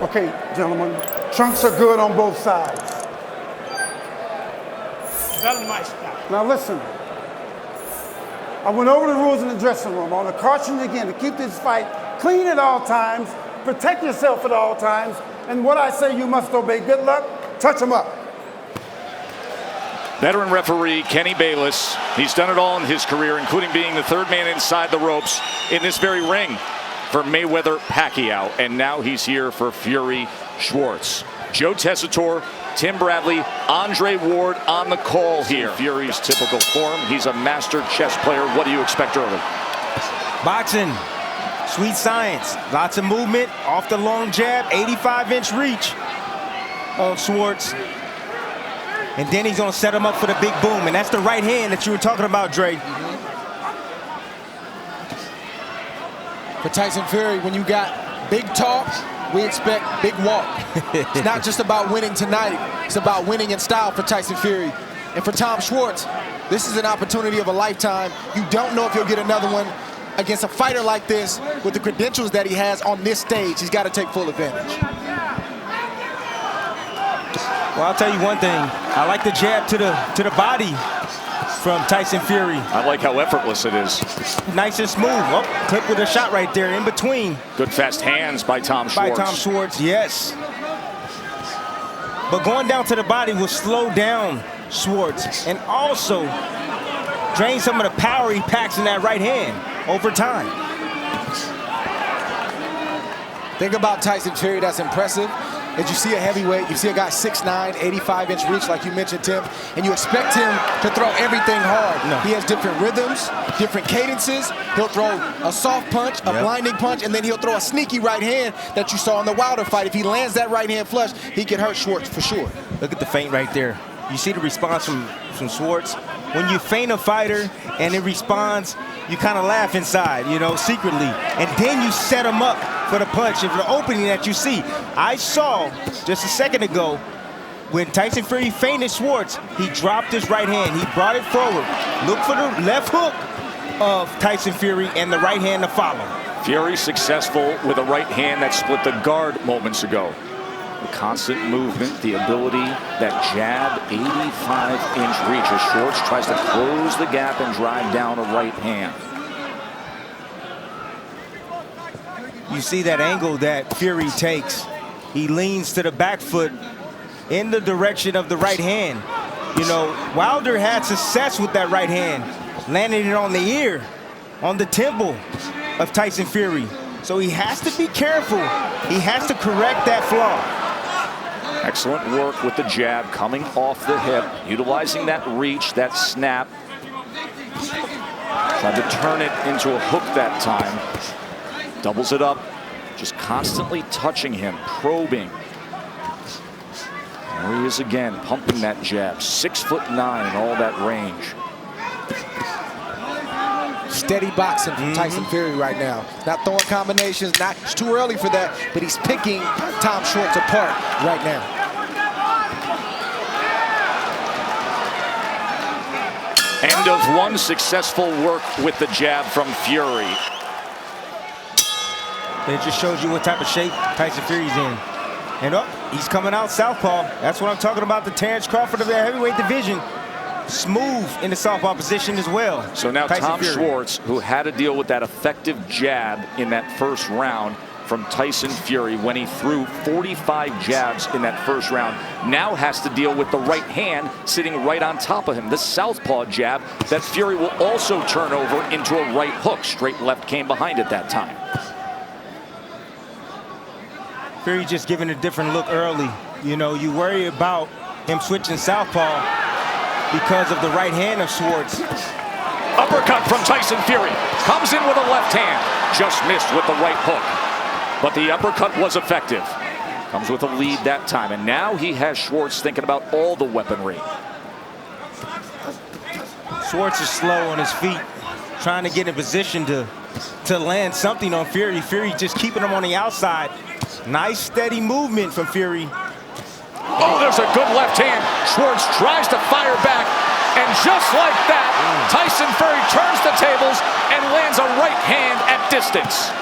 Okay, gentlemen, trunks are good on both sides. Now listen, I went over the rules in the dressing room. I want to caution you again to keep this fight clean at all times, protect yourself at all times, and what I say you must obey. Good luck, touch them up. Veteran referee Kenny Bayless, he's done it all in his career, including being the third man inside the ropes in this very ring for Mayweather-Pacquiao, and now he's here for Fury Schwarz. Joe Tessitore, Tim Bradley, Andre Ward on the call here. Fury's typical form. He's a master chess player. What do you expect early? Boxing, sweet science, lots of movement, off the long jab, 85-inch reach of Schwarz. And then he's going to set him up for the big boom, and that's the right hand that you were talking about, Dre. For Tyson Fury, when you got big talk, we expect big walk. It's not just about winning tonight. It's about winning in style for Tyson Fury. And for Tom Schwarz, this is an opportunity of a lifetime. You don't know if you'll get another one against a fighter like this with the credentials that he has on this stage. He's got to take full advantage. Well, I'll tell you one thing. I like the jab to the body from Tyson Fury. I like how effortless it is. Nice and smooth. Oh, clip with a shot right there in between. Good fast hands by Tom Schwarz. By Tom Schwarz, yes. But going down to the body will slow down Schwarz and also drain some of the power he packs in that right hand over time. Think about Tyson Fury, that's impressive. As you see a heavyweight, you see a guy 6'9", 85-inch reach, like you mentioned, Tim, and you expect him to throw everything hard. No. He has different rhythms, different cadences. He'll throw a soft punch, a blinding punch, and then he'll throw a sneaky right hand that you saw in the Wilder fight. If he lands that right hand flush, he can hurt Schwarz for sure. Look at the feint right there. You see the response from Schwarz? When you feint a fighter and it responds, you kind of laugh inside, you know, secretly. And then you set him up for the punch, for the opening that you see. I saw just a second ago when Tyson Fury feinted Schwarz, he dropped his right hand. He brought it forward. Look for the left hook of Tyson Fury and the right hand to follow. Fury successful with a right hand that split the guard moments ago. The constant movement, the ability, that jab, 85-inch reach as Schwarz tries to close the gap and drive down a right hand. You see that angle that Fury takes. He leans to the back foot in the direction of the right hand. You know, Wilder had success with that right hand, landing it on the ear, on the temple of Tyson Fury. So he has to be careful. He has to correct that flaw. Excellent work with the jab coming off the hip, utilizing that reach, that snap. Tried to turn it into a hook that time. Doubles it up, just constantly touching him, probing. There he is again, pumping that jab. 6'9" in all that range. Steady boxing from Tyson Fury right now. Not throwing combinations, it's too early for that, but he's picking Tom Schwarz apart right now. End of one successful work with the jab from Fury. It just shows you what type of shape Tyson Fury's in. And he's coming out southpaw. That's what I'm talking about, the Terrence Crawford of the heavyweight division. Smooth in the southpaw position as well. So now Tyson Tom Fury. Schwarz, who had to deal with that effective jab in that first round from Tyson Fury when he threw 45 jabs in that first round, now has to deal with the right hand sitting right on top of him. The southpaw jab that Fury will also turn over into a right hook. Straight left came behind it that time. Fury just giving a different look early. You know, you worry about him switching southpaw because of the right hand of Schwarz. Uppercut from Tyson Fury. Comes in with a left hand. Just missed with the right hook. But the uppercut was effective. Comes with a lead that time. And now he has Schwarz thinking about all the weaponry. Schwarz is slow on his feet, trying to get in position to land something on Fury. Fury just keeping him on the outside. Nice steady movement from Fury. Oh, there's a good left hand. Schwarz tries to fire back. And just like that, Tyson Fury turns the tables and lands a right hand at distance.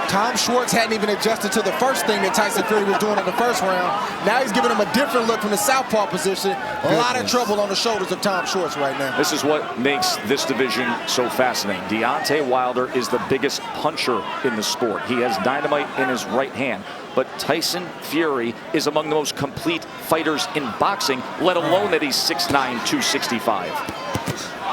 Tom Schwarz hadn't even adjusted to the first thing that Tyson Fury was doing in the first round. Now he's giving him a different look from the southpaw position. A lot of trouble on the shoulders of Tom Schwarz right now. This is what makes this division so fascinating. Deontay Wilder is the biggest puncher in the sport. He has dynamite in his right hand. But Tyson Fury is among the most complete fighters in boxing, let alone that he's 6'9", 265.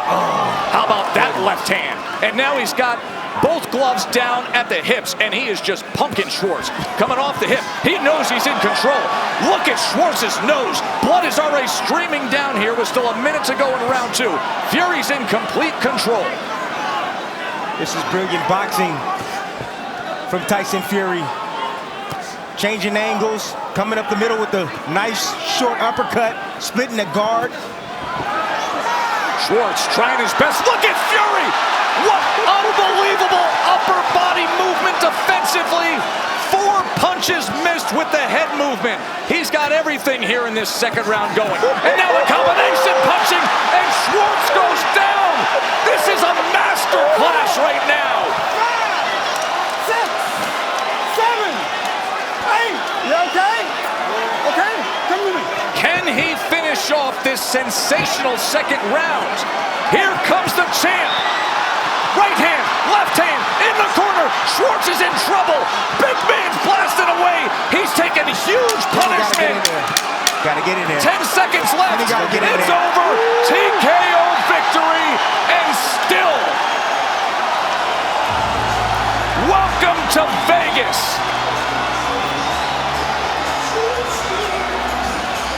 How about that left hand? And now he's got both gloves down at the hips, and he is just punking Schwarz. Coming off the hip, he knows he's in control. Look at Schwarz's nose. Blood is already streaming down here with still a minute to go in round 2. Fury's in complete control. This is brilliant boxing from Tyson Fury. Changing angles, coming up the middle with the nice short uppercut, splitting the guard. Schwarz trying his best. Look at Fury! What unbelievable upper body movement defensively. 4 punches missed with the head movement. He's got everything here in this second round going. And now a combination punching, and Schwarz goes down. This is a master class right now. 5, 6, 7, 8. You okay? Okay? Come with me. Can he finish off this sensational second round? Here comes the champ. Right hand, left hand, in the corner. Schwarz is in trouble. Big man's blasting away. He's taking huge punishment. Gotta get in there. 10 seconds left. It's over. TKO victory. And still, welcome to Vegas.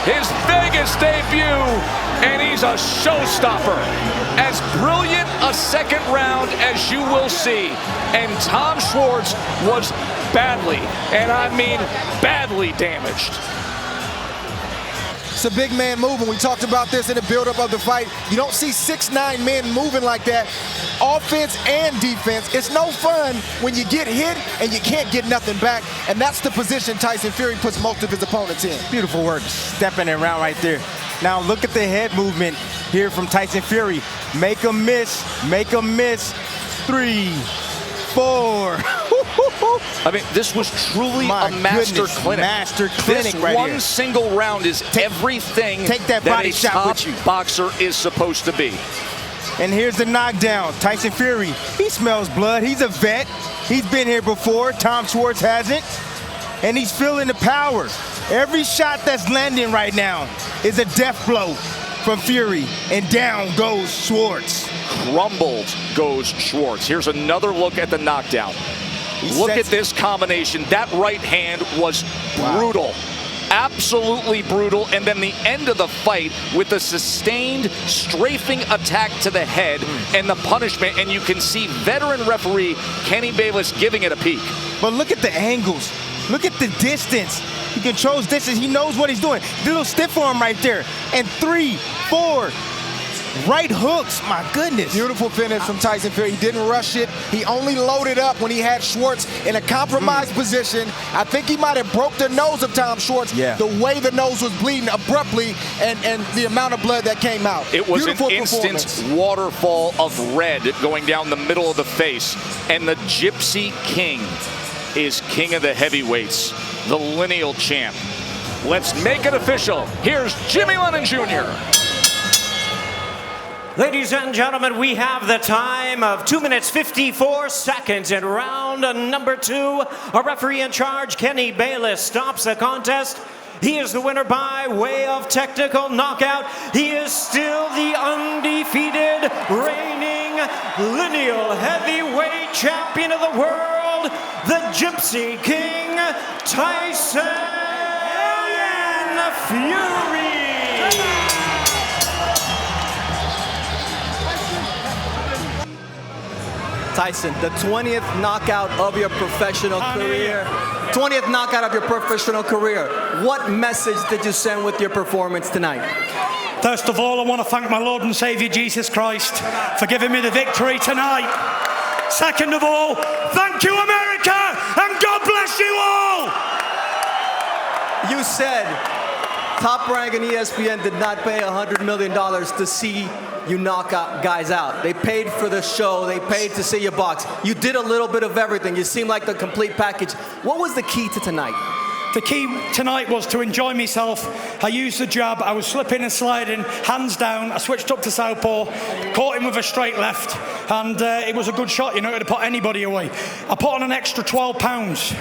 His Vegas debut, and he's a showstopper. As brilliant a second round as you will see. And Tom Schwarz was badly, and I mean badly damaged. It's a big man moving. We talked about this in the buildup of the fight. You don't see 6'9" men moving like that. Offense and defense. It's no fun when you get hit and you can't get nothing back. And that's the position Tyson Fury puts most of his opponents in. Beautiful work, stepping around right there. Now look at the head movement here from Tyson Fury. Make him miss, make him miss. 3, 4. I mean, this was truly a master clinic. Master clinic this right one here. single round is everything that body a shot top with you. boxer is supposed to be. And here's the knockdown. Tyson Fury, he smells blood. He's a vet. He's been here before. Tom Schwarz hasn't. And he's feeling the power. Every shot that's landing right now is a death blow from Fury. And down goes Schwarz. Crumbled goes Schwarz. Here's another look at the knockdown. Look at this combination. That right hand was brutal. Absolutely brutal. And then the end of the fight with the sustained strafing attack to the head and the punishment. And you can see veteran referee Kenny Bayless giving it a peek. But look at the angles. Look at the distance. He controls distance. He knows what he's doing. The little stiff arm right there. And 3, 4. Right hooks, my goodness. Beautiful finish from Tyson Fury. He didn't rush it. He only loaded up when he had Schwarz in a compromised position. I think he might have broke the nose of Tom Schwarz. The way the nose was bleeding abruptly and the amount of blood that came out. It was Beautiful an instant waterfall of red going down the middle of the face. And the Gypsy King is king of the heavyweights, the lineal champ. Let's make it official. Here's Jimmy Lennon Jr. Ladies and gentlemen, we have the time of 2 minutes 54 seconds in round number 2. Our referee in charge, Kenny Bayless, stops the contest. He is the winner by way of technical knockout. He is still the undefeated, reigning lineal heavyweight champion of the world, the Gypsy King, Tyson Fury. Tyson, the 20th knockout of your professional career. 20th knockout of your professional career. What message did you send with your performance tonight? First of all, I want to thank my Lord and Savior Jesus Christ for giving me the victory tonight. Second of all, thank you, America, and God bless you all. You said Top Rank and ESPN did not pay $100 million to see you knock out guys out. They paid for the show. They paid to see you box. You did a little bit of everything. You seemed like the complete package. What was the key to tonight? The key tonight was to enjoy myself. I used the jab. I was slipping and sliding, hands down. I switched up to southpaw, caught him with a straight left, and it was a good shot. You know, it would put anybody away. I put on an extra 12 pounds.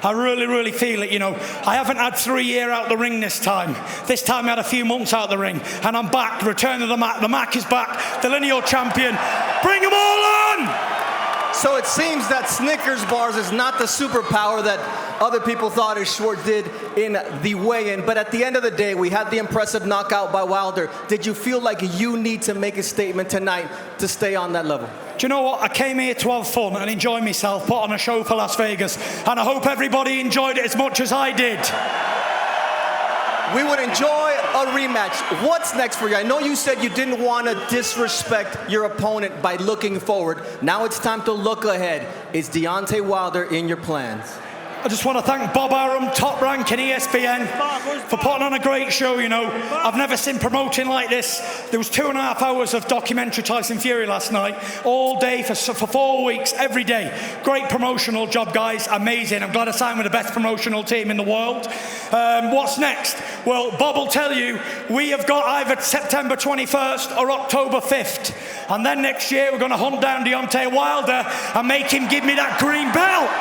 I really, really feel it, you know. I haven't had 3 years out the ring this time. This time I had a few months out the ring, and I'm back. Return of the Mac. The Mac is back. The lineal champion. Bring them all on! So it seems that Snickers bars is not the superpower that other people thought as Schwarz did in the weigh-in. But at the end of the day, we had the impressive knockout by Wilder. Did you feel like you need to make a statement tonight to stay on that level? Do you know what? I came here to have fun and enjoy myself, put on a show for Las Vegas, and I hope everybody enjoyed it as much as I did. We would enjoy a rematch. What's next for you? I know you said you didn't want to disrespect your opponent by looking forward. Now it's time to look ahead. Is Deontay Wilder in your plans? I just want to thank Bob Arum, Top Rank and ESPN for putting on a great show, you know. I've never seen promoting like this. There was 2.5 hours of documentary Tyson Fury last night, all day for 4 weeks, every day. Great promotional job, guys, amazing. I'm glad I signed with the best promotional team in the world. What's next? Well, Bob will tell you, we have got either September 21st or October 5th. And then next year, we're going to hunt down Deontay Wilder and make him give me that green belt.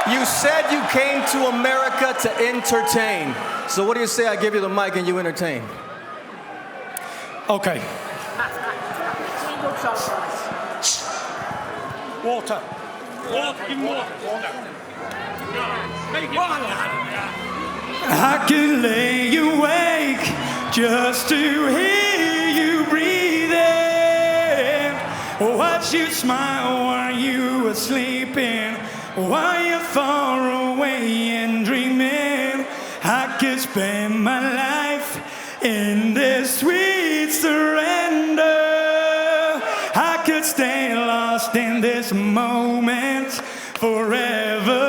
You said you came to America to entertain. So what do you say I give you the mic and you entertain? Okay. Water. Give me water. I could lay awake just to hear you breathing. Watch you smile while you were sleeping. While you're far away and dreaming, I could spend my life in this sweet surrender. I could stay lost in this moment forever.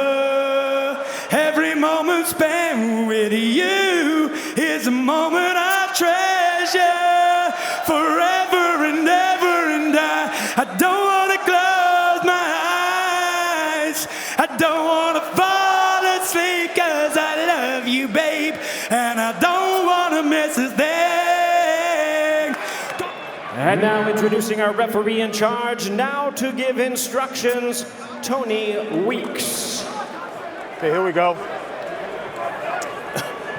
Every moment spent with you is a moment I treasure forever and ever. And I don't want to close my eyes. I don't want to fall asleep 'cause I love you, babe, and I don't want to miss a thing. And now introducing our referee in charge, now to give instructions, Tony Weeks. Okay, here we go.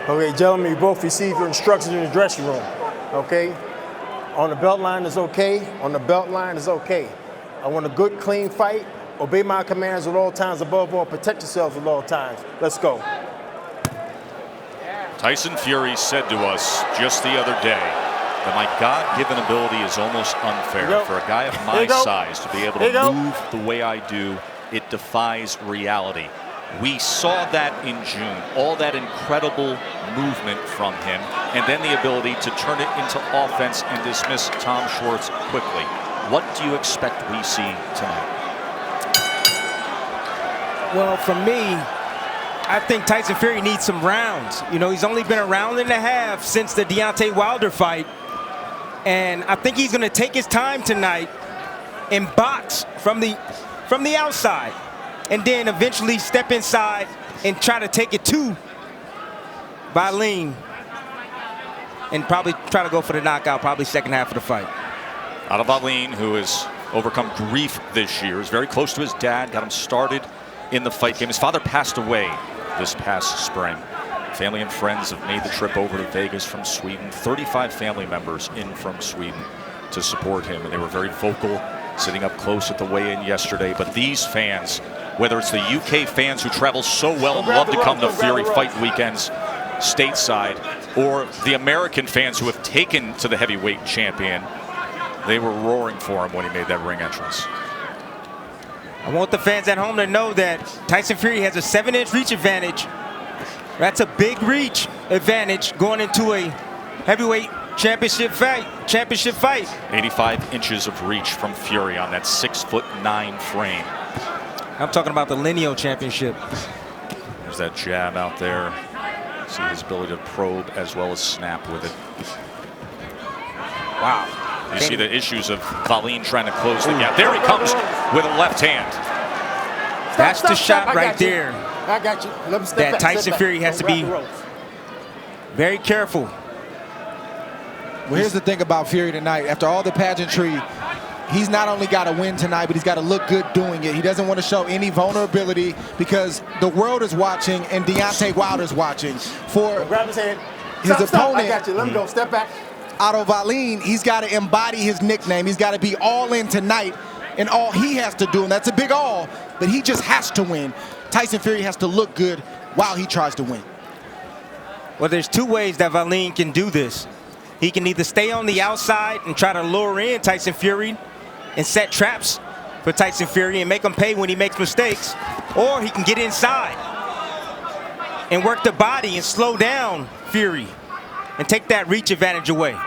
Okay, gentlemen, you both received your instructions in the dressing room. Okay? On the belt line is okay. On the belt line is okay. I want a good, clean fight. Obey my commands at all times. Above all, protect yourselves at all times. Let's go. Tyson Fury said to us just the other day that my God-given ability is almost unfair. For a guy of my size to be able to move the way I do, it defies reality. We saw that in June, all that incredible movement from him, and then the ability to turn it into offense and dismiss Tom Schwarz quickly. What do you expect we see tonight? Well, for me, I think Tyson Fury needs some rounds. You know, he's only been a round and a half since the Deontay Wilder fight. And I think he's going to take his time tonight and box from the outside. And then eventually step inside and try to take it to Wallin. And probably try to go for the knockout, probably second half of the fight. Out of Wallin, who has overcome grief this year, is very close to his dad, got him started in the fight game. His father passed away this past spring. Family and friends have made the trip over to Vegas from Sweden. 35 family members in from Sweden to support him, and they were very vocal, sitting up close at the weigh-in yesterday. But these fans, whether it's the UK fans who travel so well and love to come to Fury fight weekends stateside, or the American fans who have taken to the heavyweight champion, they were roaring for him when he made that ring entrance. I want the fans at home to know that Tyson Fury has a 7-inch reach advantage. That's a big reach advantage going into a heavyweight championship fight. 85 inches of reach from Fury on that 6'9" frame. I'm talking about the lineal championship. There's that jab out there. See his ability to probe as well as snap with it. Wow. You see the issues of Wallin trying to close the gap. There he comes with a left hand. That's the shot right there. I got you. Let me step That back, Tyson Fury has to be ropes. very careful. Well, here's the thing about Fury tonight. After all the pageantry, he's not only got to win tonight, but he's got to look good doing it. He doesn't want to show any vulnerability because the world is watching and Deontay Wilder's watching. For Grab his head. his Stop, opponent, I got you. Let me go. Step back. Otto Wallin, he's got to embody his nickname. He's got to be all in tonight, and all he has to do, and that's a big all, but he just has to win. Tyson Fury has to look good while he tries to win. Well, there's two ways that Wallin can do this. He can either stay on the outside and try to lure in Tyson Fury and set traps for Tyson Fury and make him pay when he makes mistakes, or he can get inside and work the body and slow down Fury and take that reach advantage away.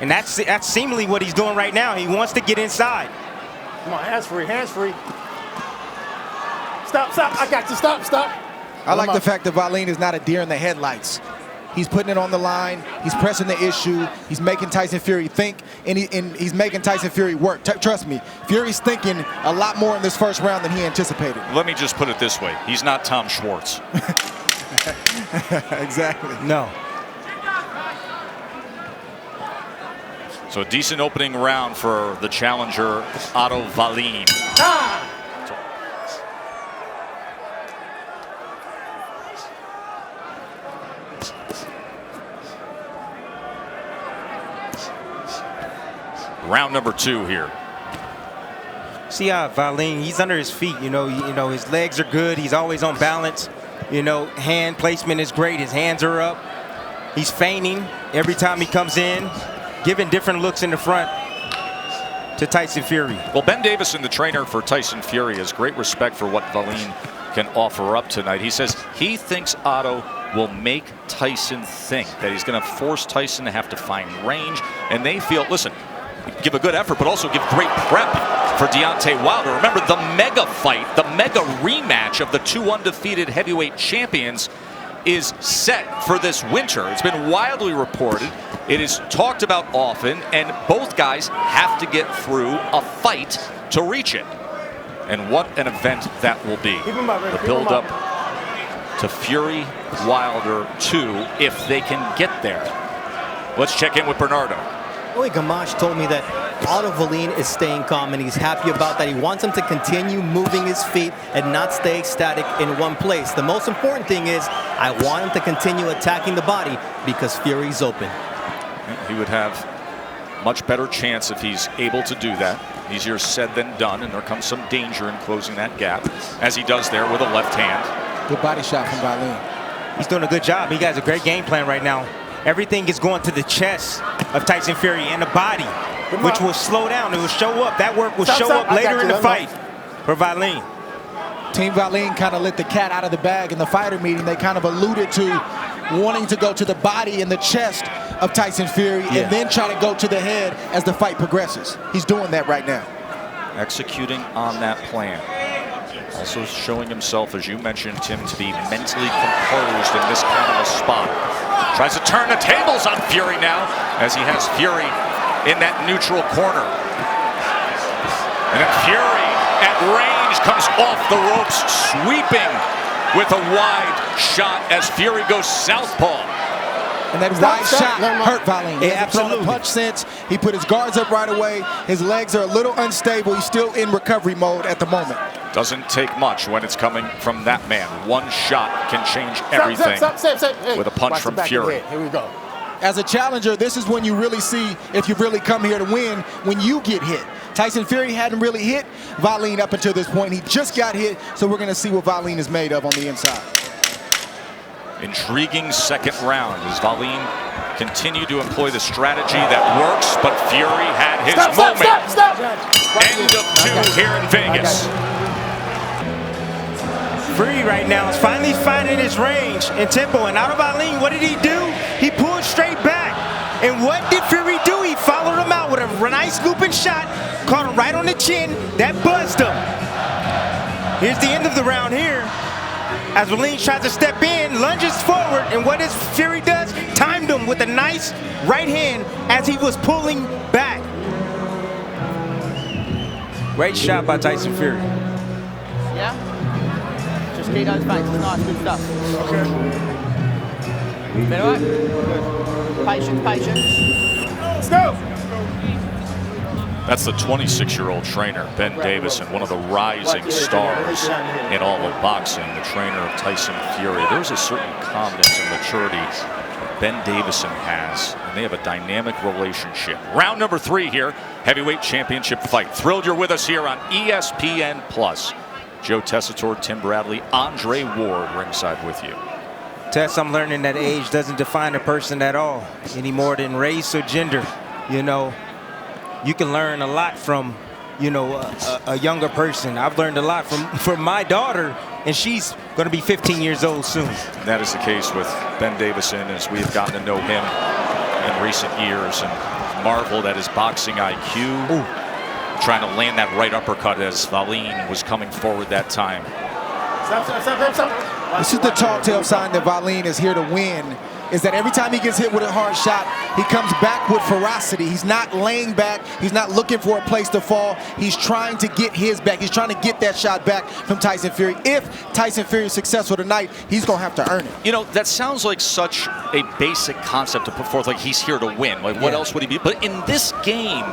And that's seemingly what he's doing right now. He wants to get inside. Come on, hands free, hands free. Stop, stop. I got you. Stop, stop. I like the fact that Wallin is not a deer in the headlights. He's putting it on the line. He's pressing the issue. He's making Tyson Fury think, and he's making Tyson Fury work. Trust me, Fury's thinking a lot more in this first round than he anticipated. Let me just put it this way. He's not Tom Schwarz. Exactly. No. So a decent opening round for the challenger, Otto Wallin. Round number 2 here. See how Wallin, he's under his feet. You know, his legs are good. He's always on balance. You know, hand placement is great. His hands are up. He's feigning every time he comes in, giving different looks in the front to Tyson Fury. Well, Ben Davison, the trainer for Tyson Fury, has great respect for what Wallin can offer up tonight. He says he thinks Otto will make Tyson think, that he's going to force Tyson to have to find range. And they feel, listen, give a good effort, but also give great prep for Deontay Wilder. Remember, the mega fight, the mega rematch of the 2 undefeated heavyweight champions is set for this winter. It's been widely reported. It is talked about often, and both guys have to get through a fight to reach it. And what an event that will be. The build-up to Fury Wilder 2, if they can get there. Let's check in with Bernardo. Boy, Gamache told me that Otto Wallin is staying calm and he's happy about that. He wants him to continue moving his feet and not stay static in one place. The most important thing is I want him to continue attacking the body because Fury's open. He would have much better chance if he's able to do that. Easier said than done, and there comes some danger in closing that gap, as he does there with a left hand. Good body shot from Wallin. He's doing a good job. He has a great game plan right now. Everything is going to the chest of Tyson Fury and the body, which will slow down. It will show up. That work will show up later in the fight for Wallin. Team Wallin kind of let the cat out of the bag in the fighter meeting. They kind of alluded to wanting to go to the body and the chest of Tyson Fury and then try to go to the head as the fight progresses. He's doing that right now. Executing on that plan. Also showing himself, as you mentioned, Tim, to be mentally composed in this kind of a spot. Tries to turn the tables on Fury now, as he has Fury in that neutral corner. And then Fury at range comes off the ropes, sweeping with a wide shot as Fury goes southpaw. And that wide shot hurt Wallin. He hasn't thrown a Absolutely. punch since. He put his guards up right away. His legs are a little unstable. He's still in recovery mode at the moment. Doesn't take much when it's coming from that man. One shot can change everything with a punch from Fury. Here we go. As a challenger, this is when you really see if you've really come here to win, when you get hit. Tyson Fury hadn't really hit Wallin up until this point. He just got hit, so we're going to see what Wallin is made of on the inside. Intriguing second round as Wallin continued to employ the strategy that works, but Fury had his moment. End of 2 here in Vegas. Fury right now is finally finding his range and tempo. And out of Wallin, what did he do? He pulled straight back. And what did Fury do? He followed him out with a nice looping shot, caught him right on the chin. That buzzed him. Here's the end of the round here. as Wallin tries to step in, lunges forward, and what does Fury does? Timed him with a nice right hand as he was pulling back. Great shot by Tyson Fury. Yeah? Just keep those feints. It's nice, good stuff. Okay. Been all right? Good. Patience, patience. Let's go! That's the 26-year-old trainer, Ben Davison, one of the rising stars in all of boxing, the trainer of Tyson Fury. There's a certain calmness and maturity Ben Davison has, and they have a dynamic relationship. Round number 3 here, heavyweight championship fight. Thrilled you're with us here on ESPN+. Joe Tessitore, Tim Bradley, Andre Ward ringside with you. Tess, I'm learning that age doesn't define a person at all, any more than race or gender. You know, you can learn a lot from, you know, a younger person. I've learned a lot from my daughter, and she's going to be 15 years old soon. That is the case with Ben Davison as we have gotten to know him in recent years and marveled at his boxing IQ. Ooh. Trying to land that right uppercut as Wallin was coming forward that time. This is the tall tale sign that Wallin is here to win, is that every time he gets hit with a hard shot, he comes back with ferocity. He's not laying back. He's not looking for a place to fall. He's trying to get his back. He's trying to get that shot back from Tyson Fury. If Tyson Fury is successful tonight, he's going to have to earn it. You know, that sounds like such a basic concept to put forth, like he's here to win. Like, what else would he be? But in this game,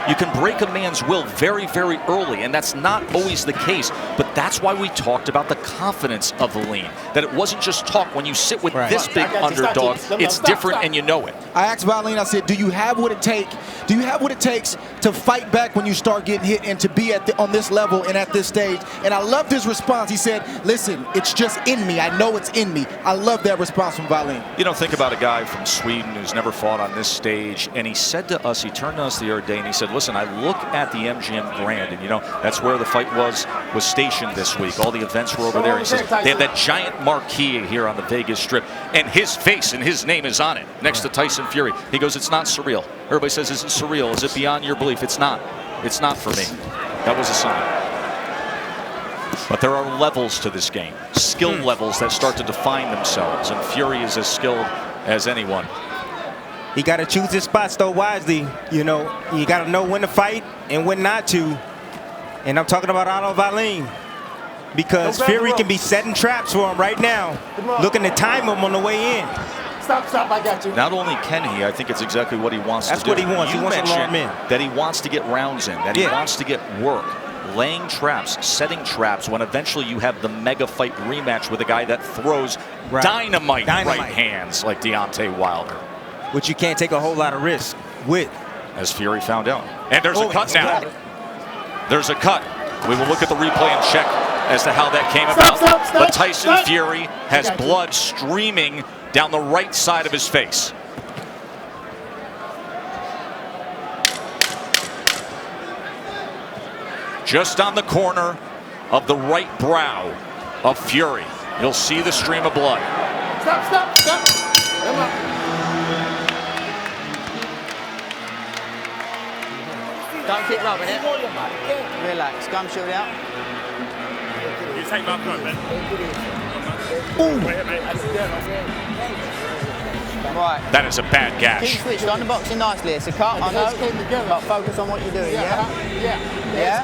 you can break a man's will very, very early, and that's not always the case. But that's why we talked about the confidence of Wallin, that it wasn't just talk. When you sit with this big underdog, it's different, and you know it. I asked Wallin, I said, do you have what it takes? Do you have what it takes to fight back when you start getting hit and to be on this level and at this stage? And I loved his response. He said, listen, it's just in me. I know it's in me. I love that response from Wallin. You know, think about a guy from Sweden who's never fought on this stage, and he said to us, he turned to us the other day, and he said, listen, I look at the MGM Grand, and you know, that's where the fight was stationed this week. All the events were over there. He says, they have that giant marquee here on the Vegas Strip, and his face and his name is on it, next to Tyson Fury. He goes, it's not surreal. Everybody says, is it surreal? Is it beyond your belief? It's not. It's not for me. That was a sign. But there are levels to this game, skill levels that start to define themselves, and Fury is as skilled as anyone. He got to choose his spots, though, wisely. You know, you got to know when to fight and when not to. And I'm talking about Otto Wallin, because Fury can be setting traps for him right now, looking to time him on the way in. Stop, I got you. Not only can he, I think it's exactly what he wants to do. That's what he wants. He wants to alarm in. That he wants to get rounds in, that he wants to get work, laying traps, setting traps, when eventually you have the mega fight rematch with a guy that throws dynamite right hands like Deontay Wilder. Which you can't take a whole lot of risk with. As Fury found out. And there's a cut now. There's a cut. We will look at the replay and check as to how that came about. But Tyson Fury has blood streaming down the right side of his face. Just on the corner of the right brow of Fury. You'll see the stream of blood. Stop. Come on. Don't keep rubbing it. Relax. Gum shield out. You take my point, man. Right. That is a bad gash. Keep switched on the boxing nicely. It's a cut, I know, but focus on what you're doing, yeah? Yeah?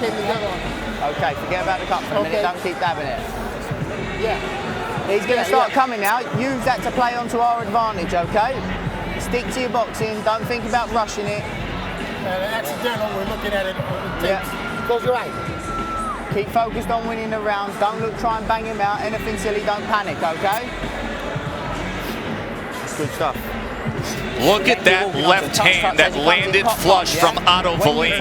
Okay, forget about the cut for a minute. Don't keep dabbing it. Yeah. He's going to start coming now. Use that to play onto our advantage, okay? Stick to your boxing. Don't think about rushing it. Accidental, we're looking at it on the tapes. Close your eyes. Keep focused on winning the rounds. Don't try and bang him out. Anything silly, don't panic, okay? Good stuff. Look at that left hand that landed flush from Otto Wallin.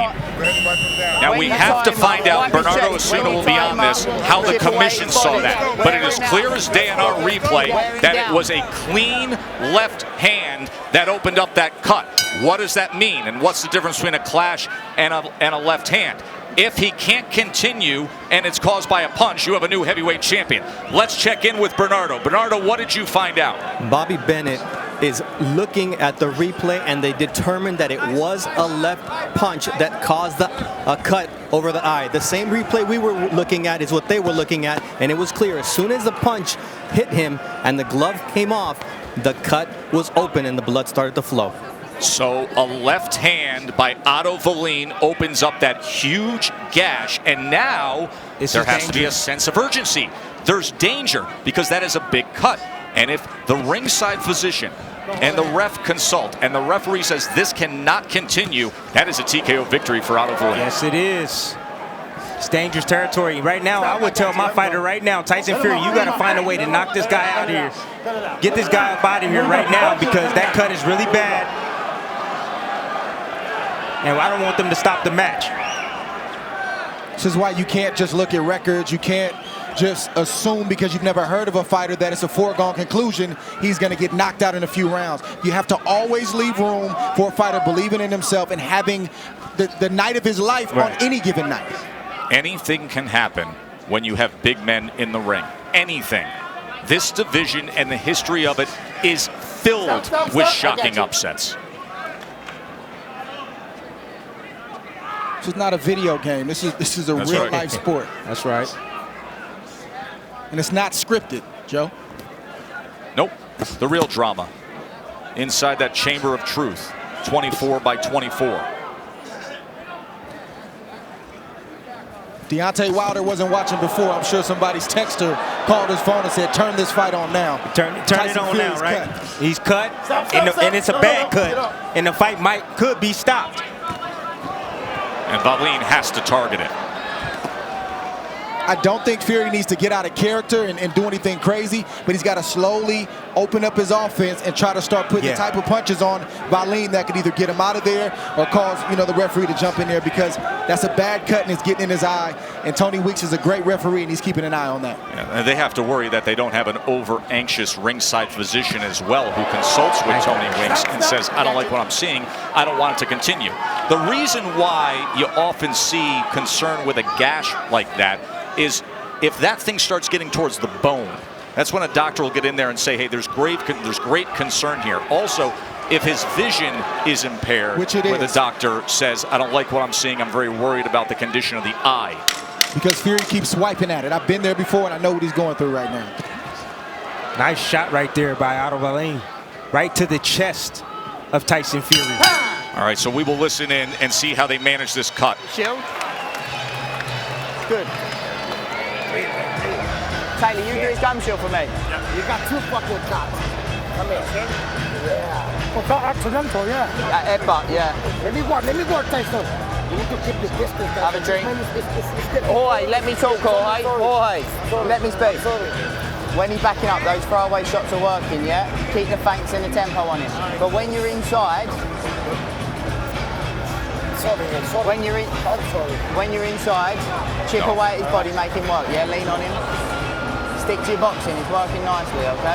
Now we have to find out, Bernardo Osuna will be on this, how the commission saw that. But it is clear as day in our replay that it was a clean left hand that opened up that cut. What does that mean? And what's the difference between a clash and a left hand? If he can't continue and it's caused by a punch, you have a new heavyweight champion. Let's check in with Bernardo. Bernardo, what did you find out? Bobby Bennett is looking at the replay, and they determined that it was a left punch that caused a cut over the eye. The same replay we were looking at is what they were looking at, and it was clear. As soon as the punch hit him and the glove came off, the cut was open and the blood started to flow. So a left hand by Otto Wallin opens up that huge gash, and now there has to be a sense of urgency. There's danger because that is a big cut. And if the ringside physician and the ref consult and the referee says this cannot continue, that is a TKO victory for Otto Wallin. Yes, it is. It's dangerous territory. Right now, I would tell my fighter right now, Tyson Fury, you got to find a way to knock this guy out of here. Get this guy up out of here right now because that cut is really bad. And I don't want them to stop the match. This is why you can't just look at records. You can't just assume because you've never heard of a fighter that it's a foregone conclusion he's going to get knocked out in a few rounds. You have to always leave room for a fighter believing in himself and having the night of his life on any given night. Anything can happen when you have big men in the ring. Anything. This division and the history of it is filled with shocking upsets. This is not a video game. This is a real life sport. That's right. And it's not scripted, Joe. Nope. The real drama inside that chamber of truth. 24 by 24. Deontay Wilder wasn't watching before. I'm sure somebody's texter called his phone and said, turn this fight on now. Turn it on now, right? He's cut, and it's a bad cut, and the fight could be stopped. And Wallin has to target it. I don't think Fury needs to get out of character and do anything crazy, but he's got to slowly open up his offense and try to start putting the type of punches on Wallin that could either get him out of there or cause the referee to jump in there, because that's a bad cut and it's getting in his eye. And Tony Weeks is a great referee and he's keeping an eye on that. Yeah, and they have to worry that they don't have an over-anxious ringside physician as well who consults with Tony Weeks and says, I don't like what I'm seeing, I don't want it to continue. The reason why you often see concern with a gash like that is if that thing starts getting towards the bone, that's when a doctor will get in there and say, hey, there's great concern here. Also, if his vision is impaired, where the doctor says, I don't like what I'm seeing, I'm very worried about the condition of the eye. Because Fury keeps swiping at it. I've been there before and I know what he's going through right now. Nice shot right there by Otto Wallin. Right to the chest of Tyson Fury. All right, so we will listen in and see how they manage this cut. Shield. Good. Taylor, you do his gum shield for me. You got 2 fucking cuts. Come here. Yeah. Well, accidental, yeah. Headbutt, yeah. Let me work, Tyson. You need to keep the distance. Have a drink. Jorge, let me talk, Jorge. Jorge, let me speak. When he's backing up, those throwaway shots are working, yeah? Keep the feints and the tempo on him. But when you're inside, when you're inside, chip away at his body, make him work, yeah? Lean on him. Stick to your boxing, it's working nicely, okay?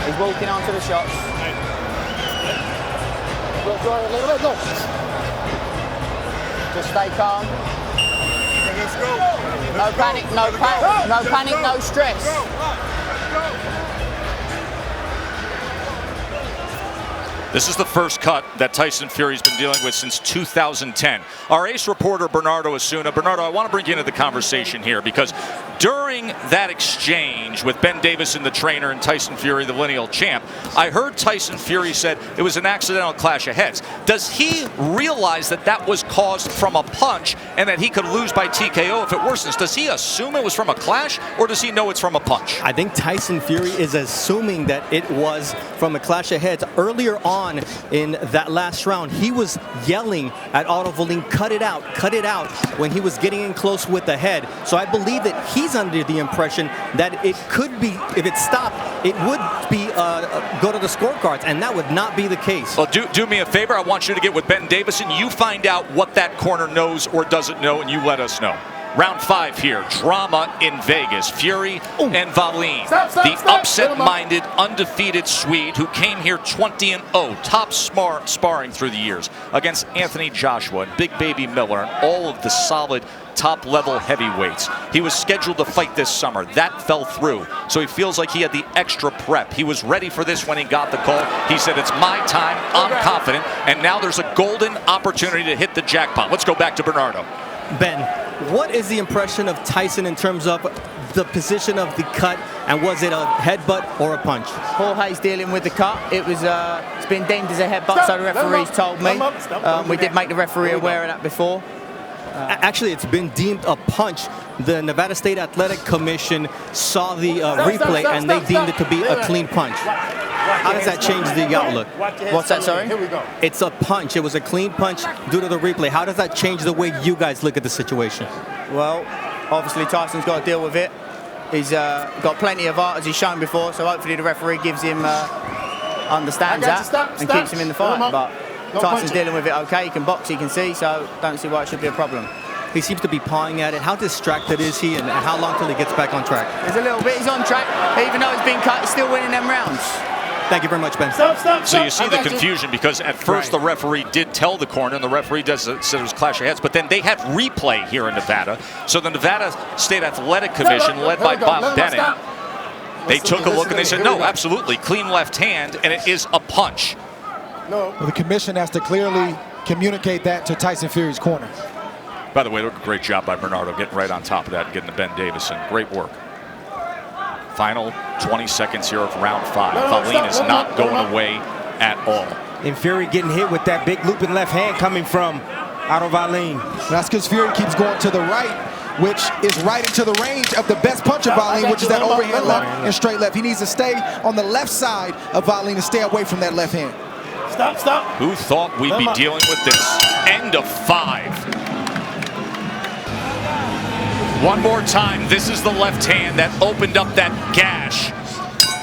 He's walking onto the shots. Just stay calm. No panic, no stress. This is the first cut that Tyson Fury's been dealing with since 2010. Our ace reporter, Bernardo Osuna. Bernardo, I want to bring you into the conversation here because during that exchange with Ben Davison, the trainer, and Tyson Fury, the lineal champ, I heard Tyson Fury said it was an accidental clash of heads. Does he realize that that was caused from a punch and that he could lose by TKO if it worsens? Does he assume it was from a clash, or does he know it's from a punch? I think Tyson Fury is assuming that it was from a clash of heads. Earlier on in that last round, he was yelling at Otto Wallin, cut it out, when he was getting in close with the head. So I believe that he's under the impression that it could be, if it stopped, it would be go to the scorecards, and that would not be the case. Well, do me a favor. I want you to get with Ben Davison. You find out what that corner knows or doesn't know, and you let us know. Round 5 here. Drama in Vegas. Fury and Wallin. The upset-minded, undefeated Swede who came here 20-0. Top sparring through the years against Anthony Joshua and Big Baby Miller and all of the solid top-level heavyweights. He was scheduled to fight this summer. That fell through. So he feels like he had the extra prep. He was ready for this when he got the call. He said, it's my time. I'm confident. And now there's a golden opportunity to hit the jackpot. Let's go back to Bernardo. Ben, what is the impression of Tyson in terms of the position of the cut, and was it a headbutt or a punch? Jorge's dealing with the cut. It was, it's been deemed as a headbutt, so the referee's told me. We did make the referee aware of that before. Actually, it's been deemed a punch. The Nevada State Athletic Commission saw the replay, and they deemed it to be a clean punch. How does that change the outlook? What's that, sorry? Here we go. It's a punch. It was a clean punch due to the replay. How does that change the way you guys look at the situation? Well, obviously Tyson's got to deal with it. He's got plenty of art, as he's shown before, so hopefully the referee gives him, understands that, and keeps him in the fight. But Tyson's dealing with it okay. He can box, he can see, so don't see why it should be a problem. He seems to be pawing at it. How distracted is he, and how long till he gets back on track? There's a little bit. He's on track. Even though he's been cut, he's still winning them rounds. Thank you very much, Ben. So you see the confusion because at first the referee did tell the corner, and the referee said it was clash of heads, but then they have replay here in Nevada. So the Nevada State Athletic Commission, led by Bob Bennett, they took a look and they said, no, absolutely, clean left hand, and it is a punch. Well, the commission has to clearly communicate that to Tyson Fury's corner. By the way, look, great job by Bernardo getting right on top of that and getting to Ben Davison. Great work. Final 20 seconds here of round 5. Wallin is not going away at all. And Fury getting hit with that big looping left hand coming from Otto Wallin. That's because Fury keeps going to the right, which is right into the range of the best punch of Wallin, which is that overhand left and straight left. He needs to stay on the left side of Wallin and stay away from that left hand. Stop. Who thought we'd be dealing with this? End of 5. One more time, this is the left hand that opened up that gash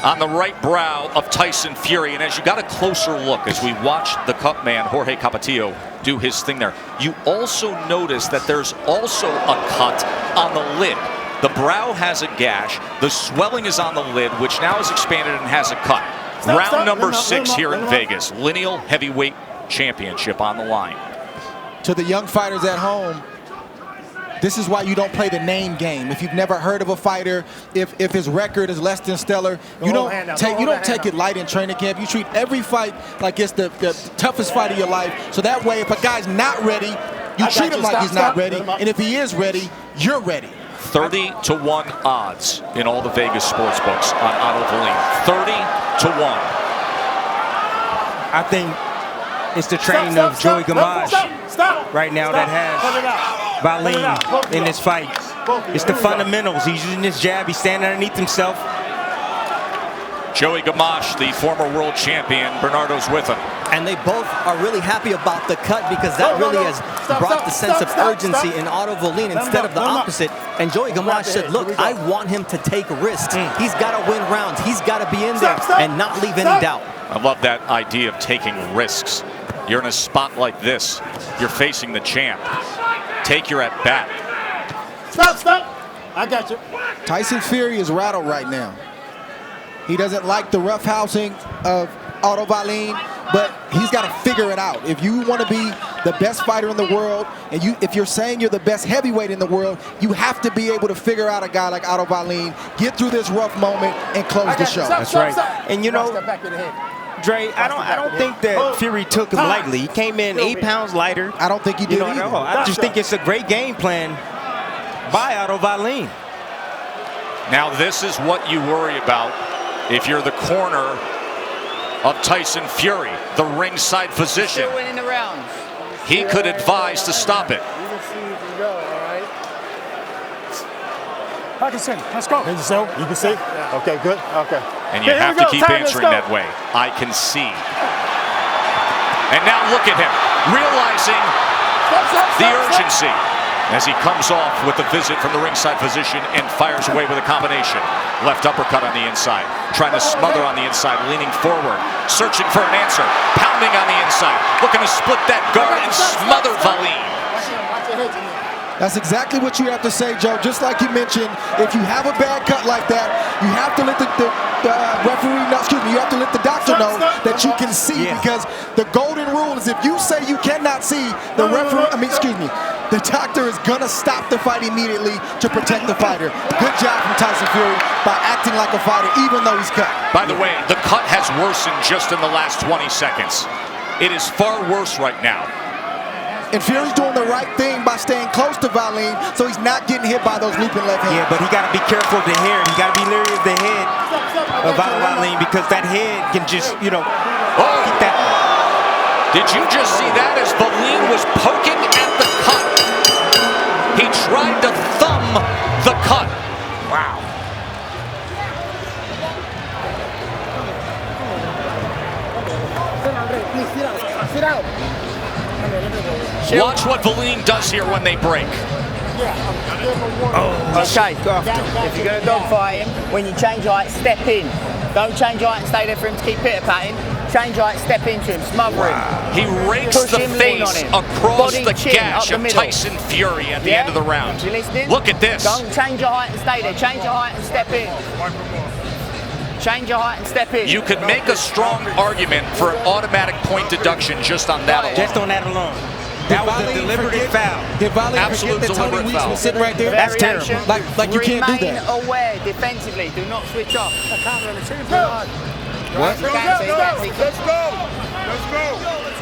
on the right brow of Tyson Fury. And as you got a closer look, as we watched the cut man, Jorge Capetillo, do his thing there, you also notice that there's also a cut on the lid. The brow has a gash, the swelling is on the lid, which now is expanded and has a cut. Round number 6 here in Vegas, lineal heavyweight championship on the line. To the young fighters at home, this is why you don't play the name game. If you've never heard of a fighter, if his record is less than stellar, you don't take it light in training camp. You treat every fight like it's the toughest fight of your life. So that way, if a guy's not ready, you treat him like he's not ready. And if he is ready, you're ready. 30-1 odds in all the Vegas sports books on Otto Wallin. 30-1. I think it's the training of Joey Gamache right now that has Wallin in this fight. It's the fundamentals. He's using his jab. He's standing underneath himself. Joey Gamache, the former world champion, Bernardo's with him. And they both are really happy about the cut because that really has brought the sense of urgency in Otto Wallin instead of the opposite. And Joey Gamache said, look, I want him to take risks. He's got to win rounds. He's got to be in there and not leave any doubt. I love that idea of taking risks. You're in a spot like this. You're facing the champ. Take your at bat. Stop. I got you. Tyson Fury is rattled right now. He doesn't like the roughhousing of Otto Wallin, but he's got to figure it out. If you want to be the best fighter in the world, and if you're saying you're the best heavyweight in the world, you have to be able to figure out a guy like Otto Wallin, get through this rough moment, and close the show. That's right. And you know, Dre, I don't think that Fury took him lightly. He came in 8 pounds lighter. I don't think he did either. I just think it's a great game plan by Otto Wallin. Now this is what you worry about if you're the corner of Tyson Fury, the ringside physician. Still winning the rounds. He could advise to stop it. Parkinson, let's go. You can see? Okay, good. Okay. And you have to keep answering that way. I can see. And now look at him, realizing the urgency as he comes off with the visit from the ringside physician and fires away with a combination. Left uppercut on the inside, trying to smother on the inside, leaning forward, searching for an answer, pounding on the inside, looking to split that guard and smother Wallin. That's exactly what you have to say, Joe. Just like you mentioned, if you have a bad cut like that, you have to let the referee know, excuse me, you have to let the doctor know that you can see, because the golden rule is if you say you cannot see, the referee, the doctor is gonna stop the fight immediately to protect the fighter. Good job from Tyson Fury by acting like a fighter, even though he's cut. By the way, the cut has worsened just in the last 20 seconds. It is far worse right now. And Fury's doing the right thing by staying close to Wallin, so he's not getting hit by those looping left hands. Yeah, but he got to be careful of the hair. He got to be leery of the head of Wallin, because that head can just, keep that. Did you just see that as Wallin was poking at the cut? He tried to thumb the cut. Wow. Sit down. Watch what Wallin does here when they break. Okay, if you're going to dogfight him, when you change your height, step in. Don't change your height and stay there for him to keep pitter-patting. Change your height, step into him, smother him. He rakes the face across the gash of Tyson Fury at the end of the round. You listening? Look at this. Don't change your height and stay there. Change your height and step in. Change your height and step in. You could make a strong argument for an automatic point deduction just on that alone. Just on that alone. That was a deliberate foul. Did Wallin Absolute forget that Tony deliberate Weeks foul. was sitting right there? That's terrible. Like you can't do Remain that. aware defensively. Do not switch off. What? Let's go.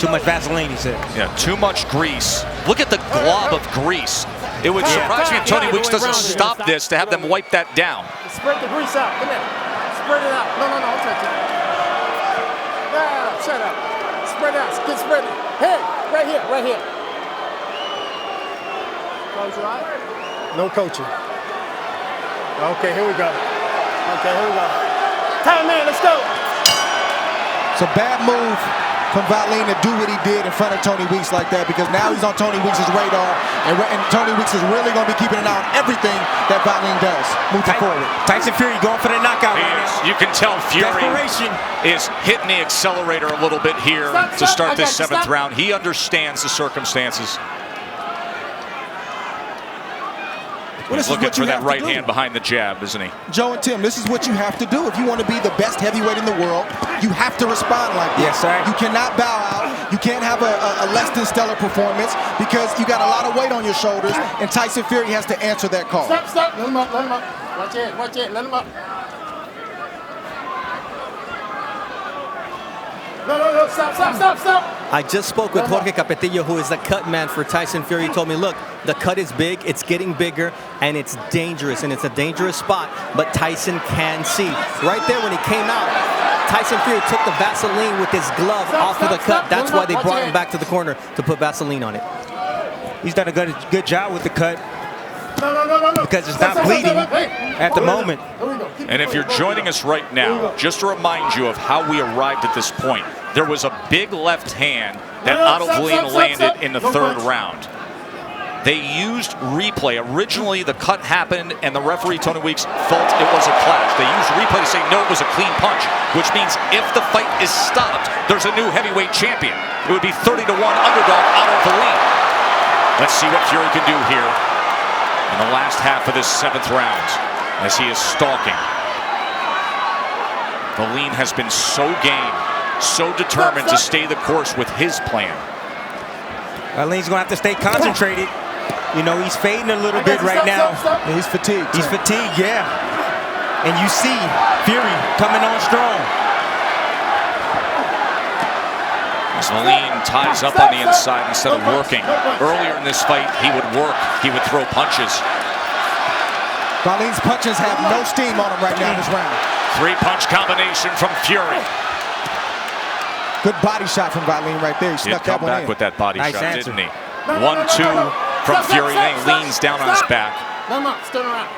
Too much Vaseline, he said. Yeah, too much grease. Look at the glob of grease. It would surprise me if Tony Weeks doesn't stop this to have them wipe that down. Spread the grease out. Come here. Spread it out. No, don't touch it. Shut up. Spread it out. Get spread it. Hey, right here. Close your eyes. No coaching. Okay, here we go. Time, man, let's go. It's a bad move from Wallin to do what he did in front of Tony Weeks like that, because now he's on Tony Weeks' radar, and Tony Weeks is really going to be keeping an eye on everything that Wallin does moving forward. Tyson Fury going for the knockout right now. You can tell Fury is hitting the accelerator a little bit here to start this seventh round. He understands the circumstances. He's looking for that right hand behind the jab, isn't he? Joe and Tim, this is what you have to do. If you want to be the best heavyweight in the world, you have to respond like this. Yes, sir. You cannot bow out. You can't have a less than stellar performance, because you got a lot of weight on your shoulders, and Tyson Fury has to answer that call. Stop. Let him up. Watch it. Let him up. No, stop. I just spoke with Jorge Capetillo, who is the cut man for Tyson Fury. He told me, look, the cut is big, it's getting bigger, and it's dangerous, and it's a dangerous spot, but Tyson can see. Right there when he came out, Tyson Fury took the Vaseline with his glove off of the cut. That's why they brought him back to the corner to put Vaseline on it. He's done a good job with the cut, because it's not bleeding at the moment. And if you're joining us right now, just to remind you of how we arrived at this point, there was a big left hand that Wallin landed in the third round. They used replay. Originally, the cut happened, and the referee, Tony Weeks, felt it was a clash. They used replay to say, no, it was a clean punch, which means if the fight is stopped, there's a new heavyweight champion. It would be 30-1 underdog Wallin. Let's see what Fury can do here in the last half of this seventh round, as he is stalking. Wallin has been so game, so determined to stay the course with his plan. Wallin's going to have to stay concentrated. He's fading a little bit right now. Yeah, he's fatigued. He's fatigued, yeah. And you see Fury coming on strong. As Wallin ties up on the inside instead of working. Earlier in this fight, he would work. He would throw punches. Wallin's punches have no steam on him right now in this round. Three-punch combination from Fury. Good body shot from Wallin right there. He snuck that one in. Back with that body Nice shot, answer. didn't he? 1-2 from Fury. Then he leans down on his back. Stand around.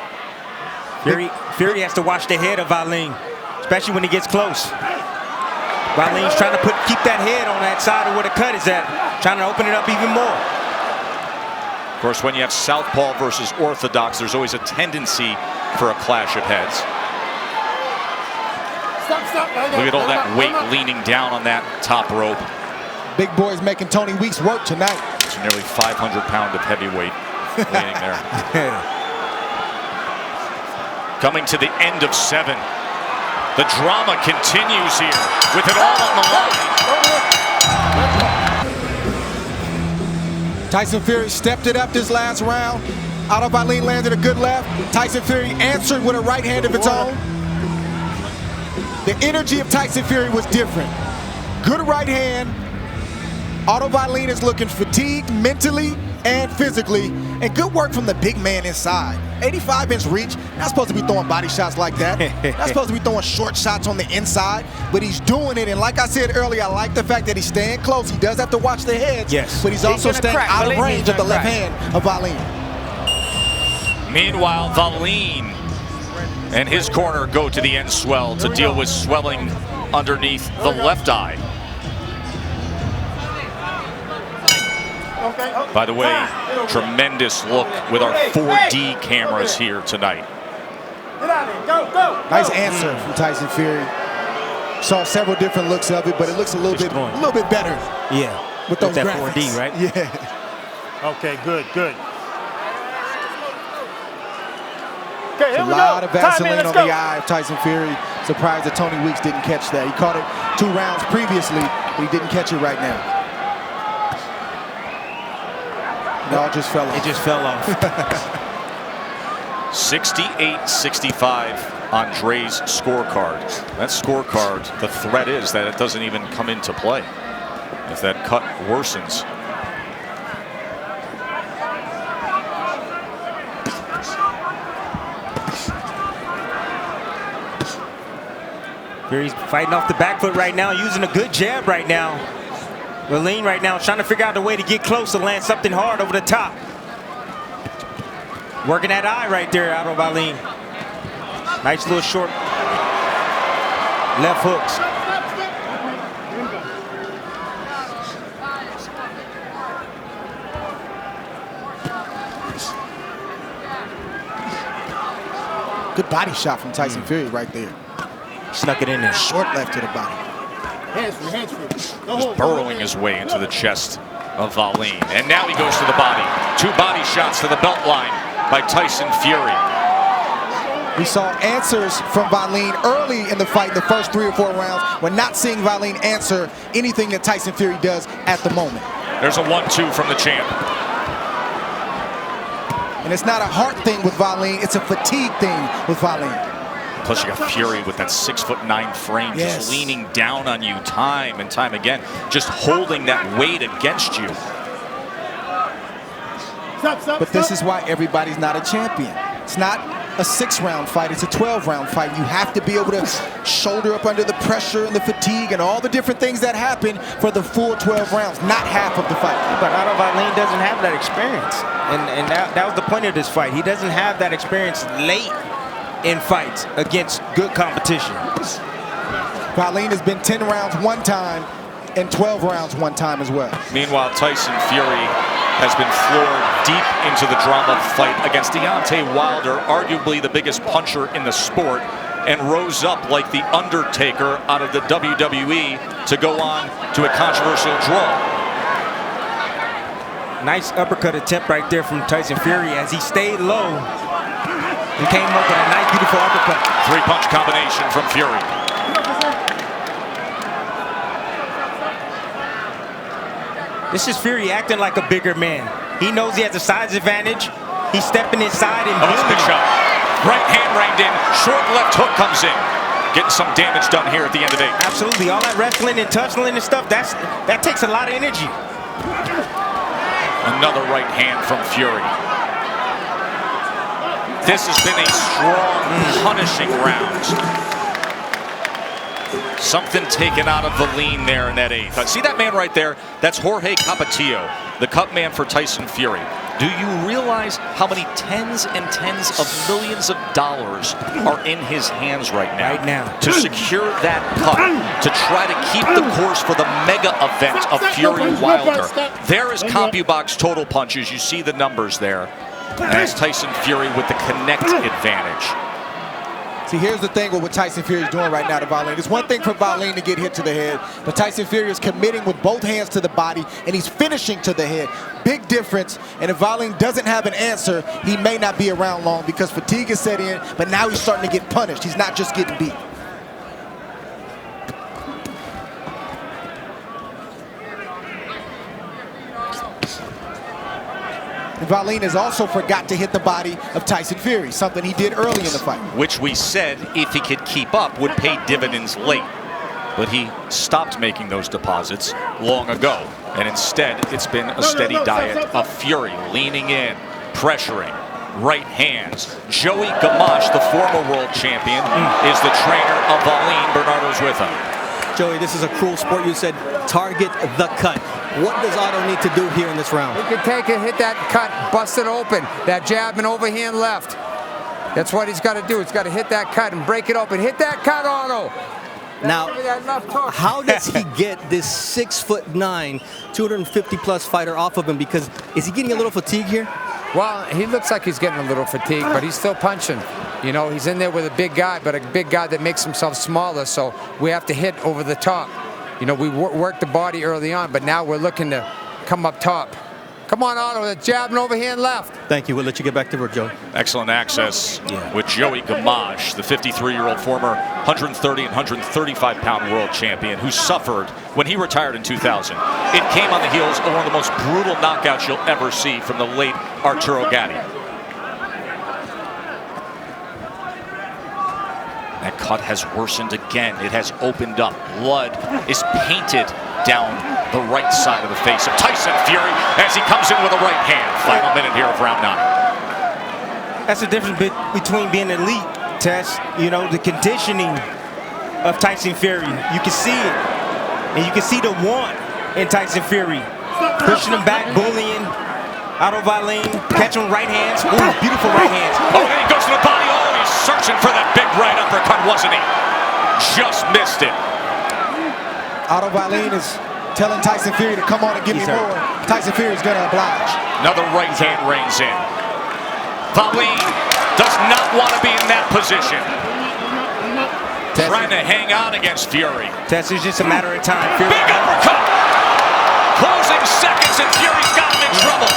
Fury has to watch the head of Wallin, especially when he gets close. Wallin's trying to keep that head on that side of where the cut is at, trying to open it up even more. Of course, when you have southpaw versus orthodox, there's always a tendency for a clash of heads. Stop. Look at all that weight leaning down on that top rope. Big boy's making Tony Weeks work tonight. It's nearly 500 pounds of heavyweight. waiting there. Coming to the end of 7. The drama continues here with it all on the line. Tyson Fury stepped it up this last round. Otto Wallin landed a good left. Tyson Fury answered with a right hand of its own. The energy of Tyson Fury was different. Good right hand. Otto Wallin is looking fatigued mentally and physically, and good work from the big man inside. 85-inch reach, not supposed to be throwing body shots like that. Not supposed to be throwing short shots on the inside, but he's doing it. And like I said earlier, I like the fact that he's staying close. He does have to watch the heads, yes, but he's also staying out of range of the left hand of Wallin. Meanwhile, Wallin and his corner go to the end swell to deal with swelling underneath the left eye. By the way, tremendous look with our 4D cameras here tonight. Nice answer from Tyson Fury. Saw several different looks of it, but it looks a little bit better. Yeah, with those that graphics. 4D, right? Yeah. Okay, good. Okay, a lot of Vaseline on the eye of Tyson Fury. Surprised that Tony Weeks didn't catch that. He caught it 2 rounds previously, but he didn't catch it right now. It all just fell off. It just fell off. 68-65 on Dre's scorecard. That scorecard, the threat is that it doesn't even come into play if that cut worsens. Fury's fighting off the back foot right now, using a good jab right now. Wallin right now trying to figure out a way to get close to land something hard over the top. Working that eye right there out of Wallin. Nice little short left hooks. Good body shot from Tyson Fury right there. Snuck it in there. Short left to the body. Just burrowing his way into the chest of Wallin. And now he goes to the body. 2 body shots to the belt line by Tyson Fury. We saw answers from Wallin early in the fight, in the first 3 or 4 rounds. We're not seeing Wallin answer anything that Tyson Fury does at the moment. There's a 1-2 from the champ. And it's not a heart thing with Wallin, it's a fatigue thing with Wallin. Plus you got Fury with that 6'9" frame, just leaning down on you time and time again, just holding that weight against you. But this is why everybody's not a champion. It's not a 6-round fight, it's a 12-round fight. You have to be able to shoulder up under the pressure and the fatigue and all the different things that happen for the full 12 rounds, not half of the fight. But Otto Wallin doesn't have that experience. And that was the point of this fight. He doesn't have that experience late in fights against good competition. Wallin has been 10 rounds one time and 12 rounds one time as well. Meanwhile, Tyson Fury has been floored deep into the drama fight against Deontay Wilder, arguably the biggest puncher in the sport, and rose up like the Undertaker out of the WWE to go on to a controversial draw. Nice uppercut attempt right there from Tyson Fury as he stayed low. He came up with a nice, beautiful uppercut. 3-punch combination from Fury. This is Fury acting like a bigger man. He knows he has a size advantage. He's stepping inside and that's a big shot. Right hand reined in, short left hook comes in. Getting some damage done here at the end of the day. Absolutely, all that wrestling and tussling and stuff, that takes a lot of energy. Another right hand from Fury. This has been a strong, punishing round. Something taken out of the lean there in that 8th. See that man right there? That's Jorge Capetillo, the cut man for Tyson Fury. Do you realize how many tens and tens of millions of dollars are in his hands right now? To secure that cut, to try to keep the course for the mega event of Fury Wilder. There is CompuBox total punches. You see the numbers there. And that's Tyson Fury with the connect advantage. See, here's the thing with what Tyson Fury is doing right now to Wallin. It's one thing for Wallin to get hit to the head, but Tyson Fury is committing with both hands to the body, and he's finishing to the head. Big difference, and if Wallin doesn't have an answer, he may not be around long because fatigue is set in, but now he's starting to get punished. He's not just getting beat. And Wallin has also forgot to hit the body of Tyson Fury, something he did early in the fight. Which we said, if he could keep up, would pay dividends late. But he stopped making those deposits long ago. And instead, it's been a steady diet of Fury, leaning in, pressuring, right hands. Joey Gamache, the former world champion, is the trainer of Wallin. Bernardo's with him. Joey, this is a cruel sport. You said target the cut. What does Otto need to do here in this round? He can take it, hit that cut, bust it open. That jab and overhand left. That's what he's got to do. He's got to hit that cut and break it open. Hit that cut, Otto. Now, how does he get this 6'9", 250-plus fighter off of him? Because is he getting a little fatigue here? Well, he looks like he's getting a little fatigue, but he's still punching. You know, he's in there with a big guy, but a big guy that makes himself smaller, so we have to hit over the top. You know, we worked the body early on, but now we're looking to come up top. Come on, Otto, the jab and overhand left. Thank you. We'll let you get back to work, Joe. Excellent access with Joey Gamache, the 53-year-old former 130 and 135-pound world champion who suffered when he retired in 2000. It came on the heels of one of the most brutal knockouts you'll ever see from the late Arturo Gatti. That cut has worsened again. It has opened up. Blood is painted down the right side of the face of Tyson Fury as he comes in with a right hand. Final minute here of round 9. That's the difference between being elite, Tess. You know, the conditioning of Tyson Fury. You can see it. And you can see the want in Tyson Fury. Pushing him back, bullying. Otto Wallin, catching right hands. Ooh, beautiful right hands. Oh, and he goes to the body. Oh, he's searching for that big right uppercut, wasn't he? Just missed it. Otto Wallin is telling Tyson Fury to come on and give me more. Tyson Fury is going to oblige. Another right hand reins in. Wallin does not want to be in that position. Trying to hang on against Fury. Tess, it's just a matter of time. Fury. Big uppercut! Closing seconds and Fury's got him in trouble.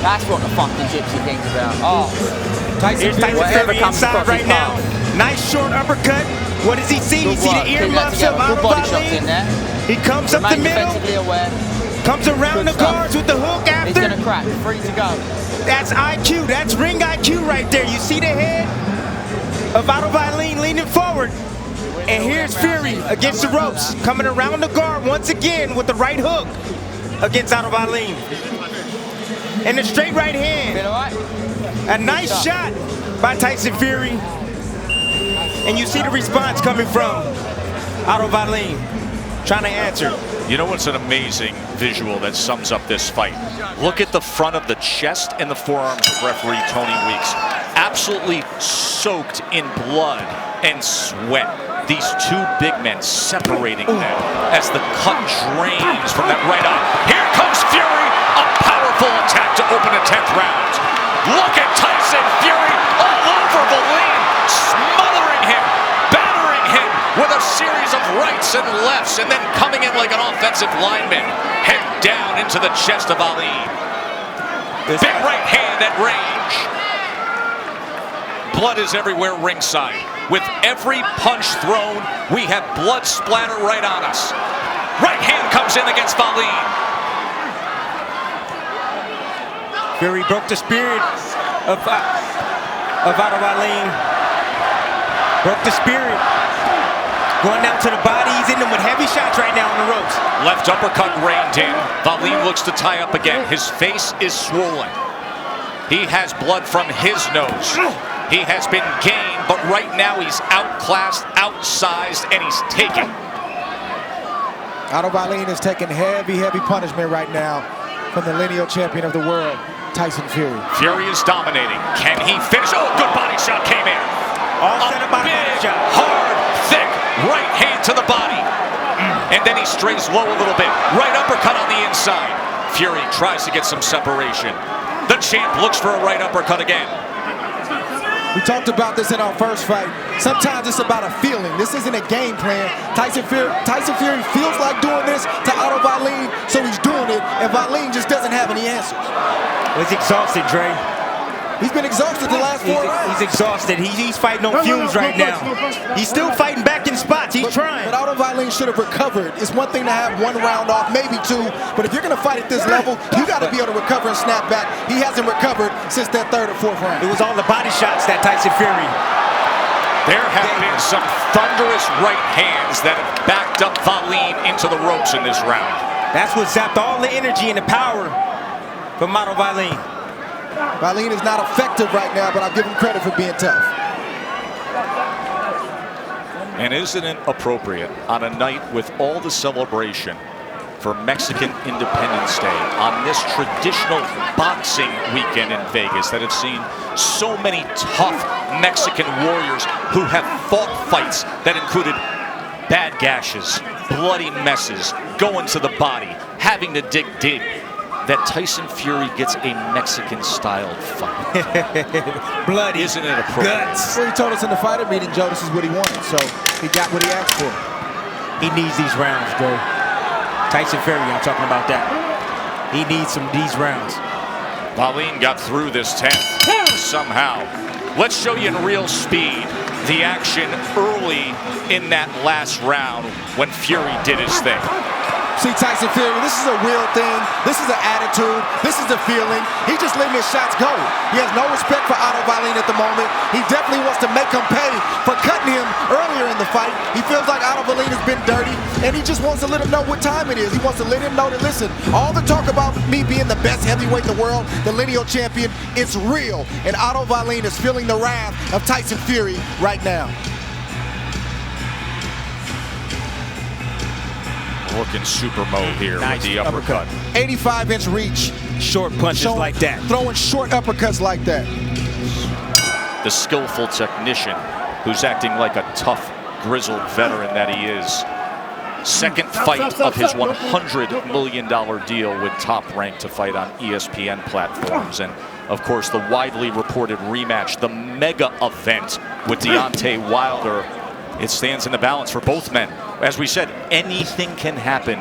That's what the fucking gypsy thing's about. Oh, Here's Tyson Fury inside right now. Nice short uppercut. What does he see? You see the earmuffs of Otto Wallin. He comes up the middle. Comes around the guards with the hook after. He's gonna crack. Free to go. That's IQ. That's ring IQ right there. You see the head of Otto Wallin leaning forward. And here's Fury against the ropes, coming around the guard once again with the right hook against Otto Wallin. And a straight right hand. A nice shot by Tyson Fury. And you see the response coming from Otto Wallin, trying to answer. You know what's an amazing visual that sums up this fight? Look at the front of the chest and the forearms of referee Tony Weeks. Absolutely soaked in blood and sweat. These two big men separating them as the cut drains from that right eye. Here comes Fury, a powerful attack to open the 10th round. Look at Tyson Fury all over Wallin, smothering him, battering him with a series of rights and lefts, and then coming in like an offensive lineman, head down into the chest of Wallin. Big right hand at range. Blood is everywhere ringside. With every punch thrown, we have blood splatter right on us. Right hand comes in against Wallin. Fury broke the spirit of Otto Wallin. Broke the spirit. Going down to the body. He's in them with heavy shots right now on the ropes. Left uppercut reined in. Wallin looks to tie up again. His face is swollen. He has blood from his nose. He has been game, but right now he's outclassed, outsized, and he's taken. Otto Wallin is taking heavy punishment right now from the lineal champion of the world, Tyson Fury. Fury is dominating. Can he finish? Oh, good body shot came in. All set up by the body shot. Hard, thick right hand to the body. And then he strays low a little bit. Right uppercut on the inside. Fury tries to get some separation. The champ looks for a right uppercut again. We talked about this in our first fight. Sometimes it's about a feeling. This isn't a game plan. Tyson Fury feels like doing this to Otto Wallin, so he's doing it, and Wallin just doesn't have any answers. He's exhausted, Dre. He's been exhausted the last 4 rounds. He's exhausted. He's fighting on fumes right now. He's still fighting back in spots. He's trying. But Otto Wallin should have recovered. It's one thing to have 1 round off, maybe 2. But if you're going to fight at this level, you got to be able to recover and snap back. He hasn't recovered since that 3rd or 4th round. It was all the body shots that Tyson Fury. There have been some thunderous right hands that have backed up Wallin into the ropes in this round. That's what zapped all the energy and the power from Otto Wallin. Wallin is not effective right now, but I'll give him credit for being tough. And isn't it appropriate on a night with all the celebration for Mexican Independence Day, on this traditional boxing weekend in Vegas that have seen so many tough Mexican warriors who have fought fights that included bad gashes, bloody messes, going to the body, having to dig deep, that Tyson Fury gets a Mexican-styled fight. Bloody. Isn't it appropriate? Guts. Well, he told us in the fighter meeting, Joe, this is what he wanted, so he got what he asked for. He needs these rounds, bro. Tyson Fury, I'm talking about that. He needs some of these rounds. Wallin got through this 10th somehow. Let's show you in real speed the action early in that last round when Fury did his thing. See, Tyson Fury, this is a real thing. This is an attitude. This is a feeling. He's just letting his shots go. He has no respect for Otto Wallin at the moment. He definitely wants to make him pay for cutting him earlier in the fight. He feels like Otto Wallin has been dirty, and he just wants to let him know what time it is. He wants to let him know that, listen, all the talk about me being the best heavyweight in the world, the lineal champion, it's real. And Otto Wallin is feeling the wrath of Tyson Fury right now. Looking super mode here with the uppercut. 85-inch reach. Short punches like that. Throwing short uppercuts like that. The skillful technician who's acting like a tough, grizzled veteran that he is. Second fight of his $100 million deal with Top Rank to fight on ESPN platforms. And, of course, the widely reported rematch, the mega event with Deontay Wilder. It stands in the balance for both men. As we said, anything can happen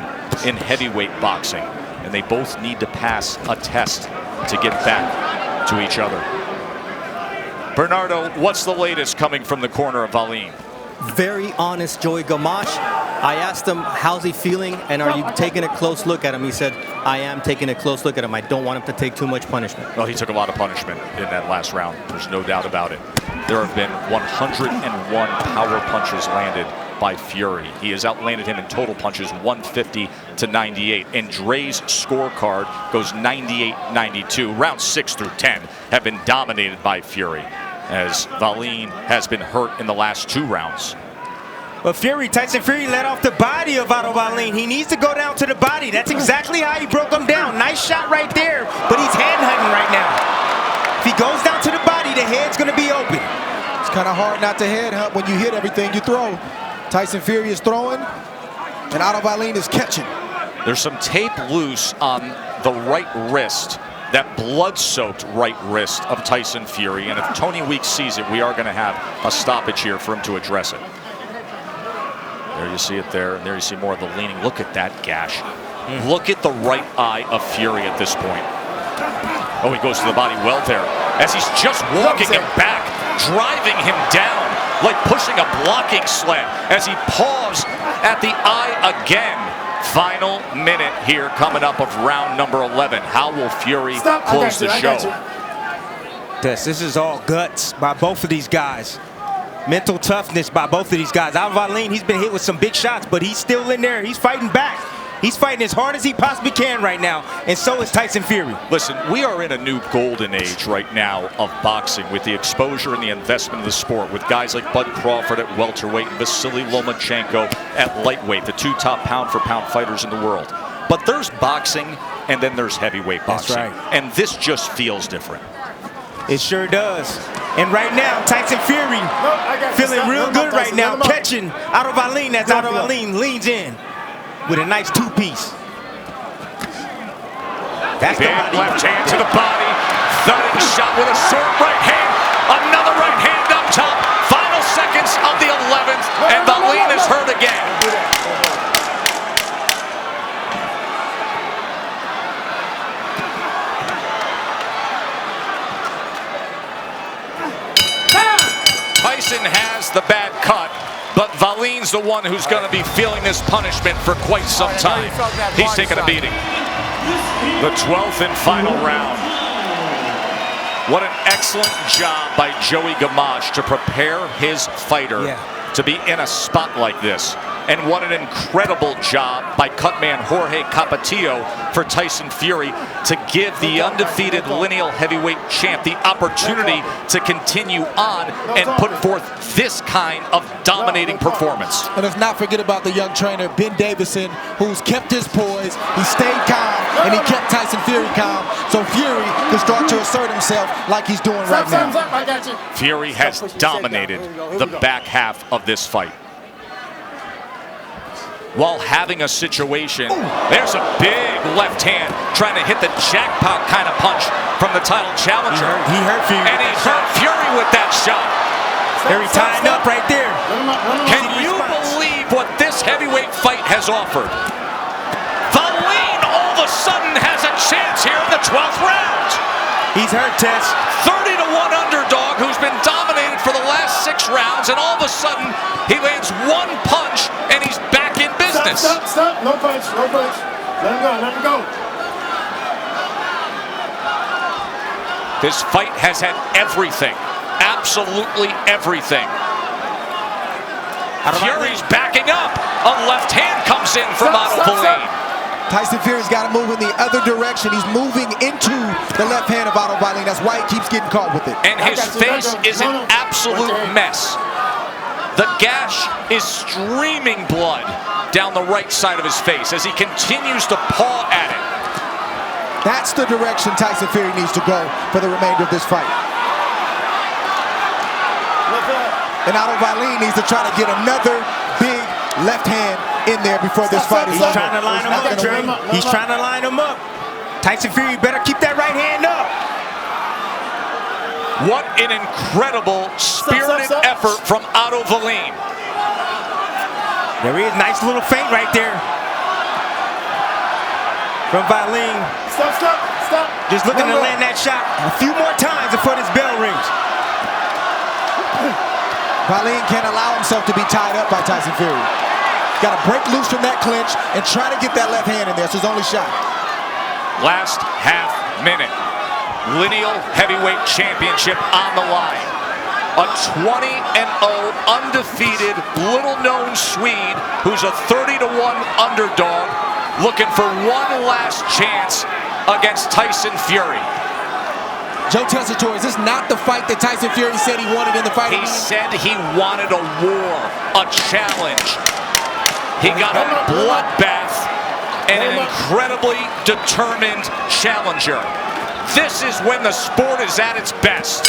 in heavyweight boxing, and they both need to pass a test to get back to each other. Bernardo, what's the latest coming from the corner of Wallin? Very honest Joey Gamache. I asked him, how's he feeling, and are you taking a close look at him? He said, I am taking a close look at him. I don't want him to take too much punishment. Well, he took a lot of punishment in that last round. There's no doubt about it. There have been 101 power punches landed by Fury. He has outlanded him in total punches 150 to 98. And Dre's scorecard goes 98-92. Rounds 6 through 10 have been dominated by Fury, as Wallin has been hurt in the last 2 rounds. But Tyson Fury let off the body of Otto Wallin. He needs to go down to the body. That's exactly how he broke him down. Nice shot right there, but he's hand hunting right now. If he goes down to the body, the head's going to be open. It's kind of hard not to head hunt when you hit everything you throw. Tyson Fury is throwing, and Otto Wallin is catching. There's some tape loose on the right wrist, that blood-soaked right wrist of Tyson Fury. And if Tony Weeks sees it, we are going to have a stoppage here for him to address it. There you see it there, and there you see more of the leaning. Look at that gash. Look at the right eye of Fury at this point. Oh, he goes to the body well there, as he's just walking him back, driving him down, like pushing a blocking sled, as he paws at the eye again. Final minute here coming up of round number 11. How will Fury close the show? This is all guts by both of these guys. Mental toughness by both of these guys. Otto Wallin, he's been hit with some big shots, but he's still in there. He's fighting back. He's fighting as hard as he possibly can right now, and so is Tyson Fury. Listen, we are in a new golden age right now of boxing with the exposure and the investment of the sport, with guys like Bud Crawford at welterweight and Vasily Lomachenko at lightweight, the 2 top pound-for-pound fighters in the world. But there's boxing, and then there's heavyweight boxing. That's right. And this just feels different. It sure does. And right now, Tyson Fury feeling real good right now, catching Otto Wallin as Otto Wallin leans in with a nice two-piece. That's big left hand to the body. Thudding shot with a short right hand. Another right hand up top. Final seconds of the 11th, and Wallin is hurt again. Tyson has the bad cut, but Wallin's the one who's going to be feeling this punishment for quite some time. He's taking a beating. The 12th and final round. What an excellent job by Joey Gamache to prepare his fighter to be in a spot like this. And what an incredible job by cutman Jorge Capetillo for Tyson Fury to give the undefeated lineal heavyweight champ the opportunity to continue on and put forth this kind of dominating performance. And let's not forget about the young trainer, Ben Davison, who's kept his poise, he stayed calm, and he kept Tyson Fury calm, so Fury can start to assert himself like he's doing right now. Fury has dominated the back half of this fight. While having a situation, there's a big left hand trying to hit the jackpot kind of punch from the title challenger. He hurt Fury. And he hurt Fury with that shot. Very tied up right there. Can you believe what this heavyweight fight has offered? Wallin all of a sudden has a chance here in the 12th round. He's hurt, Tess. 30-1 underdog who's been dominated for the last 6 rounds, and all of a sudden he lands one punch and he's back in business. Stop. No punch. Let him go. This fight has had everything. Absolutely everything. Fury's backing up. A left hand comes in from Otto Wallin. Tyson Fury's got to move in the other direction. He's moving into the left hand of Otto Wallin. That's why he keeps getting caught with it. And his face is an absolute mess. The gash is streaming blood down the right side of his face as he continues to paw at it. That's the direction Tyson Fury needs to go for the remainder of this fight. And Otto Wallin needs to try to get another big left hand in there before this fight is over. He's trying to line him up, Dre. He's trying to line him up. Tyson Fury better keep that right hand up. What an incredible, spirited effort from Otto Wallin. There he is, nice little feint right there. From Wallin. Stop. Just looking to land that shot a few more times before this bell rings. Wallin can't allow himself to be tied up by Tyson Fury. Got to break loose from that clinch and try to get that left hand in there. It's his only shot. Last half minute. Lineal heavyweight championship on the line. A 20-0 undefeated, little-known Swede who's a 30-1 underdog looking for one last chance against Tyson Fury. Joe Tessitore, is this not the fight that Tyson Fury said he wanted in the fight? He said he wanted a war, a challenge. He got a bloodbath and an incredibly determined challenger. This is when the sport is at its best.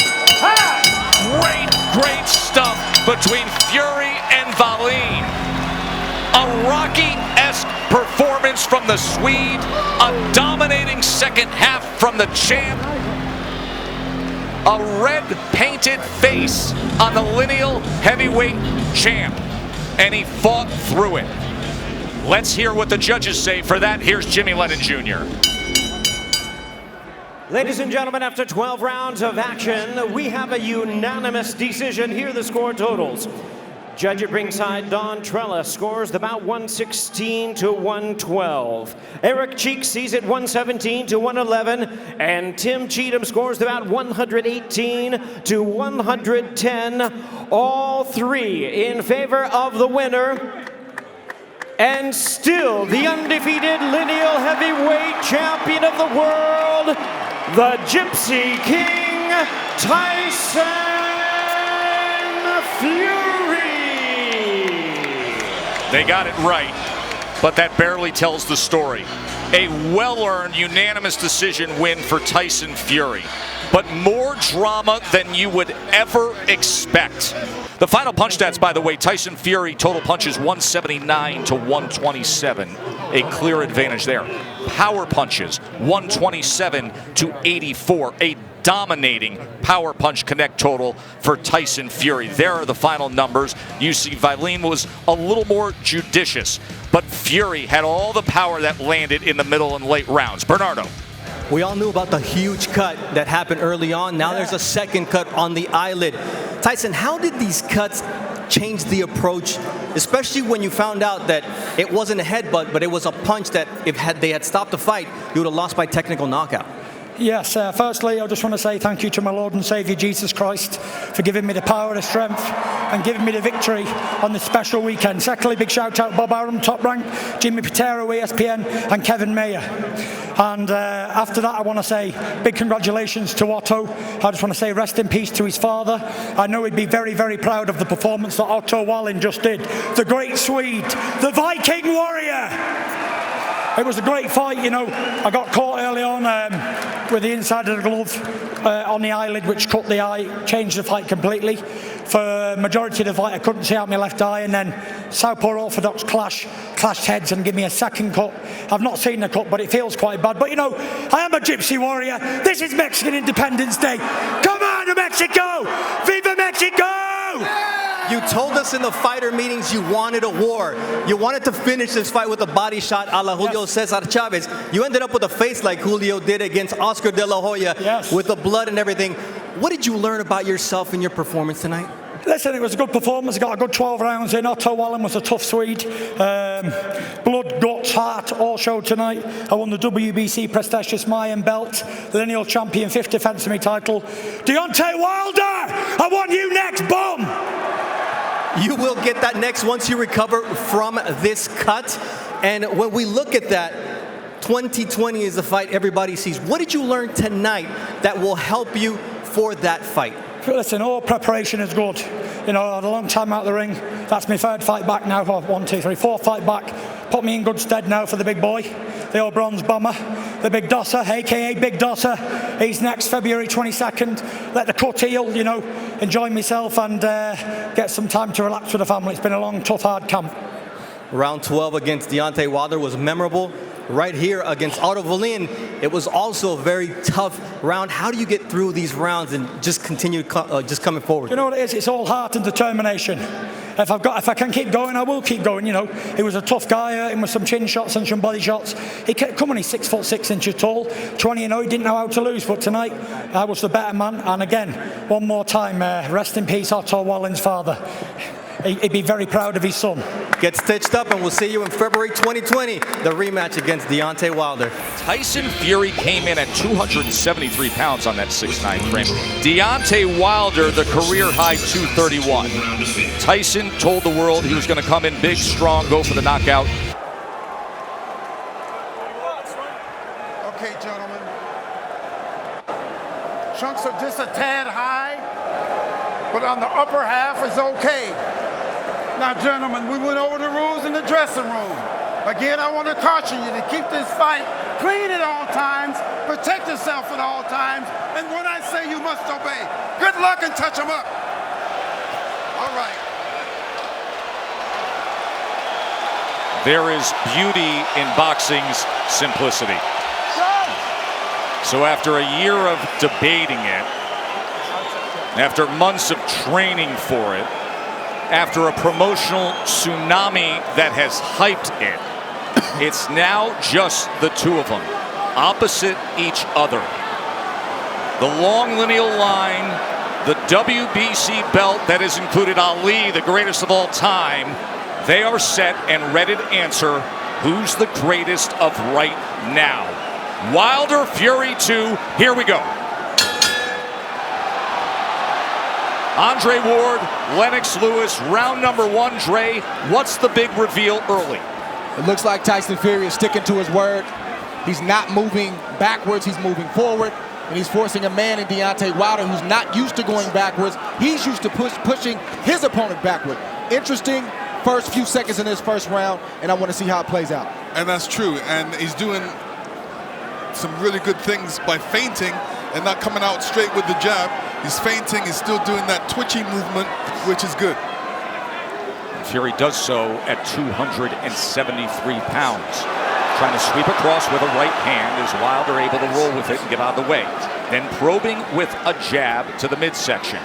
Great stuff between Fury and Wallin. A Rocky-esque performance from the Swede. A dominating second half from the champ. A red-painted face on the lineal heavyweight champ. And he fought through it. Let's hear what the judges say. For that, here's Jimmy Lennon Jr. Ladies and gentlemen, after 12 rounds of action, we have a unanimous decision. Here are the score totals. Judge at ringside, Don Trella, scores the bout 116 to 112. Eric Cheek sees it 117 to 111. And Tim Cheatham scores the bout 118 to 110. All three in favor of the winner. And still the undefeated lineal heavyweight champion of the world, the Gypsy King, Tyson Fury. They got it right, but that barely tells the story. A well-earned unanimous decision win for Tyson Fury. but more drama than you would ever expect. The final punch stats, by the way, Tyson Fury total punches 179 to 127. A clear advantage there. Power punches 127 to 84. A dominating power punch connect total for Tyson Fury. There are the final numbers. You see Wallin was a little more judicious, but Fury had all the power that landed in the middle and late rounds. Bernardo. We all knew about the huge cut that happened early on. Now there's a second cut on the eyelid. Tyson, how did these cuts change the approach, especially when you found out that it wasn't a headbutt, but it was a punch that if they had stopped the fight, you would have lost by technical knockout? Yes, firstly, I just want to say thank you to my Lord and Saviour Jesus Christ for giving me the power and the strength and giving me the victory on this special weekend. Secondly, big shout out Bob Arum, Top Rank, Jimmy Pitero, ESPN, and Kevin Mayer. And after that, I want to say big congratulations to Otto. I just want to say rest in peace to his father. I know he'd be very, very proud of the performance that Otto Wallin just did. The great Swede, the Viking warrior. It was a great fight, you know. I got caught early on with the inside of the glove on the eyelid, which cut the eye, changed the fight completely. For the majority of the fight, I couldn't see out my left eye, and then southpaw orthodox clashed heads and give me a second cut. I've not seen the cut, but it feels quite bad. But you know, I am a gypsy warrior. This is Mexican Independence Day. Come on, Mexico! Viva Mexico! You told us in the fighter meetings you wanted a war. You wanted to finish this fight with a body shot a la Julio Cesar Chavez. You ended up with a face like Julio did against Oscar De La Hoya with the blood and everything. What did you learn about yourself in your performance tonight? Listen, it was a good performance. I got a good 12 rounds in. Otto Wallin was a tough Swede. Blood, guts, heart, all showed tonight. I won the WBC prestigious Mayan belt, the lineal champion, 5th defense of my title. Deontay Wilder, I want you next, bum! You will get that next once you recover from this cut. And when we look at that, 2020 is the fight everybody sees. What did you learn tonight that will help you for that fight? Listen, all preparation is good. You know, I had a long time out of the ring. That's my 3rd fight back now. 1, 2, 3, 4th fight back. Put me in good stead now for the big boy, the old bronze bomber, the big dosser, a.k.a. Big Dosser. He's next February 22nd. Let the cut heal, you know, enjoy myself and get some time to relax with the family. It's been a long, tough, hard camp. Round 12 against Deontay Wilder was memorable. Right here against Otto Wallin, it was also a very tough round. How do you get through these rounds and just continue just coming forward? You know what it is? It's all heart and determination. If I can keep going, I will keep going. You know, he was a tough guy, him with some chin shots and some body shots. He kept coming. He's 6'6" tall, 20-0. He didn't know how to lose, but tonight I was the better man. And again, one more time, rest in peace, Otto Wallin's father. He'd be very proud of his son. Get stitched up, and we'll see you in February 2020, the rematch against Deontay Wilder. Tyson Fury came in at 273 pounds on that 6'9" frame. Deontay Wilder, the career-high 231. Tyson told the world he was going to come in big, strong, go for the knockout. Okay, gentlemen. Chunks are just a tad high, but on the upper half is okay. Now, gentlemen, we went over the rules in the dressing room. Again, I want to caution you to keep this fight clean at all times, protect yourself at all times, and when I say you must obey, good luck and touch them up. All right. There is beauty in boxing's simplicity. So after a year of debating it, after months of training for it, after a promotional tsunami that has hyped it, it's now just the two of them, opposite each other. The long lineal line, the WBC belt that has included Ali, the greatest of all time, they are set and ready to answer who's the greatest of right now. Wilder Fury 2, here we go. Andre Ward, Lennox Lewis, round number 1. Dre, what's the big reveal early? It looks like Tyson Fury is sticking to his word. He's not moving backwards, he's moving forward. And he's forcing a man in Deontay Wilder who's not used to going backwards. He's used to pushing his opponent backward. Interesting first few seconds in this first round, and I want to see how it plays out. And that's true, and he's doing some really good things by feinting and not coming out straight with the jab. He's feinting, he's still doing that twitchy movement, which is good. Fury does so at 273 pounds. Trying to sweep across with a right hand as Wilder able to roll with it and get out of the way. Then probing with a jab to the midsection.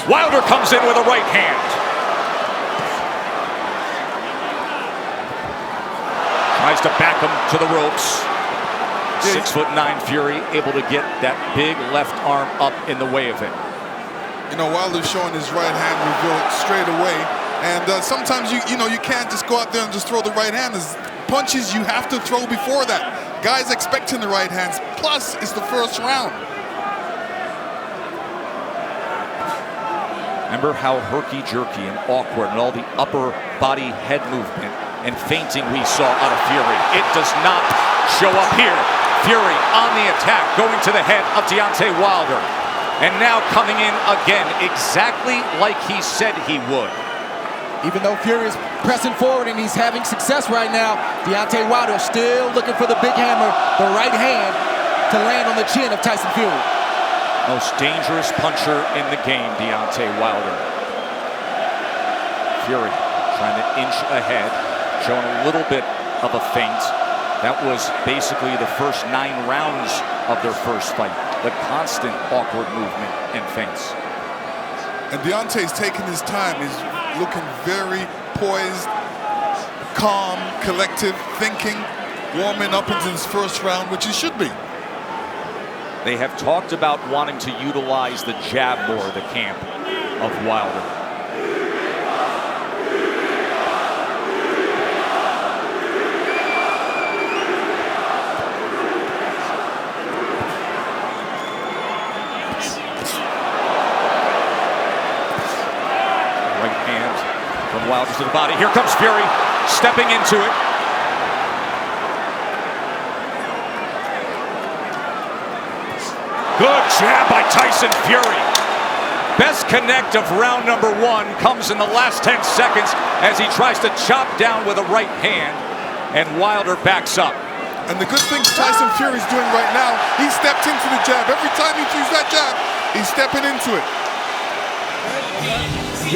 Wilder comes in with a right hand. Tries to back him to the ropes. 6'9" Fury able to get that big left arm up in the way of it. You know, Wilder's showing his right hand reveal straight away. And sometimes you can't just go out there and just throw the right hand. There's punches you have to throw before that. Guys expecting the right hands. Plus, it's the first round. Remember how herky-jerky and awkward and all the upper body head movement and feinting we saw out of Fury. It does not show up here. Fury on the attack, going to the head of Deontay Wilder. And now coming in again, exactly like he said he would. Even though Fury is pressing forward and he's having success right now, Deontay Wilder still looking for the big hammer, the right hand, to land on the chin of Tyson Fury. Most dangerous puncher in the game, Deontay Wilder. Fury trying to inch ahead, showing a little bit of a feint. That was basically the first 9 rounds of their first fight. The constant awkward movement and feints. And Deontay's taking his time. He's looking very poised, calm, collective, thinking, warming up into his first round, which he should be. They have talked about wanting to utilize the jab more, the camp of Wilder. Right hand from Wilder to the body. Here comes Fury, stepping into it. Good jab by Tyson Fury. Best connect of round number 1 comes in the last 10 seconds as he tries to chop down with a right hand, and Wilder backs up. And the good thing Tyson Fury's doing right now, he stepped into the jab. Every time he throws that jab, he's stepping into it.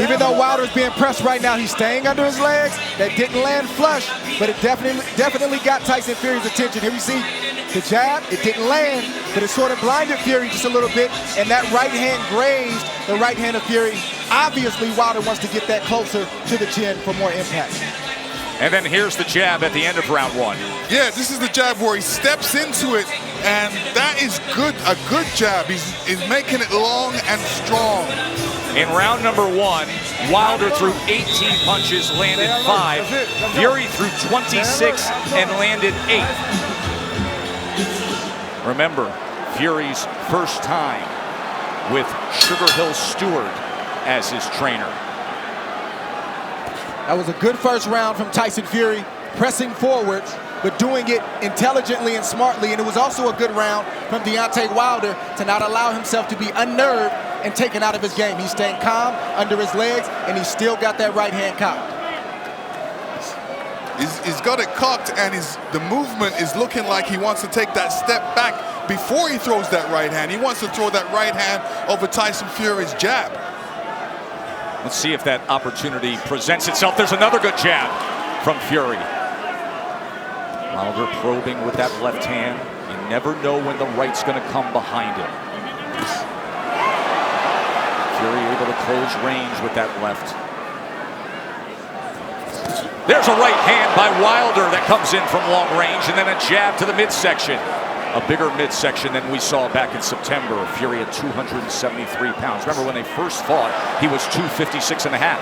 Even though Wilder's being pressed right now, he's staying under his legs. That didn't land flush, but it definitely got Tyson Fury's attention. Here we see the jab, it didn't land, but it sort of blinded Fury just a little bit, and that right hand grazed the right hand of Fury. Obviously, Wilder wants to get that closer to the chin for more impact. And then here's the jab at the end of round 1. Yeah, this is the jab where he steps into it, and that is good, a good jab. He's making it long and strong. In round number 1, Wilder threw 18 punches, landed 5. Fury threw 26 and landed 8. Remember, Fury's first time with Sugar Hill Stewart as his trainer. That was a good first round from Tyson Fury, pressing forward, but doing it intelligently and smartly. And it was also a good round from Deontay Wilder to not allow himself to be unnerved and taken out of his game. He's staying calm under his legs, and he's still got that right hand cocked. He's got it cocked, and the movement is looking like he wants to take that step back before he throws that right hand. He wants to throw that right hand over Tyson Fury's jab. Let's see if that opportunity presents itself. There's another good jab from Fury. Wilder probing with that left hand. You never know when the right's going to come behind him. Fury able to close range with that left. There's a right hand by Wilder that comes in from long range, and then a jab to the midsection. A bigger midsection than we saw back in September. Fury at 273 pounds. Remember when they first fought, he was 256 and a half.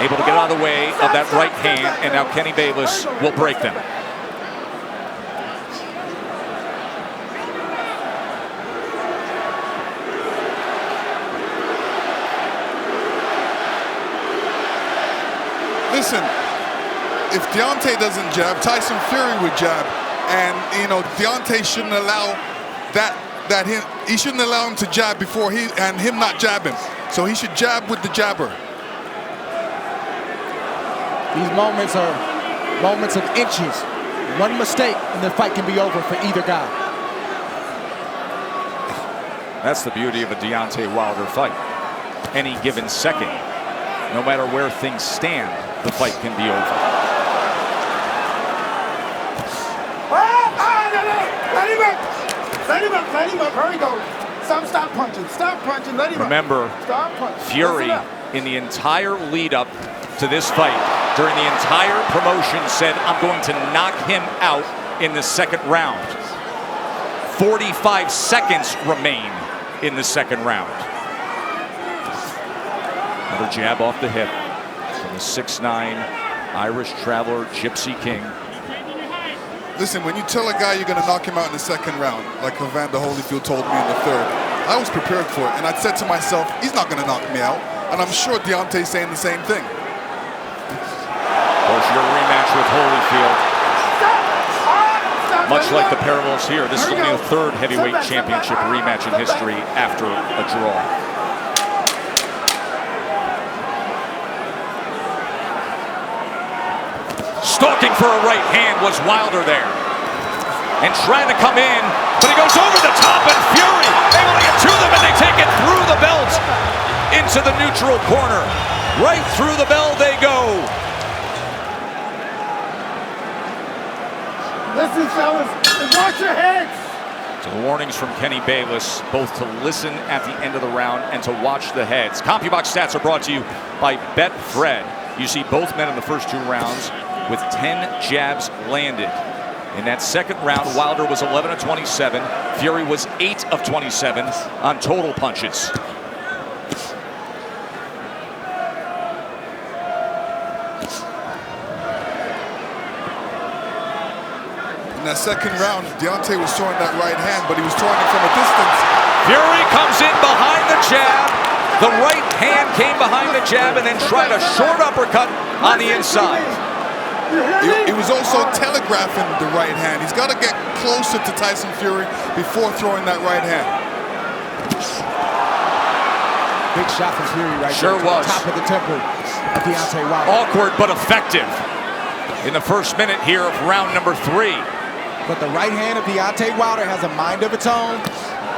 Able to get out of the way of that right hand, and now Kenny Bayless will break them. Listen, if Deontay doesn't jab, Tyson Fury would jab, and Deontay shouldn't allow he shouldn't allow him to jab before him not jab him. So he should jab with the jabber. These moments are moments of inches. One mistake and the fight can be over for either guy. That's the beauty of a Deontay Wilder fight. Any given second, no matter where things stand, the fight can be over. Let him up. Hurry, go. Stop punching. Stop punching. Let him up. Remember, Stop punching. Fury, in the entire lead up to this fight, during the entire promotion, said, I'm going to knock him out in the second round. 45 seconds remain in the second round. Another jab off the hip from the 6'9" Irish traveler, Gypsy King. Listen, when you tell a guy you're going to knock him out in the second round, like Evander Holyfield told me in the third, I was prepared for it. And I said to myself, he's not going to knock me out. And I'm sure Deontay's saying the same thing. Of course, your rematch with Holyfield. Much like the parallels here, this is only the third heavyweight championship rematch in history after a draw. Stalking for a right hand was Wilder there. And trying to come in, but he goes over the top, and Fury able to get to them, and they take it through the belt into the neutral corner. Right through the bell they go. Listen, fellas, watch your heads. So the warnings from Kenny Bayless, both to listen at the end of the round and to watch the heads. CompuBox stats are brought to you by Betfred. You see both men in the first 2 rounds with 10 jabs landed. In that second round, Wilder was 11 of 27. Fury was 8 of 27 on total punches. In that second round, Deontay was throwing that right hand, but he was throwing it from a distance. Fury comes in behind the jab. The right hand came behind the jab and then tried a short uppercut on the inside. He was also telegraphing the right hand. He's got to get closer to Tyson Fury before throwing that right hand. Big shot from Fury right Sure there. was. Top of the temple of Deontay Wilder. Awkward but effective in the first minute here of round number 3. But the right hand of Deontay Wilder has a mind of its own.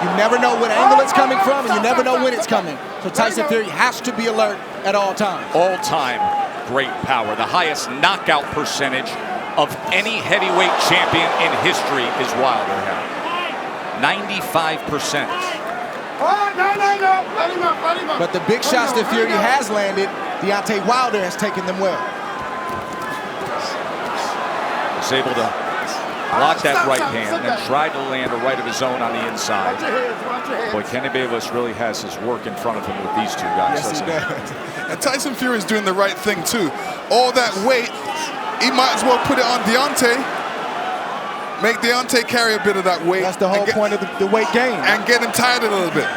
You never know what angle it's coming from, and you never know when it's coming. So Tyson Fury has to be alert at all times. All time great power. The highest knockout percentage of any heavyweight champion in history is Wilder had. 95%. No. But the big shots that Fury has landed, Deontay Wilder has taken them well. Was able to block that right hand and tried to land a right of his own on the inside. Boy, Kenny Bayless really has his work in front of him with these 2 guys. Yes, he does. And Tyson Fury is doing the right thing too. All that weight, he might as well put it on Deontay. Make Deontay carry a bit of that weight. That's the whole point of the weight game. And get him tired a little bit.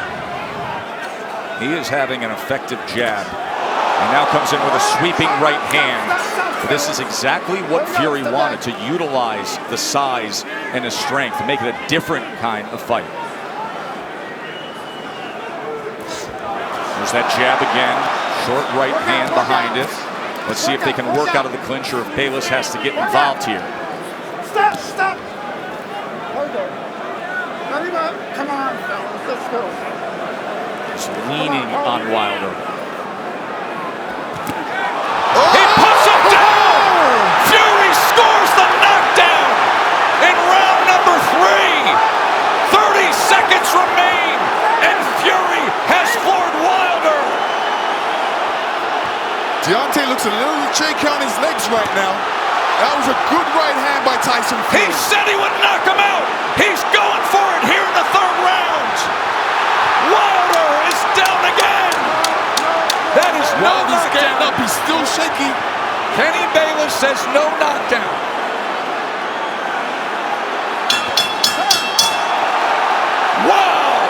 He is having an effective jab. And now comes in with a sweeping right hand. This is exactly what Fury wanted, to utilize the size and the strength to make it a different kind of fight. There's that jab again. Short right hand behind it. Let's see if they can work out of the clinch or if Bayless has to get involved here. Stop. Hold on. Let him up. Come on, fellas. Let's go. Just leaning on Wilder. He puts him down! Fury scores the knockdown in round number 3. 30 seconds remain, and Fury has floored Wilder. Deontay looks a little shaky on his legs right now. That was a good right hand by Tyson Fury. He said he would knock him out. He's going for it here in the 3rd round. Wilder is down again. That is no Wilder's knockdown. getting up. He's still shaky. Kenny Bayless says no knockdown. Wow!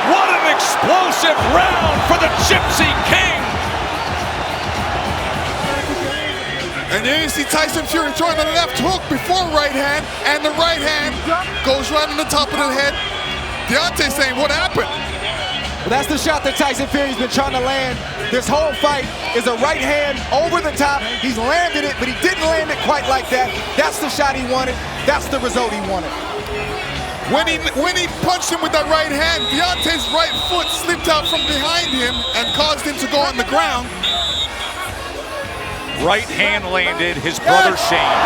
What an explosive round for the Gypsy King. And then you see Tyson Fury throwing a left hook before right hand, and the right hand goes right on the top of the head. Deontay saying, what happened? Well, that's the shot that Tyson Fury's been trying to land this whole fight, is a right hand over the top. He's landed it, but he didn't land it quite like that. That's the shot he wanted. That's the result he wanted. When he punched him with that right hand, Deontay's right foot slipped out from behind him and caused him to go on the ground. Right hand landed, his brother Shane,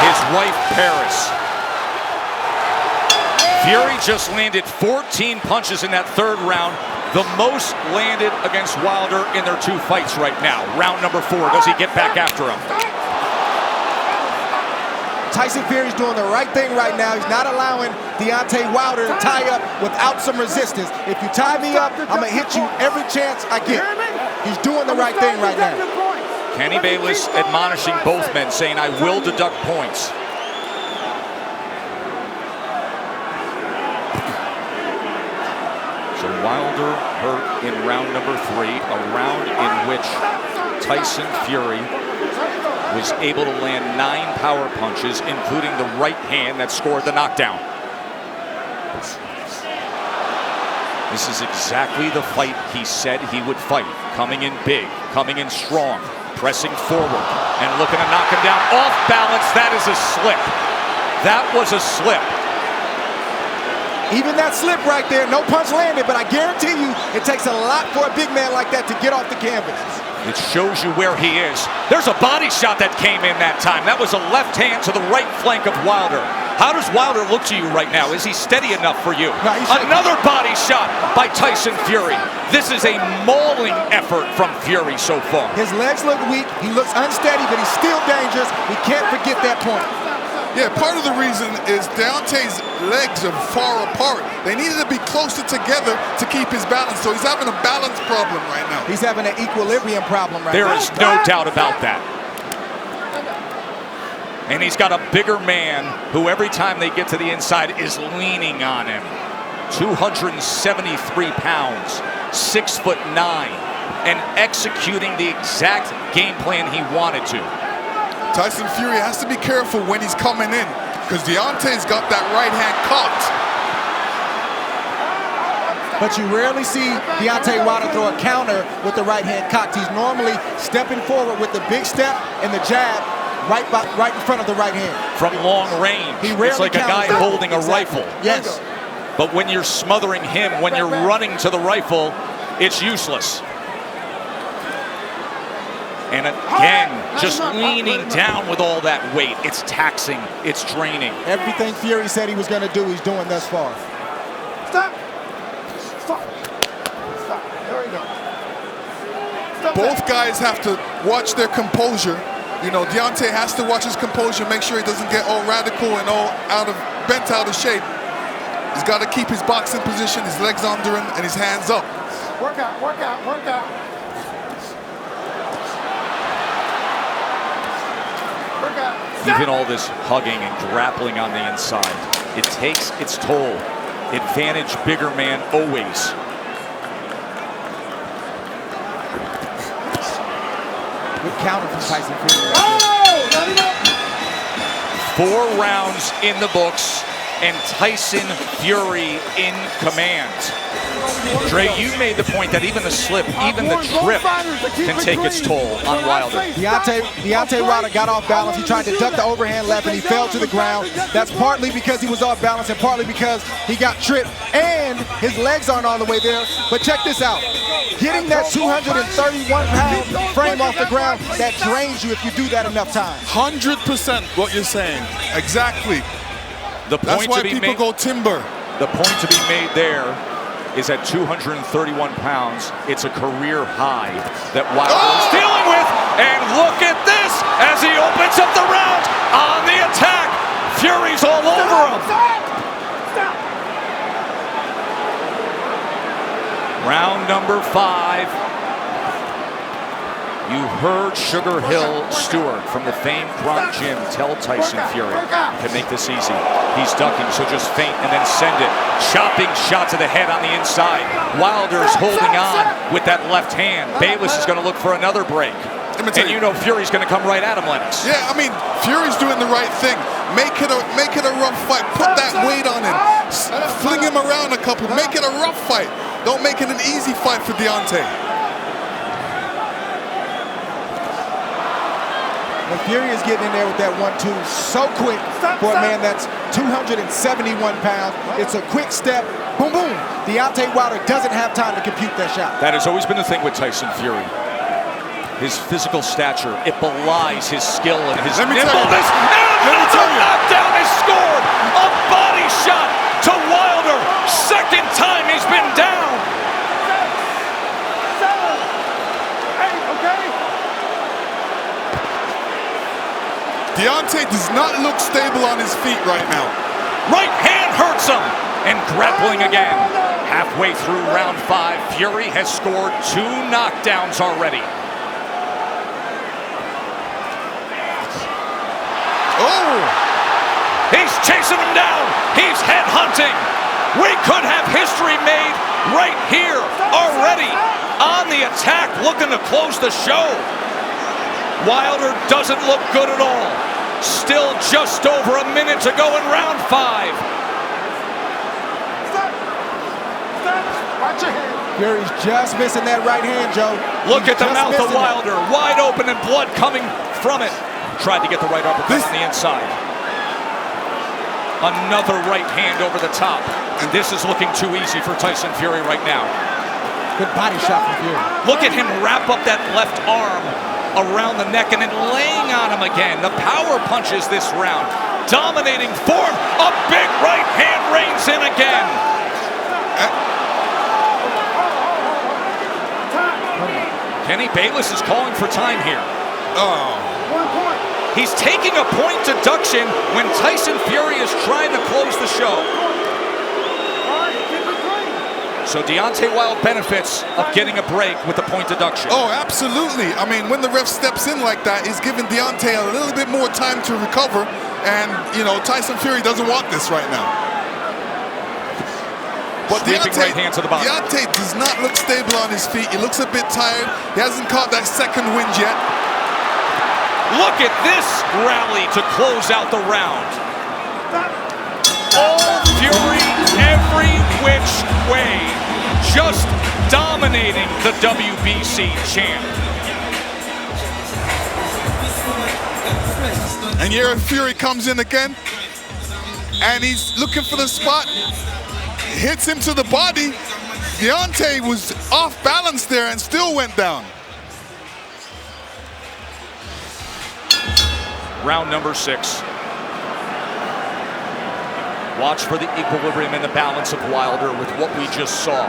his wife Paris. Fury just landed 14 punches in that third round, the most landed against Wilder in their 2 fights right now. Round number 4, does he get back after him? Tyson Fury's doing the right thing right now. He's not allowing Deontay Wilder to tie up without some resistance. If you tie me up, I'm gonna hit you every chance I get. He's doing the right thing right now. Kenny Bayless admonishing both men, saying, I will deduct points. So Wilder hurt in round number 3, a round in which Tyson Fury was able to land 9 power punches, including the right hand that scored the knockdown. This is exactly the fight he said he would fight. Coming in big, coming in strong, pressing forward, and looking to knock him down off balance. That is a slip. That was a slip. Even that slip right there, no punch landed, but I guarantee you it takes a lot for a big man like that to get off the canvas. It shows you where he is. There's a body shot that came in that time. That was a left hand to the right flank of Wilder. How does Wilder look to you right now? Is he steady enough for you? No, another body shot by Tyson Fury. This is a mauling effort from Fury so far. His legs look weak. He looks unsteady, but he's still dangerous. We can't forget that point. Yeah, part of the reason is Deontay's legs are far apart. They needed to be closer together to keep his balance, so he's having a balance problem right now. He's having an equilibrium problem right now. There is no doubt about that. And he's got a bigger man who every time they get to the inside is leaning on him. 273 pounds, 6'9", and executing the exact game plan he wanted to. Tyson Fury has to be careful when he's coming in, because Deontay's got that right hand cocked. But you rarely see Deontay Wilder throw a counter with the right hand cocked. He's normally stepping forward with the big step and the jab right in front of the right hand. From long range, it's like a guy holding a rifle. Yes. But when you're smothering him, when you're running to the rifle, it's useless. And again, just leaning down with all that weight. It's taxing, it's draining. Everything Fury said he was going to do, he's doing thus far. Stop. Stop. Stop. There we go. Stop. Both guys have to watch their composure. You know, Deontay has to watch his composure, make sure he doesn't get all radical and all bent out of shape. He's got to keep his boxing position, his legs under him, and his hands up. Work out, work out, work out. Even all this hugging and grappling on the inside, it takes its toll. Advantage bigger man always. Good counter from Tyson Fury. 4 rounds in the books, and Tyson Fury in command. Dre, you made the point that even the slip, even the trip can take its toll on Wilder. Deontay Wilder got off balance. He tried to duck the overhand left and he fell to the ground. That's partly because he was off balance and partly because he got tripped and his legs aren't all the way there. But check this out. Getting that 231-pound frame off the ground, that drains you if you do that enough times. 100% what you're saying. Exactly. That's why people go timber. The point to be made there is at 231 pounds. It's a career high that Wilder is dealing with. And look at this as he opens up the round on the attack. Fury's all over him. Round number 5. You heard Sugar Hill Stewart from the famed Gronk Gym tell Tyson Fury to make this easy. He's ducking, so just feint and then send it. Chopping shot to the head on the inside. Wilder's holding on with that left hand. Bayless is going to look for another break. And you know Fury's going to come right at him, Lennox. Yeah, I mean, Fury's doing the right thing. Make it a rough fight. Put that weight on him. Fling him around a couple. Make it a rough fight. Don't make it an easy fight for Deontay. But Fury is getting in there with that 1-2 so quick for a man that's 271 pounds. It's a quick step, boom, boom. Deontay Wilder doesn't have time to compute that shot. That has always been the thing with Tyson Fury. His physical stature, it belies his skill and his nimbleness. And another knockdown is scored. A body shot to Wilder. Second time he's been down. 7, 8, okay? Deontay does not look stable on his feet right now. Right hand hurts him. And grappling again. Halfway through round 5, Fury has scored 2 knockdowns already. Oh! He's chasing him down. He's headhunting. We could have history made right here already. On the attack, looking to close the show. Wilder doesn't look good at all. Still just over a minute to go in round 5. Watch your head. Fury's just missing that right hand, Joe. Look at the mouth of Wilder, wide open and blood coming from it. Tried to get the right uppercut on the inside. Another right hand over the top. And this is looking too easy for Tyson Fury right now. Good body shot from Fury. Look at him wrap up that left arm around the neck and then laying on him again. The power punches this round. Dominating form. A big right hand reigns in again. Kenny Bayless is calling for time here. Oh. 1 point. He's taking a point deduction when Tyson Fury is trying to close the show. So Deontay Wilder benefits of getting a break with the point deduction. Oh, absolutely. I mean, when the ref steps in like that, he's giving Deontay a little bit more time to recover. And, you know, Tyson Fury doesn't want this right now. But Sweeping right hand to the body. Deontay does not look stable on his feet. He looks a bit tired. He hasn't caught that second wind yet. Look at this rally to close out the round. All Fury every which way, just dominating the WBC champ. And here Fury comes in again, and he's looking for the spot. Hits him to the body. Deontay was off balance there and still went down. Round number 6. Watch for the equilibrium and the balance of Wilder with what we just saw.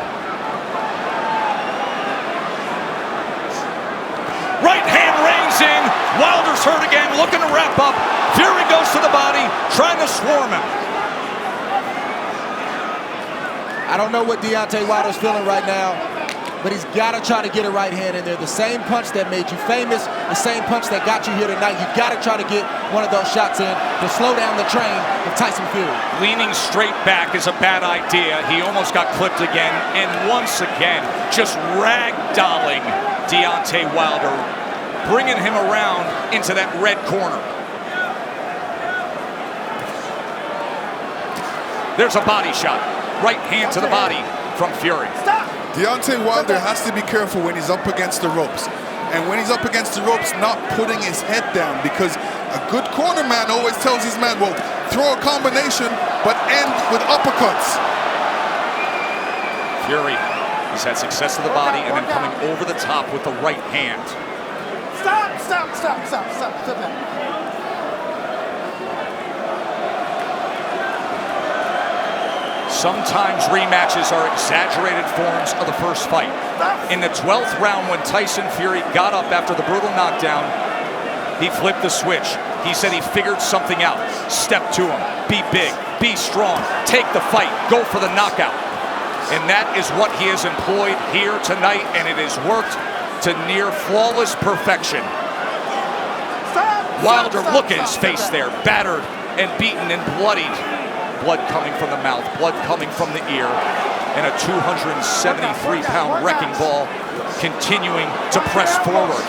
Right hand reins in. Wilder's hurt again, looking to wrap up. Fury goes to the body, trying to swarm him. I don't know what Deontay Wilder's feeling right now, but he's got to try to get a right hand in there. The same punch that made you famous, the same punch that got you here tonight. You got to try to get one of those shots in to slow down the train of Tyson Fury. Leaning straight back is a bad idea. He almost got clipped again, and once again, just ragdolling Deontay Wilder, bringing him around into that red corner. There's a body shot. Right hand to the body from Fury. Deontay Wilder has to be careful when he's up against the ropes. And when he's up against the ropes, not putting his head down, because a good corner man always tells his man, well, throw a combination, but end with uppercuts. Fury, he's had success to the body and then coming over the top with the right hand. Stop that. Sometimes rematches are exaggerated forms of the first fight. In the 12th round, when Tyson Fury got up after the brutal knockdown, he flipped the switch. He said he figured something out. Step to him. Be big. Be strong. Take the fight. Go for the knockout. And that is what he has employed here tonight, and it has worked to near flawless perfection. Wilder, look at his face there. Battered and beaten and bloodied. Blood coming from the mouth, blood coming from the ear, and a 273-pound wrecking ball continuing to press forward.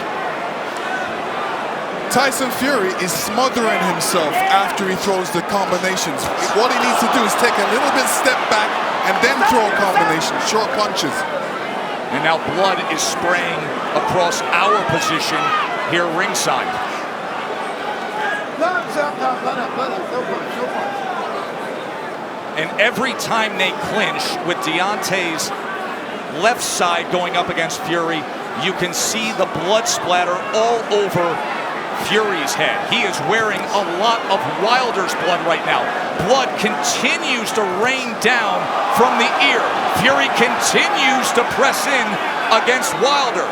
Tyson Fury is smothering himself after he throws the combinations. What he needs to do is take a little bit step back and then throw a combination, short punches. And now blood is spraying across our position here ringside. And every time they clinch with Deontay's left side going up against Fury, you can see the blood splatter all over Fury's head. He is wearing a lot of Wilder's blood right now. Blood continues to rain down from the ear. Fury continues to press in against Wilder.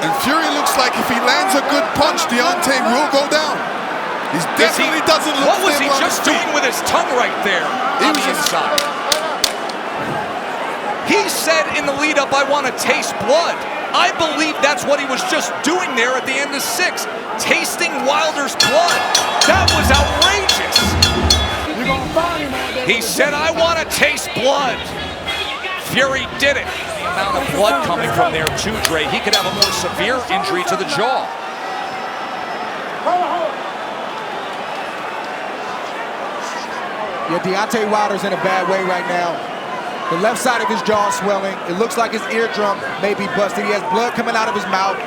And Fury looks like if he lands a good punch, Deontay will go down. He definitely doesn't look What was he stable on just his feet. doing with his tongue right there on the inside? He said in the lead up, I want to taste blood. I believe that's what he was just doing there at the end of 6, tasting Wilder's blood. That was outrageous. He said, I want to taste blood. Fury did it. The amount of blood coming from there too, Dre. He could have a more severe injury to the jaw. Yeah, Deontay Wilder's in a bad way right now. The left side of his jaw is swelling. It looks like his eardrum may be busted. He has blood coming out of his mouth.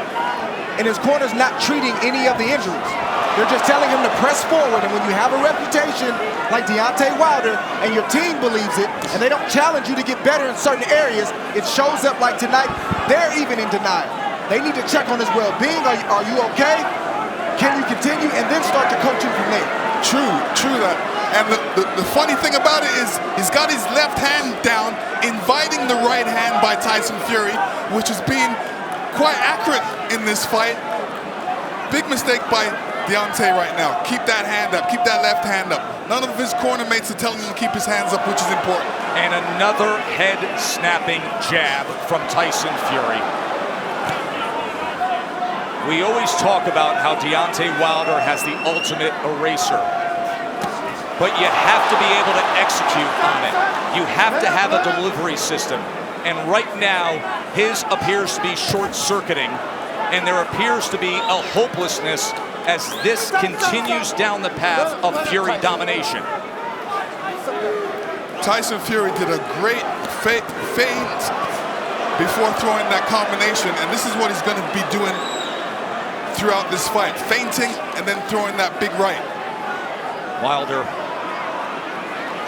And his corner's not treating any of the injuries. They're just telling him to press forward. And when you have a reputation like Deontay Wilder and your team believes it, and they don't challenge you to get better in certain areas, it shows up like tonight. They're even in denial. They need to check on his well-being. Are you okay? Can you continue? And then start to coach him from there. True that. And the funny thing about it is he's got his left hand down, inviting the right hand by Tyson Fury, which is being quite accurate in this fight. Big mistake by Deontay right now. Keep that hand up. Keep that left hand up. None of his corner mates are telling him to keep his hands up, which is important. And another head-snapping jab from Tyson Fury. We always talk about how Deontay Wilder has the ultimate eraser. But you have to be able to execute on it. You have to have a delivery system. And right now, his appears to be short-circuiting, and there appears to be a hopelessness as this continues down the path of Fury domination. Tyson Fury did a great feint before throwing that combination, and this is what he's going to be doing throughout this fight. Feinting and then throwing that big right. Wilder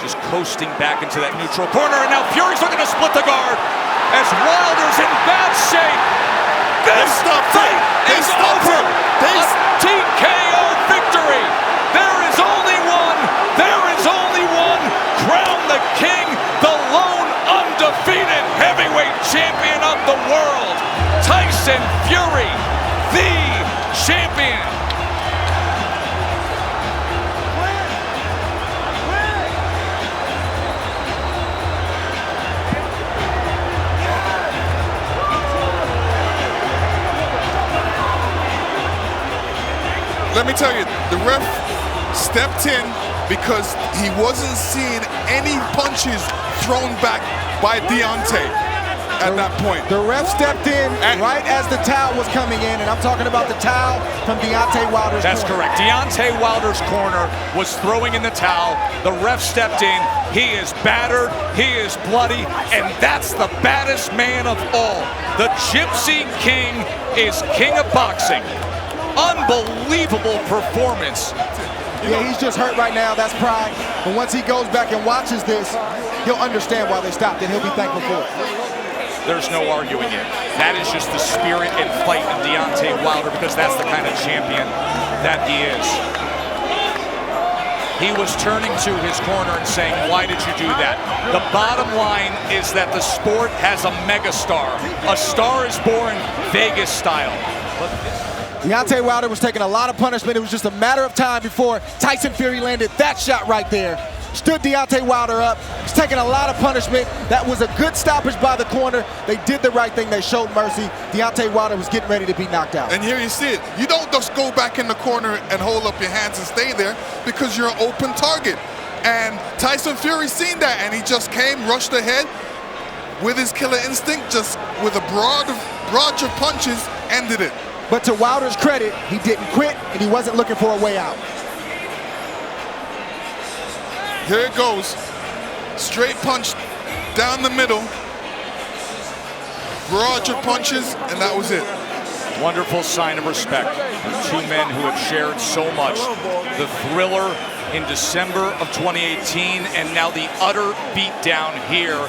just coasting back into that neutral corner, and now Fury's looking to split the guard as Wilder's in bad shape. This fight is over. A TKO victory. There is only one. There is only one. Crown the king, the lone undefeated heavyweight champion of the world, Tyson Fury, the champion. Let me tell you, the ref stepped in because he wasn't seeing any punches thrown back by Deontay at that point. The ref stepped in right as the towel was coming in, and I'm talking about the towel from Deontay Wilder's That's corner. correct. Deontay Wilder's corner was throwing in the towel. The ref stepped in. He is battered. He is bloody. And that's the baddest man of all. The Gypsy King is king of boxing. Unbelievable performance. Yeah, he's just hurt right now. That's pride. But once he goes back and watches this, he'll understand why they stopped, and he'll be thankful for it. There's no arguing it. That is just the spirit and fight of Deontay Wilder, because that's the kind of champion that he is. He was turning to his corner and saying, why did you do that? The bottom line is that the sport has a megastar. A star is born Vegas style. Deontay Wilder was taking a lot of punishment. It was just a matter of time before Tyson Fury landed that shot right there. Stood Deontay Wilder up. He's taking a lot of punishment. That was a good stoppage by the corner. They did the right thing. They showed mercy. Deontay Wilder was getting ready to be knocked out. And here you see it. You don't just go back in the corner and hold up your hands and stay there because you're an open target. And Tyson Fury seen that, and he just came, rushed ahead with his killer instinct, just with a barrage of punches, ended it. But to Wilder's credit, he didn't quit, and he wasn't looking for a way out. Here it goes. Straight punch down the middle, barrage of punches, and that was it. Wonderful sign of respect from two men who have shared so much. The thriller in December of 2018, and now the utter beatdown here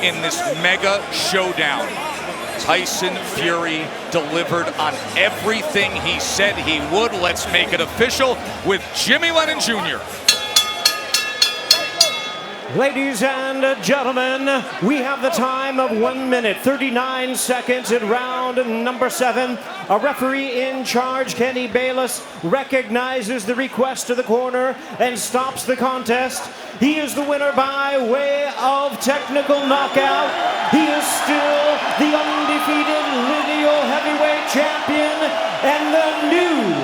in this mega showdown. Tyson Fury delivered on everything he said he would. Let's make it official with Jimmy Lennon Jr. Ladies and gentlemen, we have the time of 1 minute, 39 seconds in round number 7. A referee in charge, Kenny Bayless, recognizes the request to the corner and stops the contest. He is the winner by way of technical knockout. He is still the undefeated lineal heavyweight champion and the new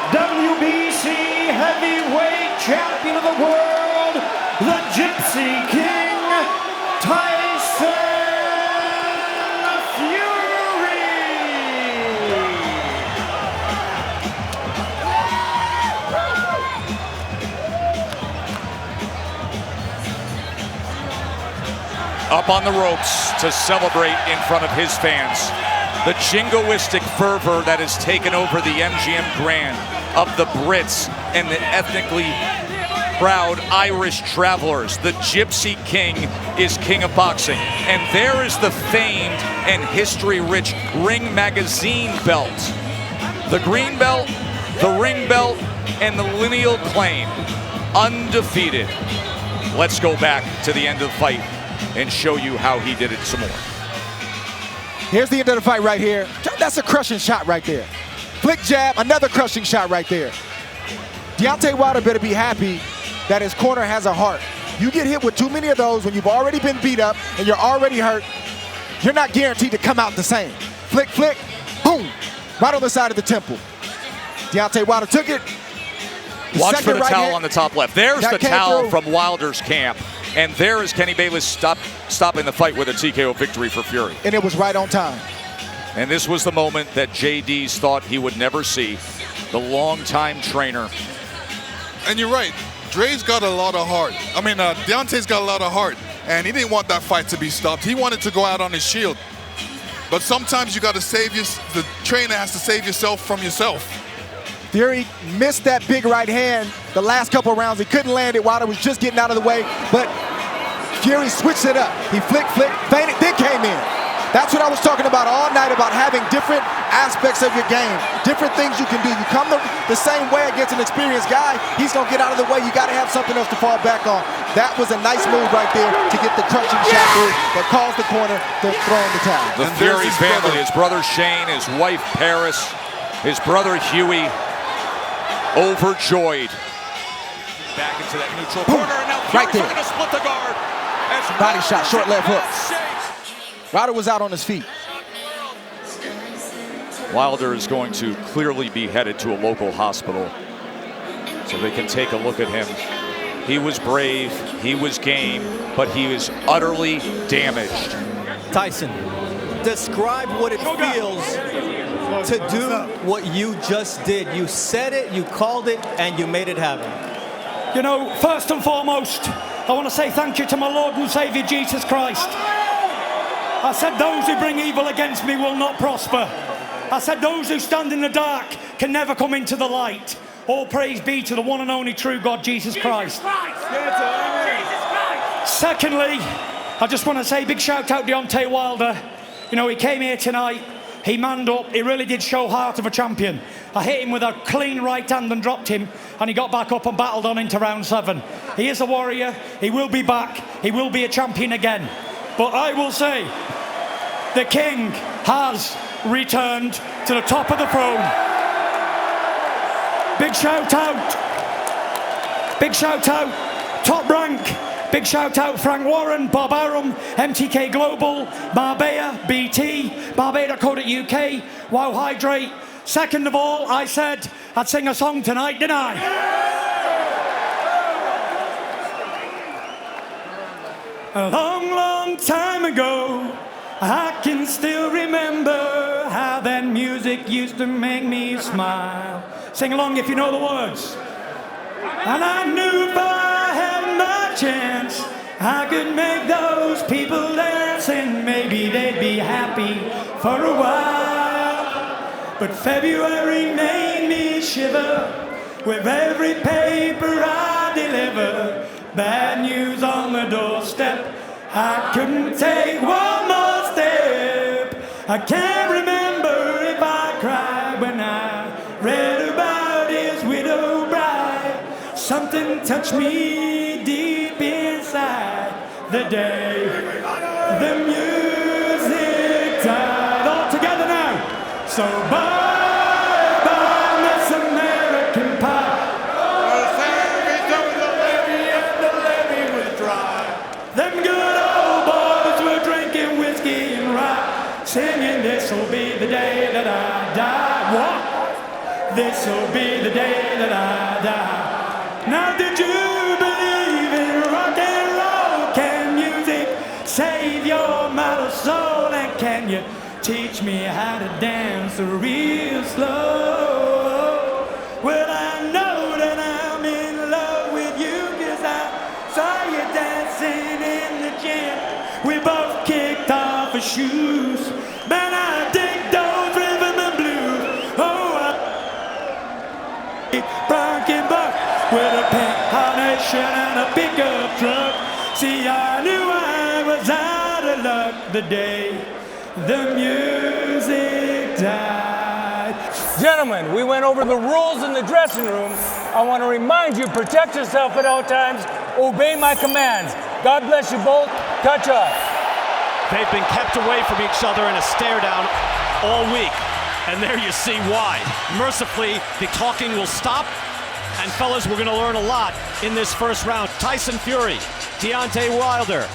WBC heavyweight champion of the world, the Gypsy King, Tyson Fury. Up on the ropes to celebrate in front of his fans. The jingoistic fervor that has taken over the MGM Grand of the Brits and the ethnically proud Irish travelers. The Gypsy King is king of boxing. And there is the famed and history-rich Ring Magazine belt. The green belt, the ring belt, and the lineal claim. Undefeated. Let's go back to the end of the fight and show you how he did it some more. Here's the end of the fight right here. That's a crushing shot right there. Flick jab, another crushing shot right there. Deontay Wilder better be happy that his corner has a heart. You get hit with too many of those when you've already been beat up and you're already hurt, you're not guaranteed to come out the same. Flick, flick, boom, right on the side of the temple. Deontay Wilder took it. Watch for the towel on the top left. There's the towel from Wilder's camp. And there is Kenny Bayless stopping the fight with a TKO victory for Fury. And it was right on time. And this was the moment that JD's thought he would never see. The longtime trainer. And you're right. Dre's got a lot of heart. I mean, Deontay's got a lot of heart. And he didn't want that fight to be stopped. He wanted to go out on his shield. But sometimes you got to save the trainer has to save yourself from yourself. Fury missed that big right hand the last couple of rounds. He couldn't land it. Wilder was just getting out of the way, but Fury switched it up. He flicked, feinted, then came in. That's what I was talking about all night, about having different aspects of your game, different things you can do. You come the same way against an experienced guy, he's going to get out of the way. You got to have something else to fall back on. That was a nice move right there to get the crushing shot through that caused the corner to throw in the towel. The Fury family, his brother Shane, his wife Paris, his brother Huey, overjoyed. Back into that neutral corner, and now Fury's trying to split the guard. Body shot, short left hook. Wilder was out on his feet. Wilder is going to clearly be headed to a local hospital so they can take a look at him. He was brave, he was game, but he was utterly damaged. Tyson, describe what it feels to do what you just did. You said it, you called it, and you made it happen. You know, first and foremost, I want to say thank you to my Lord and Savior Jesus Christ. I said those who bring evil against me will not prosper. I said those who stand in the dark can never come into the light. All praise be to the one and only true God, Jesus Christ. Secondly, I just want to say big shout out to Deontay Wilder. You know, he came here tonight, he manned up, he really did show heart of a champion. I hit him with a clean right hand and dropped him, and he got back up and battled on into round 7. He is a warrior, he will be back, he will be a champion again. But I will say, the king has returned to the top of the throne. Big shout out, Top Rank, big shout out Frank Warren, Bob Arum, MTK Global, Marbella, BT, Barbada.co.uk, Wow Hydrate. Second of all, I said I'd sing a song tonight, didn't I? A long, long time ago, I can still remember how that music used to make me smile. Sing along if you know the words. And I knew if I had my chance, I could make those people laugh. happy for a while. But February made me shiver with every paper I deliver. Bad news on the doorstep. I couldn't take one more step. I can't remember if I cried when I read about his widow bride. Something touched me deep inside the day the music died. All together now. So bye, bye, Miss American Pie. The levee was dry. Them good old boys were drinking whiskey and rye, singing, this'll be the day that I die. What? This'll be the day that I die. Now did you believe in rock and roll? Can music save your mortal soul? And can you teach me how to dance real slow? Well, I know that I'm in love with you, 'cause I saw you dancing in the gym. We both kicked off our shoes. Man, I dig those rhythm and blues. Oh, I Bronkin Buck with a pink carnation and a pickup truck. See, I knew I was out of luck the day the music died. Gentlemen, we went over the rules in the dressing room. I want to remind you, protect yourself at all times. Obey my commands. God bless you both. Touch up. They've been kept away from each other in a stare down all week. And there you see why. Mercifully, the talking will stop. And fellas, we're going to learn a lot in this first round. Tyson Fury, Deontay Wilder.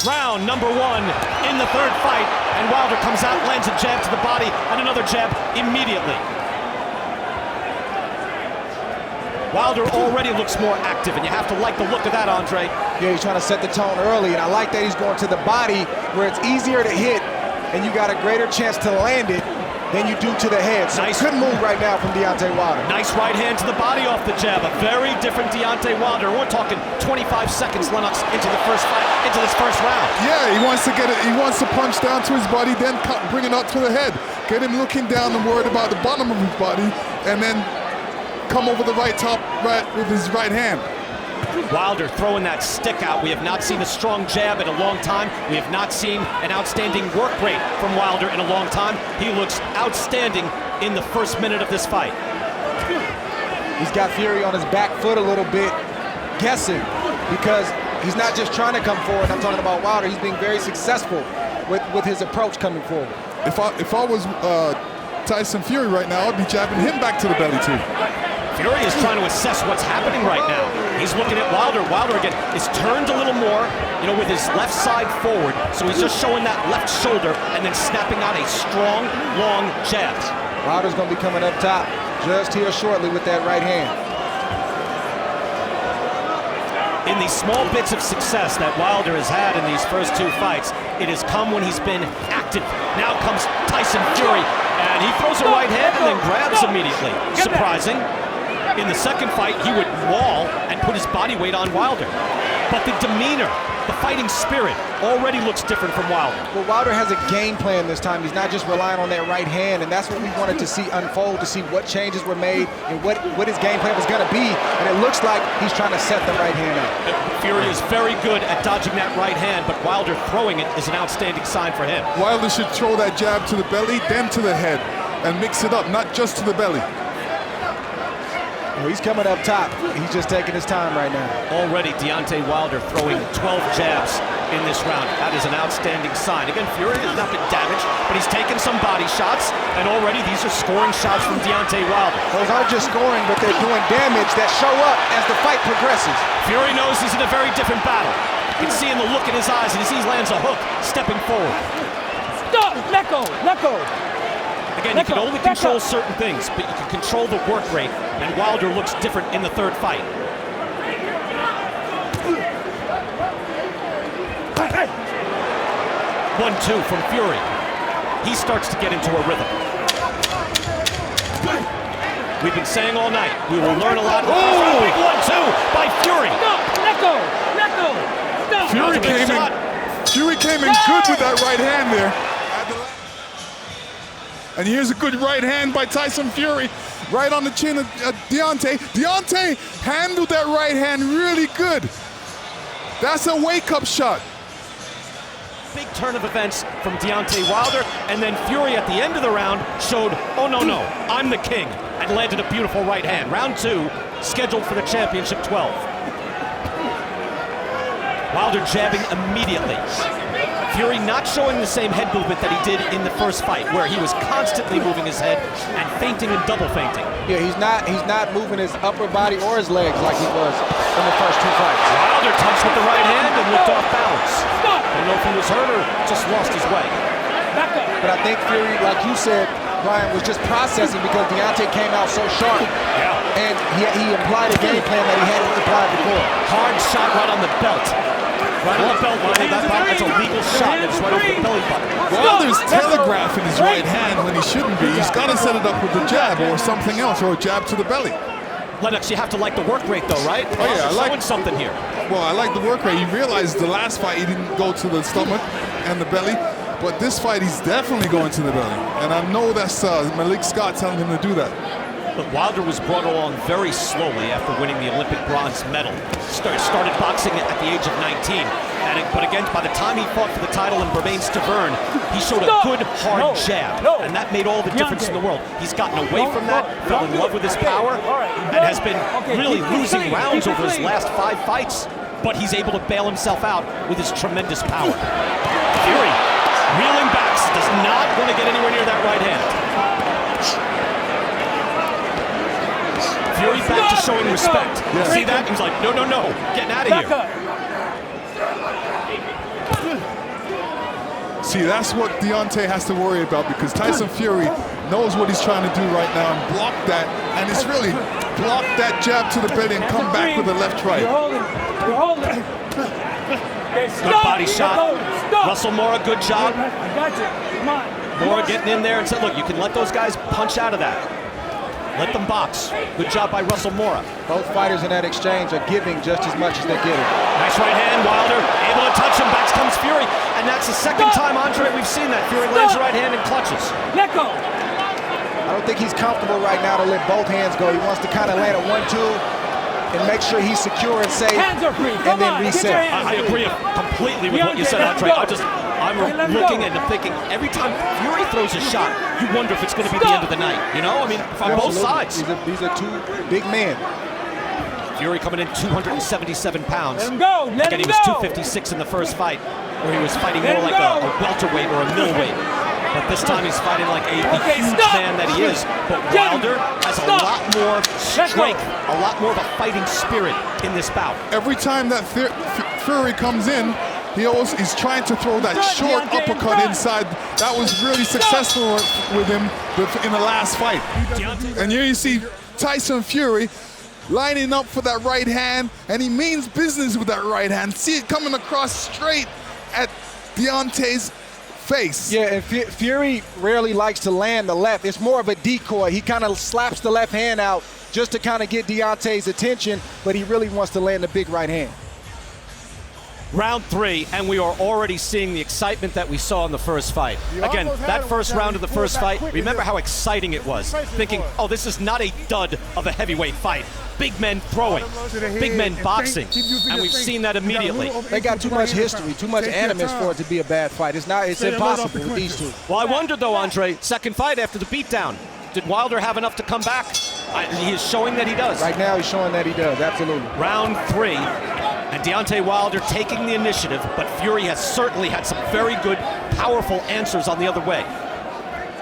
Round number 1 in the third fight. And Wilder comes out, lands a jab to the body, and another jab immediately. Wilder already looks more active, and you have to like the look of that, Andre. Yeah, he's trying to set the tone early, and I like that he's going to the body where it's easier to hit, and you got a greater chance to land it than you do to the head. So nice. Good move right now from Deontay Wilder. Nice right hand to the body off the jab. A very different Deontay Wilder. We're talking 25 seconds, Lennox, into the first fight, into this first round. Yeah, he wants to get it. He wants to punch down to his body, then bring it up to the head. Get him looking down and worried about the bottom of his body, and then come over the right top right with his right hand. Wilder throwing that stick out. We have not seen a strong jab in a long time. We have not seen an outstanding work rate from Wilder in a long time. He looks outstanding in the first minute of this fight. He's got Fury on his back foot a little bit, guessing, because he's not just trying to come forward. I'm talking about Wilder. He's being very successful with his approach coming forward. If I was Tyson Fury right now, I'd be jabbing him back to the belly too. Fury is trying to assess what's happening right now. He's looking at Wilder. Wilder again is turned a little more, you know, with his left side forward. So he's just showing that left shoulder and then snapping out a strong, long jab. Wilder's going to be coming up top just here shortly with that right hand. In the small bits of success that Wilder has had in these first 2 fights, it has come when he's been active. Now comes Tyson Fury, and he throws a right hand and then grabs immediately. Surprising. In the second fight, he would wall and put his body weight on Wilder. But the demeanor, the fighting spirit, already looks different from Wilder. Well, Wilder has a game plan this time. He's not just relying on that right hand, and that's what we wanted to see unfold, to see what changes were made and what his game plan was going to be. And it looks like he's trying to set the right hand up. Fury is very good at dodging that right hand, but Wilder throwing it is an outstanding sign for him. Wilder should throw that jab to the belly, then to the head, and mix it up, not just to the belly. Well, he's coming up top. He's just taking his time right now. Already, Deontay Wilder throwing 12 jabs in this round. That is an outstanding sign. Again, Fury has not been damaged, but he's taken some body shots, and already these are scoring shots from Deontay Wilder. Those aren't just scoring, but they're doing damage that show up as the fight progresses. Fury knows he's in a very different battle. You can see in the look in his eyes, and he lands a hook, stepping forward. Stop! Let go! Let go! Again, you can only control certain things, but you can control the work rate, and Wilder looks different in the third fight. 1-2 from Fury. He starts to get into a rhythm. We've been saying all night, we will learn a lot. Oh! Big 1-2 by Fury. Stop! Let go! Let go! Stop! Fury came in good with that right hand there. And here's a good right hand by Tyson Fury, right on the chin of Deontay. Deontay handled that right hand really good. That's a wake-up shot. Big turn of events from Deontay Wilder, and then Fury at the end of the round showed, oh no, I'm the king, and landed a beautiful right hand. Round 2, scheduled for the championship 12. Wilder jabbing immediately. Fury not showing the same head movement that he did in the first fight, where he was constantly moving his head and feinting and double feinting. Yeah, he's not moving his upper body or his legs like he was in the first 2 fights. Wilder touched with the right hand and looked off balance. Don't know if he was hurt or just lost his way. But I think Fury, like you said, Brian, was just processing because Deontay came out so sharp. Yeah. And he applied a game plan that he hadn't applied before. Hard shot right on the belt. Right on the belt line. That's a legal shot. It's right over the belly button. Wilder's telegraphing his right hand when he shouldn't be. He's got to set it up with the jab or something else, or a jab to the belly. Lennox, you have to like the work rate though, right? Oh yeah, I like something here. Well, I like the work rate. He realized the last fight he didn't go to the stomach and the belly, but this fight he's definitely going to the belly. And I know that's Malik Scott telling him to do that. But Wilder was brought along very slowly after winning the Olympic bronze medal. Started boxing at the age of 19. But again, by the time he fought for the title in Berbain-Stavern, he showed a good, hard jab. And that made all the difference in the world. He's gotten away from that, fell in love with his power, and has been really losing rounds over his last 5 fights. But he's able to bail himself out with his tremendous power. Fury, reeling back, does not want to get anywhere near that right hand. Fury back to showing respect. Yeah. See that? He's like, no, getting out of here. See, that's what Deontay has to worry about, because Tyson Fury knows what he's trying to do right now and block that, and it's really block that jab to the belly and come back with a left right. You're holding. Good body shot. Russell Mora, good job. I got you. Come on. Mora getting in there and said, look, you can let those guys punch out of that. Let them box. Good job by Russell Mora. Both fighters in that exchange are giving just as much as they're getting. Nice right hand, Wilder. Able to touch him. Back comes Fury. And that's the second time, Andre, we've seen that. Fury lands the right hand and clutches. Let go. I don't think he's comfortable right now to let both hands go. He wants to kind of land a 1-2 and make sure he's secure and safe. Hands are free. And then reset. I agree completely with what you said, Andre. I'm looking and thinking, every time Fury throws a shot, you wonder if it's going to be the end of the night. You know, I mean, from both sides. These are 2 big men. Fury coming in 277 pounds. Let him go. Again, he was 256 in the first fight, where he was fighting more like a welterweight or a middleweight. But this time he's fighting like a huge man that he is. But Wilder has a lot more strength, a lot more of a fighting spirit in this bout. Every time that Fury comes in, he's trying to throw that short uppercut inside. That was really successful with him in the last fight. And here you see Tyson Fury lining up for that right hand, and he means business with that right hand. See it coming across straight at Deontay's face. Yeah, and Fury rarely likes to land the left. It's more of a decoy. He kind of slaps the left hand out just to kind of get Deontay's attention, but he really wants to land the big right hand. Round 3, and we are already seeing the excitement that we saw in the first fight. Again, that first round of the first fight, remember how exciting it was. Thinking, oh, this is not a dud of a heavyweight fight. Big men throwing, big men boxing, and we've seen that immediately. They got too much history, too much animus for it to be a bad fight. It's impossible with these two. Well, I wonder though, Andre, second fight after the beatdown, did Wilder have enough to come back? He is showing that he does. Right now he's showing that he does, absolutely. Round 3. And Deontay Wilder taking the initiative, but Fury has certainly had some very good, powerful answers on the other way.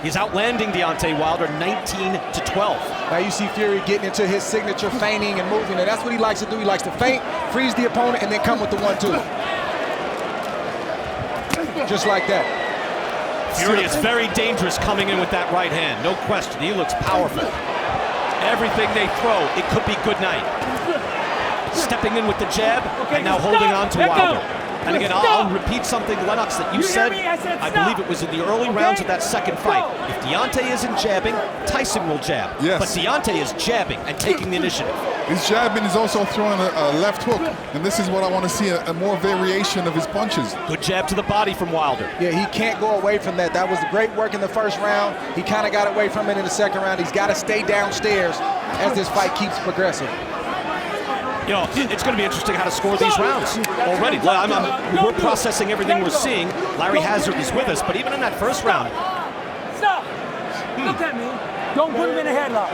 He's outlanding Deontay Wilder 19-12. Now you see Fury getting into his signature feigning and moving, and that's what he likes to do. He likes to feint, freeze the opponent, and then come with the 1-2. Just like that. Fury is very dangerous coming in with that right hand, no question. He looks powerful. Everything they throw, it could be good night. Stepping in with the jab, and now holding on to Wilder. And again, I'll repeat something, Lennox, that you said. I believe it was in the early rounds of that second fight. If Deontay isn't jabbing, Tyson will jab. Yes. But Deontay is jabbing and taking the initiative. His jab and he's also throwing a left hook, and this is what I want to see, a more variation of his punches. Good jab to the body from Wilder. Yeah, he can't go away from that. That was great work in the first round. He kind of got away from it in the second round. He's got to stay downstairs as this fight keeps progressing. You know, it's going to be interesting how to score these rounds already. We're processing everything we're seeing. Larry Hazard is with us, but even in that first round. Stop! Look at me. Don't put him in a headlock.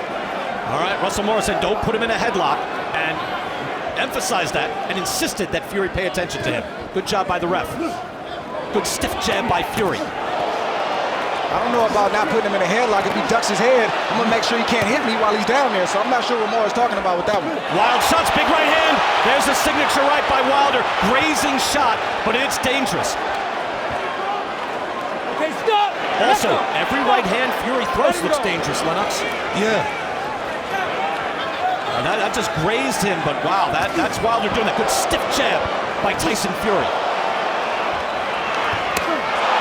All right, Russell Morris said don't put him in a headlock and emphasized that and insisted that Fury pay attention to him. Good job by the ref. Good stiff jab by Fury. I don't know about not putting him in a headlock. If he ducks his head, I'm going to make sure he can't hit me while he's down there. So I'm not sure what Morris is talking about with that one. Wild shots, big right hand. There's a signature right by Wilder. Grazing shot, but it's dangerous. Okay, stop! Also, every right hand Fury throws looks dangerous, Lennox. Yeah. That just grazed him, but wow, that's Wilder doing that. Good stiff jab by Tyson Fury.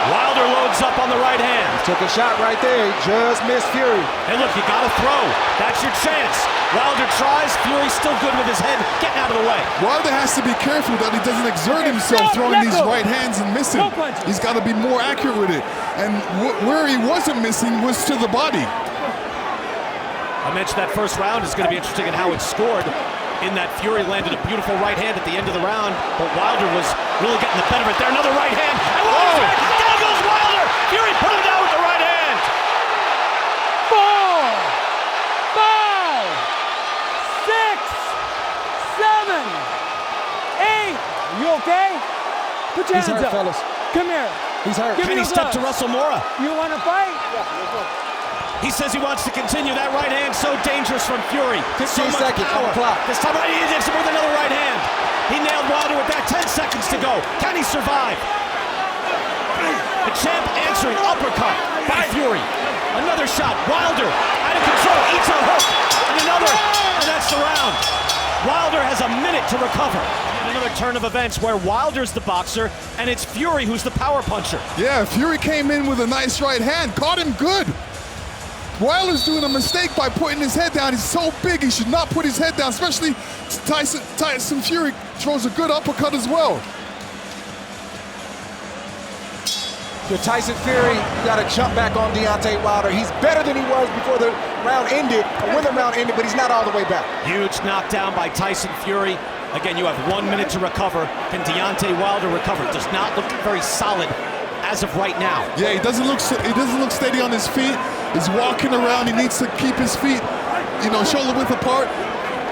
Wilder loads up on the right hand. Took a shot right there. He just missed Fury. Hey, look, you got to throw. That's your chance. Wilder tries. Fury's still good with his head. Getting out of the way. Wilder has to be careful that he doesn't exert himself throwing these right hands and missing. He's got to be more accurate with it. And where he wasn't missing was to the body. I mentioned that first round is going to be interesting in how it's scored. In that Fury landed a beautiful right hand at the end of the round, but Wilder was really getting the better of it there. Another right hand. And Wilder's back. Down goes Wilder. Fury put him down with the right hand. 4, 5, 6, 7, 8. You okay? Put your hands up. Fellas. Come here. He's hurt. Can he step to Russell Mora? You want to fight? He says he wants to continue. That right hand so dangerous from Fury. 15 seconds on the clock. This time he hits him with another right hand. He nailed Wilder with that. 10 seconds to go. Can he survive? The champ answering uppercut by Fury. Another shot. Wilder out of control. Eats a hook. And another. And that's the round. Wilder has a minute to recover. Another turn of events where Wilder's the boxer and it's Fury who's the power puncher. Yeah, Fury came in with a nice right hand. Caught him good. Wilder's doing a mistake by putting his head down. He's so big, he should not put his head down, especially Tyson Fury throws a good uppercut as well. With Tyson Fury, you got to jump back on Deontay Wilder. He's better than he was before the round ended, or when the round ended, but he's not all the way back. Huge knockdown by Tyson Fury. Again, you have 1 minute to recover. Can Deontay Wilder recover? Does not look very solid as of right now. Yeah, he doesn't look steady on his feet. He's walking around. He needs to keep his feet, shoulder width apart,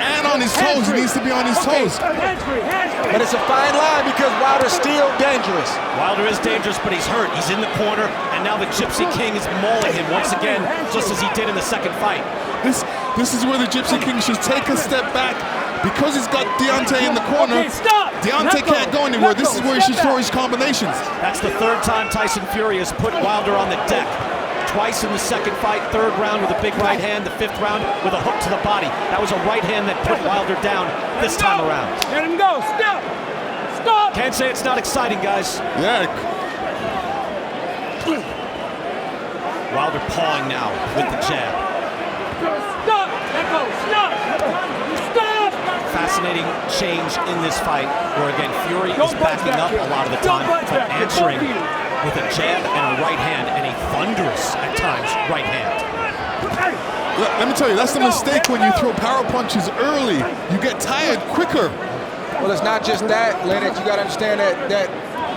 and on his toes. He needs to be on his toes. But it's a fine line because Wilder's still dangerous. Wilder is dangerous, but he's hurt. He's in the corner, and now the Gypsy King is mauling him once again, just as he did in the second fight. This is where the Gypsy King should take a step back. Because he's got Deontay in the corner, Deontay can't go anywhere. This is where he should throw his combinations. That's the third time Tyson Fury has put Wilder on the deck. Twice in the second fight, third round with a big right hand, the fifth round with a hook to the body. That was a right hand that put Wilder down this time around. Let him go. Stop. Stop. Can't say it's not exciting, guys. Yeah. Wilder pawing now with the jab. Stop. Let go. Stop. Stop. Fascinating change in this fight, where again Fury is backing up a lot of the time, but answering with a jab and a right hand, and a thunderous, at times, right hand. Let me tell you, that's the mistake when you throw power punches early. You get tired quicker. Well, it's not just that, Lennox. You got to understand that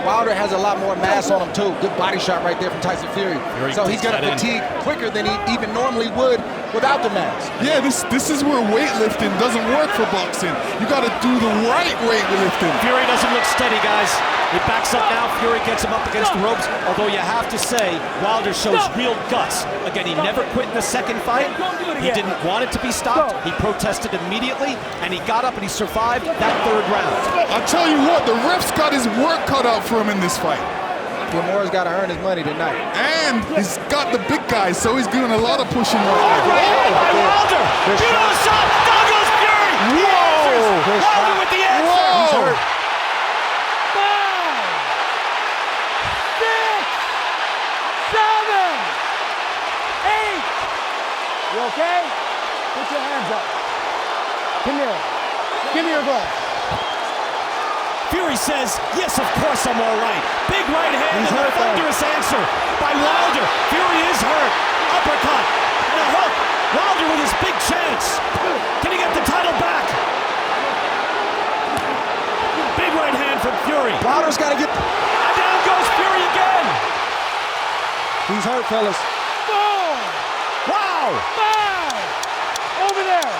Wilder has a lot more mass on him, too. Good body shot right there from Tyson Fury. So he's going to fatigue quicker than he even normally would without the mass. Yeah, this is where weightlifting doesn't work for boxing. You got to do the right weightlifting. Fury doesn't look steady, guys. He backs up now. Fury gets him up against the ropes. Although you have to say, Wilder shows real guts. Again, he never quit in the second fight. He didn't want it to be stopped. He protested immediately, and he got up and he survived that third round. I'll tell you what, the ref's got his work cut out for him in this fight. Gilmore's got to earn his money tonight. And he's got the big guys, so he's doing a lot of pushing right now. Wilder! Beautiful shot! Down goes Fury! Whoa! Wilder with the answer! Whoa! He's hurt. 5, 6, 7, 8. You okay? Put your hands up. Come here. Give me your glove. Fury says, yes, of course I'm all right. Big right hand and a thunderous answer by Wilder. Fury is hurt. Uppercut and a hook. Wilder with his big chance. Can he get the title back? Big right hand from Fury. Wilder's got to get... And down goes Fury again. He's hurt, fellas. 4. Wow. 5. Over there.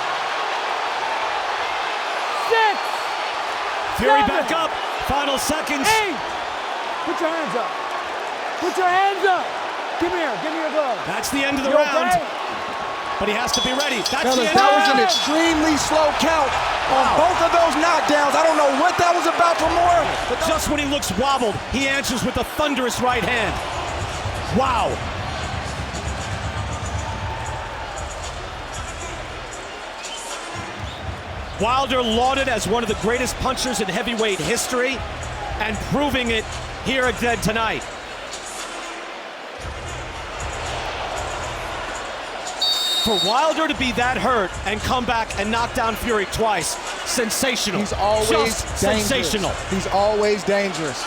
6. Fury back up. Final seconds. 8. Put your hands up. Put your hands up. Give me here. Give me your glove. That's the end of the You round. okay? But he has to be ready. That's Fellas, the end that of was the an round. extremely slow count on both of those knockdowns. I don't know what that was about for more. But just when he looks wobbled, he answers with a thunderous right hand. Wow. Wilder lauded as one of the greatest punchers in heavyweight history and proving it here again tonight. For Wilder to be that hurt and come back and knock down Fury twice, sensational. He's always just dangerous. sensational. He's always dangerous.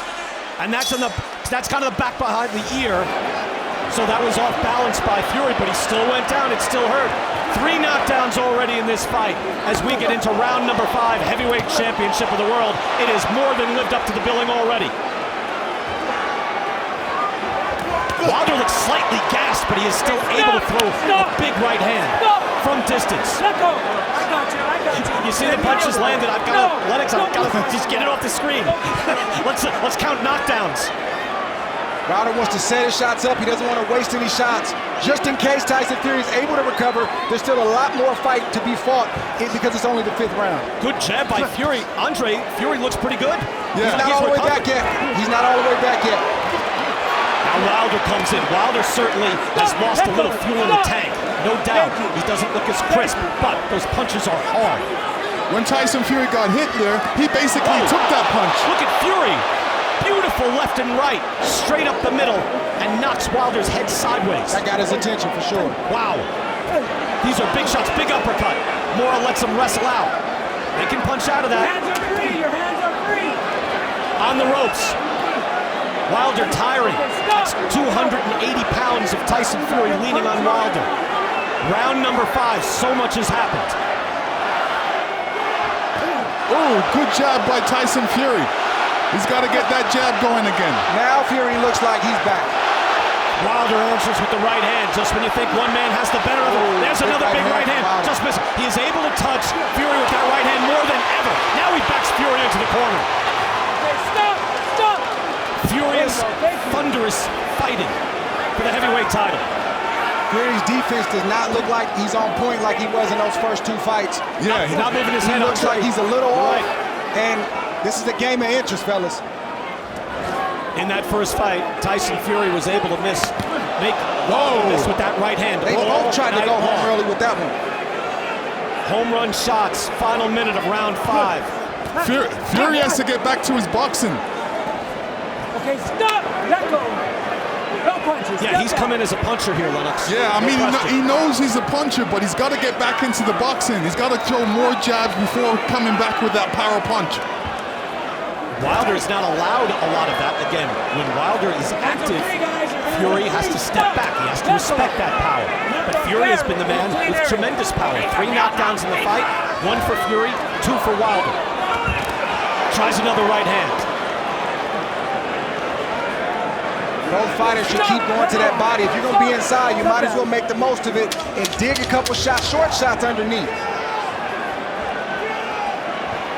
And that's kind of the back behind the ear. So that was off balance by Fury, but he still went down. It still hurt. 3 knockdowns already in this fight. As we get into round number 5, heavyweight championship of the world, it has more than lived up to the billing already. Wilder looks slightly gassed, but he is still able to throw a big right hand from distance. Let go. I got you. I got you. You see the punches landed. I've got to, Lennox, I've got to just get it off the screen. Let's count knockdowns. Wilder wants to set his shots up. He doesn't want to waste any shots. Just in case Tyson Fury is able to recover, there's still a lot more fight to be fought because it's only the 5th round. Good jab by Fury. Andre, Fury looks pretty good. Yeah. He's not all the way back yet. He's not all the way back yet. Now Wilder comes in. Wilder certainly has lost a little fuel in the tank. No doubt. He doesn't look as crisp, but those punches are hard. When Tyson Fury got hit there, he basically took that punch. Look at Fury. Beautiful left and right, straight up the middle, and knocks Wilder's head sideways. That got his attention for sure. Wow. These are big shots, big uppercut. Mora lets him wrestle out. They can punch out of that. Hands are free. Your hands are free. On the ropes. Wilder tiring. That's 280 pounds of Tyson Fury leaning on Wilder. Round number 5, so much has happened. Oh, good jab by Tyson Fury. He's got to get that jab going again. Now Fury looks like he's back. Wilder answers with the right hand. Just when you think one man has the better of it, there's another big right hand. Just miss. He is able to touch Fury with that right hand more than ever. Now he backs Fury into the corner. Okay, stop. Stop. Furious, thunderous fighting for the heavyweight title. Fury's defense does not look like he's on point like he was in those first 2 fights. Yeah, he's not moving his head. He looks like he's a little off. Right. And this is a game of interest, fellas. In that first fight, Tyson Fury was able to miss with that right hand. They both tried to go home early with that one. Home run shots, final minute of round 5. Fury has to get back to his boxing. Okay, stop. Let go. No punches. Yeah, he's come in as a puncher here, Lennox. Yeah, I mean, he knows he's a puncher, but he's got to get back into the boxing. He's got to throw more jabs before coming back with that power punch. Wilder is not allowed a lot of that. Again, when Wilder is active, Fury has to step back. He has to respect that power. But Fury has been the man with tremendous power. 3 knockdowns in the fight, 1 for Fury, 2 for Wilder. Tries another right hand. Both fighters should keep going to that body. If you're going to be inside, you might as well make the most of it and dig a couple shots, short shots underneath.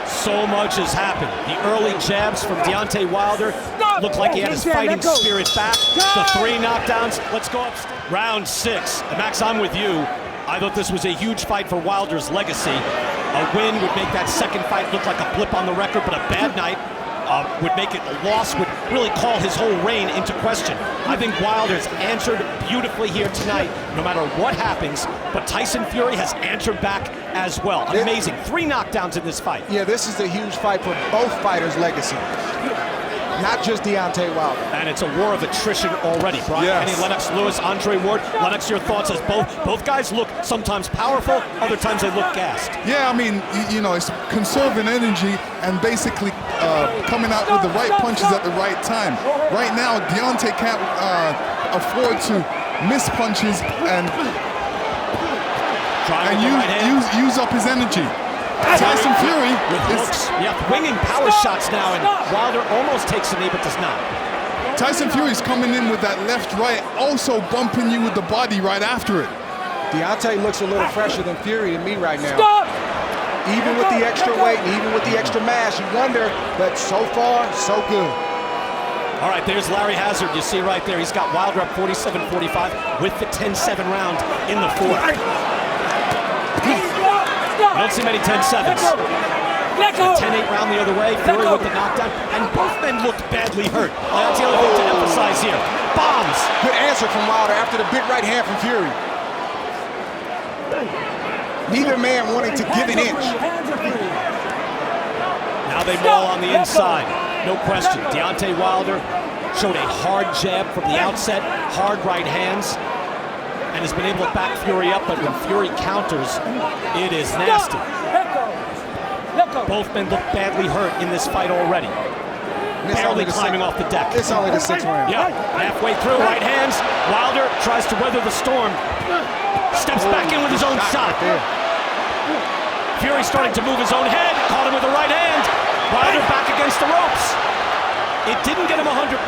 So much has happened. The early jabs from Deontay Wilder looked like he had his fighting spirit back. The 3 knockdowns. Let's go upstairs. Round 6. Max, I'm with you. I thought this was a huge fight for Wilder's legacy. A win would make that second fight look like a blip on the record, but a bad night would make it a loss, would really call his whole reign into question. I think Wilder's answered beautifully here tonight, no matter what happens, but Tyson Fury has answered back as well. Amazing. 3 knockdowns in this fight. Yeah, this is a huge fight for both fighters' legacy. not just Deontay Wilder. And it's a war of attrition already. Brian Kenny, Lennox Lewis, Andre Ward. Lennox, your thoughts as both guys look sometimes powerful, other times they look gassed. Yeah, I mean, you know, it's conserving energy and basically coming out with the right punches at the right time. Right now, Deontay can't afford to miss punches and use up his energy. Tyson Fury with hooks, winging power shots now, and Wilder almost takes a knee but does not. Tyson Fury's coming in with that left-right, also bumping you with the body right after it. Deontay looks a little fresher than Fury to me right now. Even with the extra weight, and even with the extra mass, you wonder, but so far, so good. All right, there's Larry Hazard. You see right there, he's got Wilder up 47-45 with the 10-7 round in the fourth. I don't see many 10-7s. 10-8 round the other way, Fury with the knockdown, and both men looked badly hurt. That's the other thing to emphasize here. Bombs! Good answer from Wilder after the big right hand from Fury. Neither man wanting to give an inch. Now they maul on the inside, no question. Deontay Wilder showed a hard jab from the outset, hard right hands, and has been able to back Fury up, but when Fury counters, it is nasty. Both men look badly hurt in this fight already. Barely climbing off the deck. It's only the 6th round. Yeah, halfway through, right hands. Wilder tries to weather the storm. Steps back in with his own shot. Fury starting to move his own head. Caught him with the right hand. Wilder back against the ropes. It didn't get him 100%,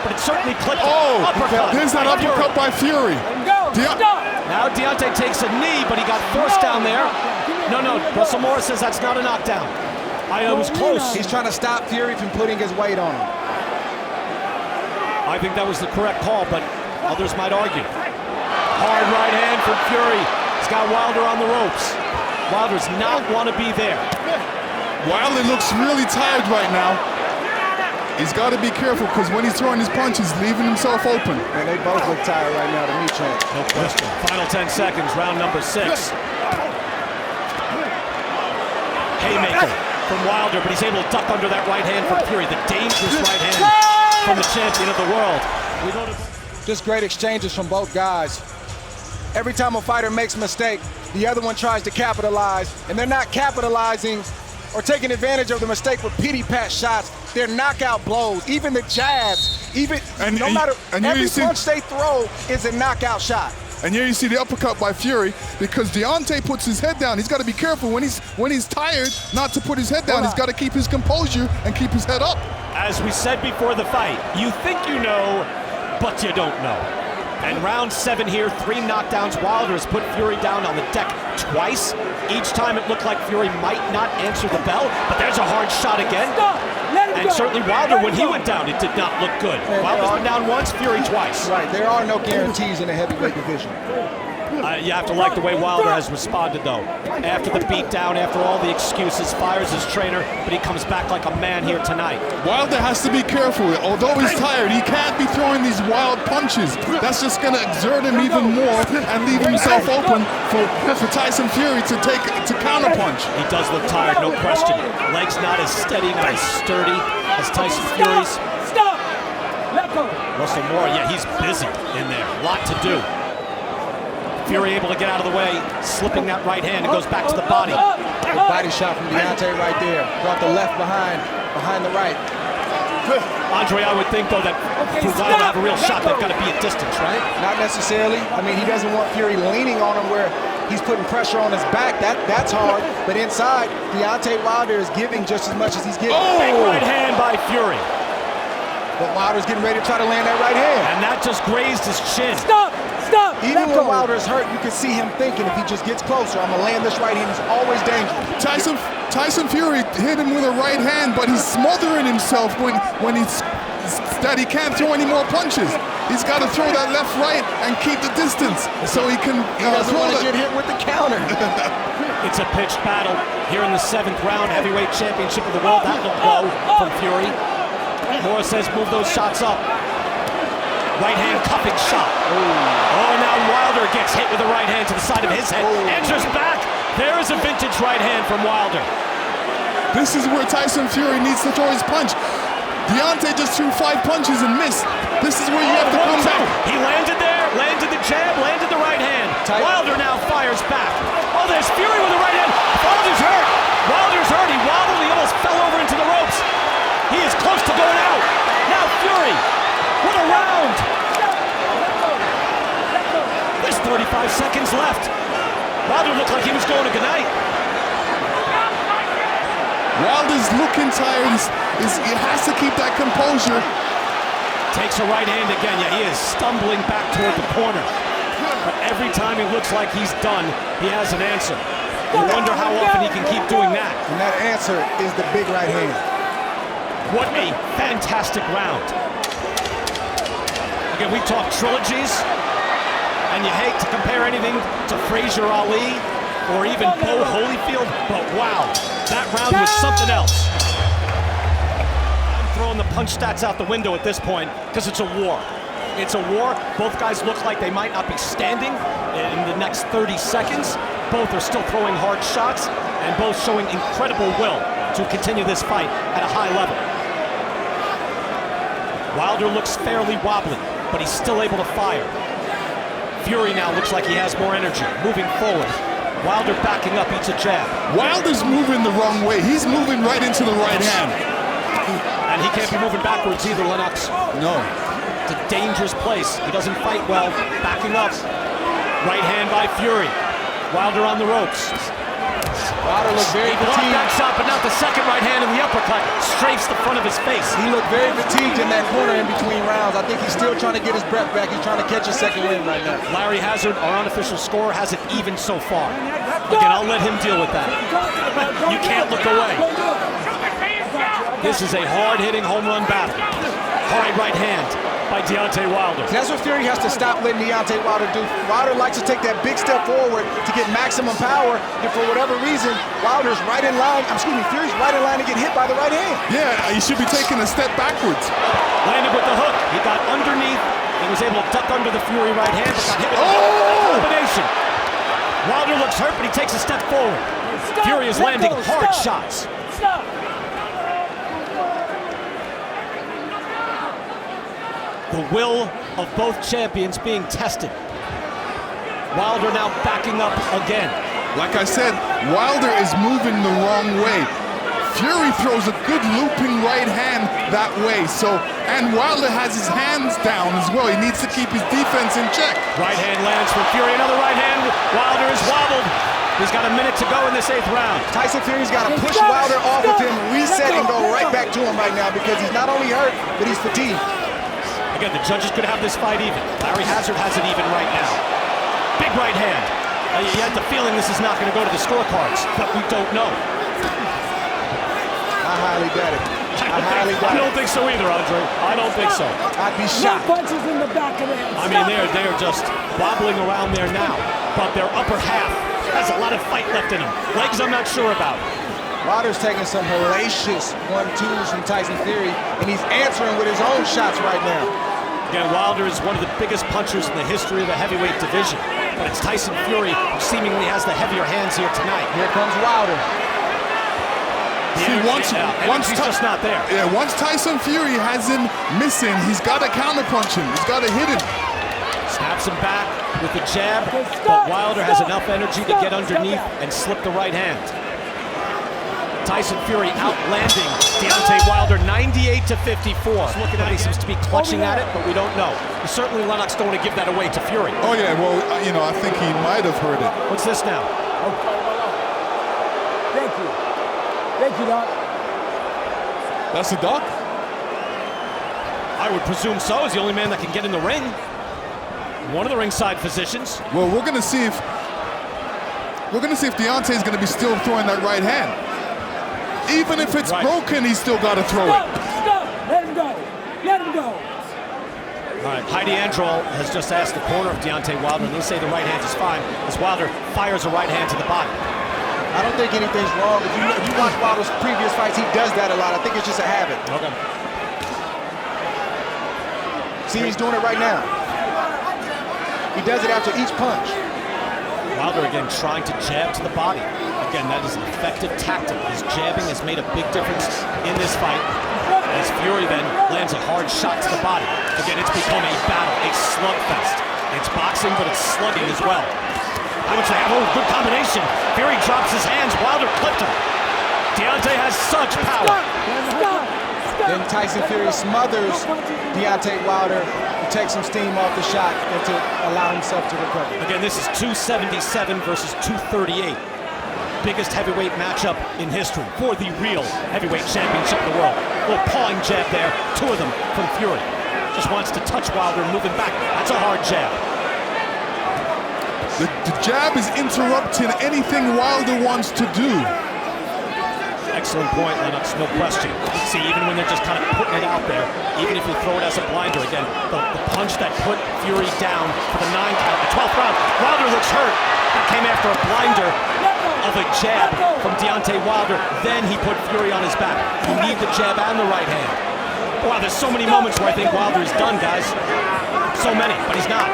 but it certainly clipped him. Uppercut. There's that uppercut by Fury. Now Deontay takes a knee, but he got forced down there. No, Russell Morris says that's not a knockdown. It was close. He's trying to stop Fury from putting his weight on him. I think that was the correct call, but others might argue. Hard right hand from Fury. He's got Wilder on the ropes. Wilder does not want to be there. Wilder looks really tired right now. He's got to be careful because when he's throwing his punches, leaving himself open. And they both look tired right now to me, champ. No question. Final 10 seconds, round number 6. Haymaker from Wilder, but he's able to duck under that right hand from Fury. The dangerous right hand from the champion of the world. Just great exchanges from both guys. Every time a fighter makes a mistake, the other one tries to capitalize, and they're not capitalizing or taking advantage of the mistake with pity-pat shots. They're knockout blows, even the jabs, every punch they throw is a knockout shot. And here you see the uppercut by Fury because Deontay puts his head down. He's got to be careful when he's tired not to put his head down. He's got to keep his composure and keep his head up. As we said before the fight, you think you know, but you don't know. And round 7 here, 3 knockdowns. Wilder has put Fury down on the deck twice. Each time it looked like Fury might not answer the bell, but there's a hard shot again. And certainly Wilder, when he went down, it did not look good. Wilder's been down once, Fury twice. Right, there are no guarantees in the heavyweight division. You have to like the way Wilder has responded, though. After the beatdown, after all the excuses, fires his trainer, but he comes back like a man here tonight. Wilder has to be careful. Although he's tired, he can't be throwing these wild punches. That's just going to exert him even more and leave himself open for Tyson Fury to counterpunch. He does look tired, no question. Legs not as steady, not as sturdy as Tyson Fury's. Russell Moore, yeah, he's busy in there. A lot to do. Fury able to get out of the way, slipping that right hand. It goes back to the body. Good body shot from Deontay right there. Brought the left behind the right. Andre, I would think, though, that for Wilder to have a real shot, they've got to be at distance, right? Not necessarily. I mean, he doesn't want Fury leaning on him where he's putting pressure on his back. That's hard. But inside, Deontay Wilder is giving just as much as he's getting. Big right hand by Fury. But Wilder's getting ready to try to land that right hand. And that just grazed his chin. Stop! Even when Wilder's hurt, you can see him thinking if he just gets closer, I'm going to land this right hand. He's always dangerous. Tyson Fury hit him with a right hand, but he's smothering himself when he can't throw any more punches. He's got to throw that left, right, and keep the distance so he can. He doesn't want to get hit with the counter. It's a pitched battle here in the 7th round, heavyweight championship of the world. That looked low from Fury. Morris says move those shots up. Right hand cupping shot. Oh, now Wilder gets hit with the right hand to the side of his head. Enters back. There is a vintage right hand from Wilder. This is where Tyson Fury needs to throw his punch. Deontay just threw 5 punches and missed. This is where you have to come back. He landed there, landed the jab, landed the right hand. Wilder now fires back. Oh, there's Fury with the right hand. Wilder's hurt. Wilder's hurt. He wobbled. He almost fell over into the ropes. He is close to going out. Now Fury. What a round. There's 35 seconds left. Wilder looked like he was going to goodnight. Wilder's looking tired. He has to keep that composure. Takes a right hand again. Yeah, he is stumbling back toward the corner. But every time it looks like he's done, he has an answer. You wonder how often he can keep doing that. And that answer is the big right hand. What a fantastic round. Again, we talk trilogies, and you hate to compare anything to Frazier Ali or even Bo Holyfield, but wow, that round was something else. I'm throwing the punch stats out the window at this point because it's a war. It's a war. Both guys look like they might not be standing in the next 30 seconds. Both are still throwing hard shots and both showing incredible will to continue this fight at a high level. Wilder looks fairly wobbly, but he's still able to fire. Fury now looks like he has more energy, moving forward. Wilder backing up, eats a jab. Wilder's moving the wrong way. He's moving right into the right hand. And he can't be moving backwards either, Lennox. No. It's a dangerous place. He doesn't fight well. Backing up. Right hand by Fury. Wilder on the ropes. Wilder looked very fatigued. He blocked that shot, but not the second right hand, and the uppercut strafes the front of his face. He looked very fatigued in that corner in between rounds. I think he's still trying to get his breath back. He's trying to catch a second wind right now. Larry Hazard, our unofficial scorer, has it even so far. Again, I'll let him deal with that. You can't look away. This is a hard-hitting home run battle. Hard right hand by Deontay Wilder. That's what Fury has to stop letting Deontay Wilder do. Wilder likes to take that big step forward to get maximum power, and for whatever reason, Wilder's right in line, Fury's right in line to get hit by the right hand. Yeah, he should be taking a step backwards. Landed with the hook. He got underneath. He was able to duck under the Fury right hand, but got hit with a combination. Wilder looks hurt, but he takes a step forward. Fury is landing hard shots. The will of both champions being tested. Wilder now backing up again. Like I said, Wilder is moving the wrong way. Fury throws a good looping right hand that way. And Wilder has his hands down as well. He needs to keep his defense in check. Right hand lands from Fury. Another right hand. Wilder is wobbled. He's got a minute to go in this 8th round. Tyson Fury's got to push Wilder off of him, reset, and go right back to him right now because he's not only hurt, but he's fatigued. Again, the judges could have this fight even. Larry Hazard has it even right now. Big right hand. You had the feeling this is not going to go to the scorecards, but we don't know. I highly doubt it. I don't think so either, Andre. I don't think so. I'd be shocked. Punches in the back of it. I mean, they're just wobbling around there now, but their upper half has a lot of fight left in them. Legs, I'm not sure about. Wilder's taking some hellacious 1-2s from Tyson Fury, and he's answering with his own shots right now. Again, Wilder is one of the biggest punchers in the history of the heavyweight division, but it's Tyson Fury who seemingly has the heavier hands here tonight. Here comes Wilder. Once just not there. Yeah, once Tyson Fury has him missing, he's got to counterpunch him. He's got to hit him. Snaps him back with the jab, but Wilder has enough energy to get underneath and slip the right hand. Tyson Fury outlanding Deontay Wilder 98-54. Looking at it, he seems to be clutching at it, but we don't know. Certainly Lennox don't want to give that away to Fury. Oh yeah, well, I think he might have heard it. What's this now? Thank you. Thank you, Doc. That's the Doc? I would presume so. He's the only man that can get in the ring. One of the ringside physicians. Well, we're gonna see if Deontay's gonna be still throwing that right hand. Even if it's broken, he's still got to throw it. Stop! Let him go! Let him go! All right, Heidi Androl has just asked the corner of Deontay Wilder, and they say the right hand is fine, as Wilder fires a right hand to the body. I don't think anything's wrong. If you watch Wilder's previous fights, he does that a lot. I think it's just a habit. Okay. See, he's doing it right now. He does it after each punch. Wilder again trying to jab to the body. Again, that is an effective tactic. His jabbing has made a big difference in this fight. As Fury then lands a hard shot to the body. Again, it's become a battle, a slugfest. It's boxing, but it's slugging as well. How much they have? Oh, good combination. Fury drops his hands. Wilder clipped him. Deontay has such power. Then Tyson Fury smothers Deontay Wilder to take some steam off the shot and to allow himself to recover. Again, this is 277 versus 238. Biggest heavyweight matchup in history for the real heavyweight championship in the world. Little pawing jab there, two of them from Fury. Just wants to touch Wilder, moving back. That's a hard jab. The jab is interrupting anything Wilder wants to do. Excellent point, Lennox, no question. See, even when they're just kind of putting it out there, even if you throw it as a blinder, again, the punch that put Fury down for the 9th count, the 12th round, Wilder looks hurt. That came after a blinder of a jab from Deontay Wilder. Then he put Fury on his back. You need the jab and the right hand. Wow, there's so many moments where I think Wilder is done, guys. So many, but he's not.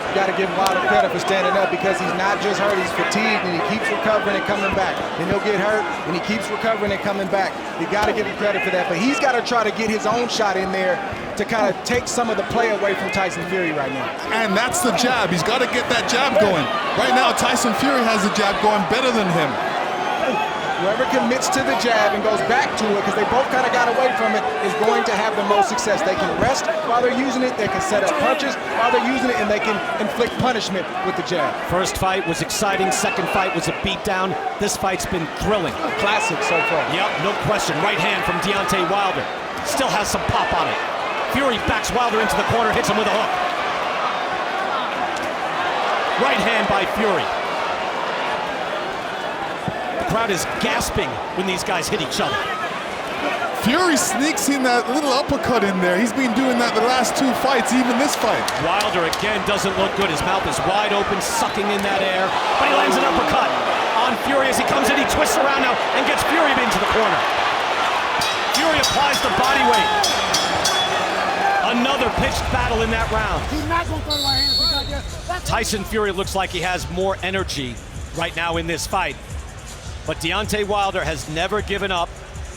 You got to give Wilder credit for standing up because he's not just hurt, he's fatigued and he keeps recovering and coming back. Then he'll get hurt and he keeps recovering and coming back. You got to give him credit for that, but he's got to try to get his own shot in there to kind of take some of the play away from Tyson Fury right now. And that's the jab. He's got to get that jab going. Right now, Tyson Fury has the jab going better than him. Whoever commits to the jab and goes back to it, because they both kind of got away from it, is going to have the most success. They can rest while they're using it, they can set up punches while they're using it, and they can inflict punishment with the jab. First fight was exciting, second fight was a beatdown. This fight's been thrilling. A classic so far. Yep, no question. Right hand from Deontay Wilder. Still has some pop on it. Fury backs Wilder into the corner, hits him with a hook. Right hand by Fury. The crowd is gasping when these guys hit each other. Fury sneaks in that little uppercut in there. He's been doing that the last two fights, even this fight. Wilder again doesn't look good. His mouth is wide open, sucking in that air, but he lands an uppercut on Fury as he comes in. He twists around now and gets Fury into the corner. Fury applies the body weight. Another pitched battle in that round. Tyson Fury looks like he has more energy right now in this fight. But Deontay Wilder has never given up,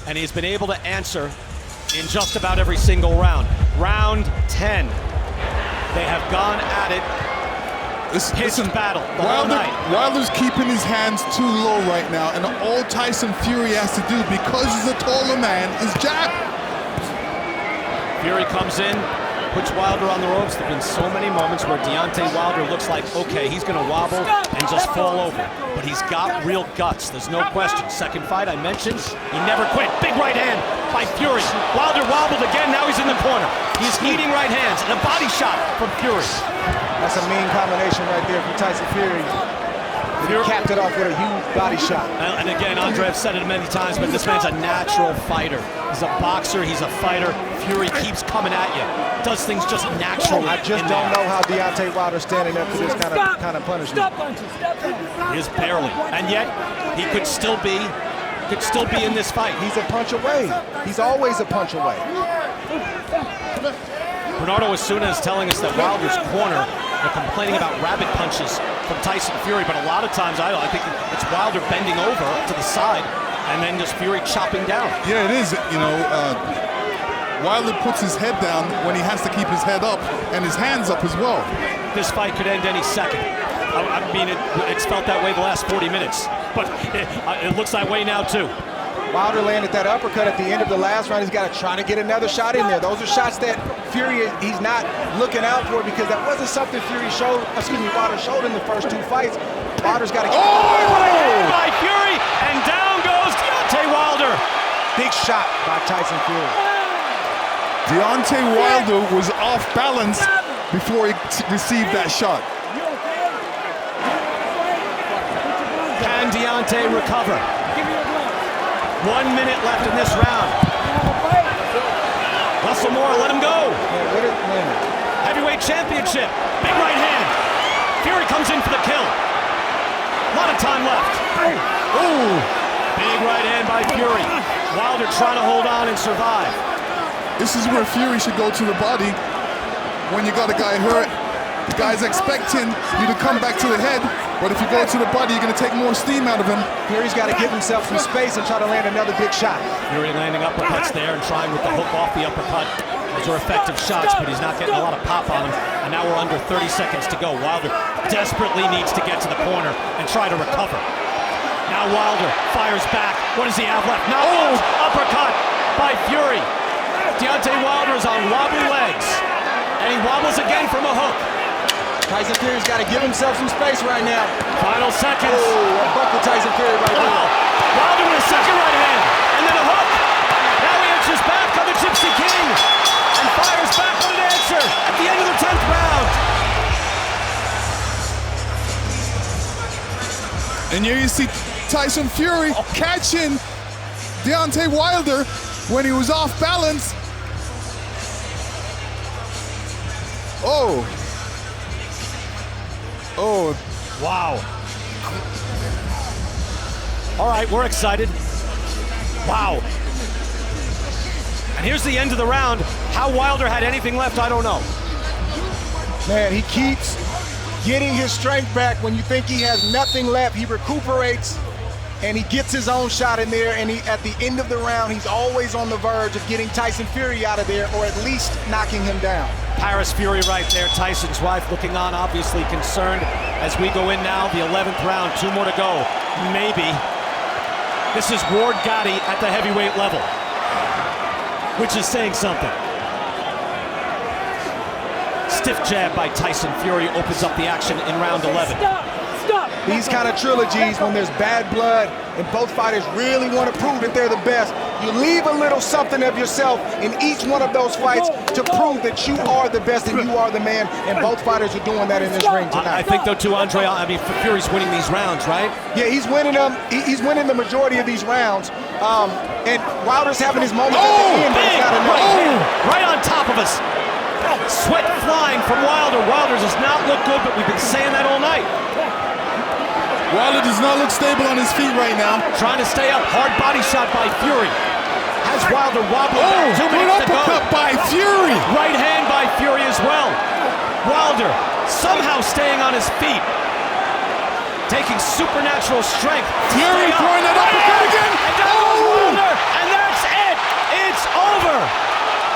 and he's been able to answer in just about every single round. Round 10. They have gone at it. Pitched battle the whole night. Wilder's keeping his hands too low right now, and all Tyson Fury has to do, because he's a taller man, is jab. Fury comes in, puts Wilder on the ropes. There have been so many moments where Deontay Wilder looks like, okay, he's going to wobble and just fall over. But he's got real guts, there's no question. Second fight I mentioned, he never quit. Big right hand by Fury. Wilder wobbled again, now he's in the corner. He's eating right hands and a body shot from Fury. That's a mean combination right there from Tyson Fury. He capped it off with a huge body shot. And again, Andre, I've said it many times, but this man's a natural fighter. He's a boxer, he's a fighter. Fury keeps coming at you. Does things just naturally. I just don't know how Deontay Wilder's standing up to this kind of punishment. He is barely. And yet, he could still be in this fight. He's a punch away. He's always a punch away. Bernardo Osuna is telling us that Wilder's corner, they're complaining about rabbit punches from Tyson Fury, but a lot of times I think it's Wilder bending over to the side and then just Fury chopping down. Yeah, it is. You know, Wilder puts his head down when he has to keep his head up and his hands up as well. This fight could end any second. I mean, it's felt that way the last 40 minutes, but it looks that way now too. Wilder landed that uppercut at the end of the last round. He's got to try to get another shot in there. Those are shots that Fury, he's not looking out for because that wasn't something Wilder showed in the first two fights. Wilder's got to get by Fury, and down goes Deontay Wilder. Big shot by Tyson Fury. Deontay Wilder was off balance before he received that shot. Can Deontay recover? 1 minute left in this round. Russell Moore, let him go. Heavyweight championship. Big right hand. Fury comes in for the kill. A lot of time left. Ooh. Big right hand by Fury. Wilder trying to hold on and survive. This is where Fury should go to the body when you got a guy hurt. The guy's expecting you to come back to the head. But if you go to the body, you're going to take more steam out of him. Fury's got to give himself some space and try to land another big shot. Fury landing uppercuts there and trying with the hook off the uppercut. Those are effective shots, but he's not getting a lot of pop on him. And now we're under 30 seconds to go. Wilder desperately needs to get to the corner and try to recover. Now Wilder fires back. What does he have left? Now uppercut by Fury. Deontay Wilder is on wobbly legs. And he wobbles again from a hook. Tyson Fury's got to give himself some space right now. Final seconds. Oh, a buck to Tyson Fury right now. Wilder with a second right hand. And then a hook. Now he answers back on the Gypsy King. And fires back on an answer at the end of the 10th round. And here you see Tyson Fury catching Deontay Wilder when he was off balance. Oh. Wow. All right, we're excited. Wow. And here's the end of the round. How Wilder had anything left, I don't know. Man, he keeps getting his strength back. When you think he has nothing left, he recuperates and he gets his own shot in there. And at the end of the round, he's always on the verge of getting Tyson Fury out of there, or at least knocking him down. Paris Fury right there, Tyson's wife looking on, obviously concerned as we go in now, the 11th round, 2 more to go. Maybe. This is Ward Gotti at the heavyweight level, which is saying something. Stiff jab by Tyson Fury opens up the action in round 11. Stop! These kind of trilogies, when there's bad blood and both fighters really want to prove that they're the best, you leave a little something of yourself in each one of those fights to prove that you are the best and you are the man, and both fighters are doing that in this ring tonight. I think, though, too, Andre, I mean, Fury's winning these rounds, right? Yeah, he's winning them. He's winning the majority of these rounds. And Wilder's having his moment at the end, but it's not enough. Right on top of us. Sweat flying from Wilder. Wilder does not look good, but we've been saying that all night. Wilder does not look stable on his feet right now. Trying to stay up. Hard body shot by Fury. Has Wilder wobbling. 2 minutes to go. Uppercut by Fury. Right hand by Fury as well. Wilder somehow staying on his feet. Taking supernatural strength. Fury throwing that uppercut again. And down goes Wilder. And that's it. It's over.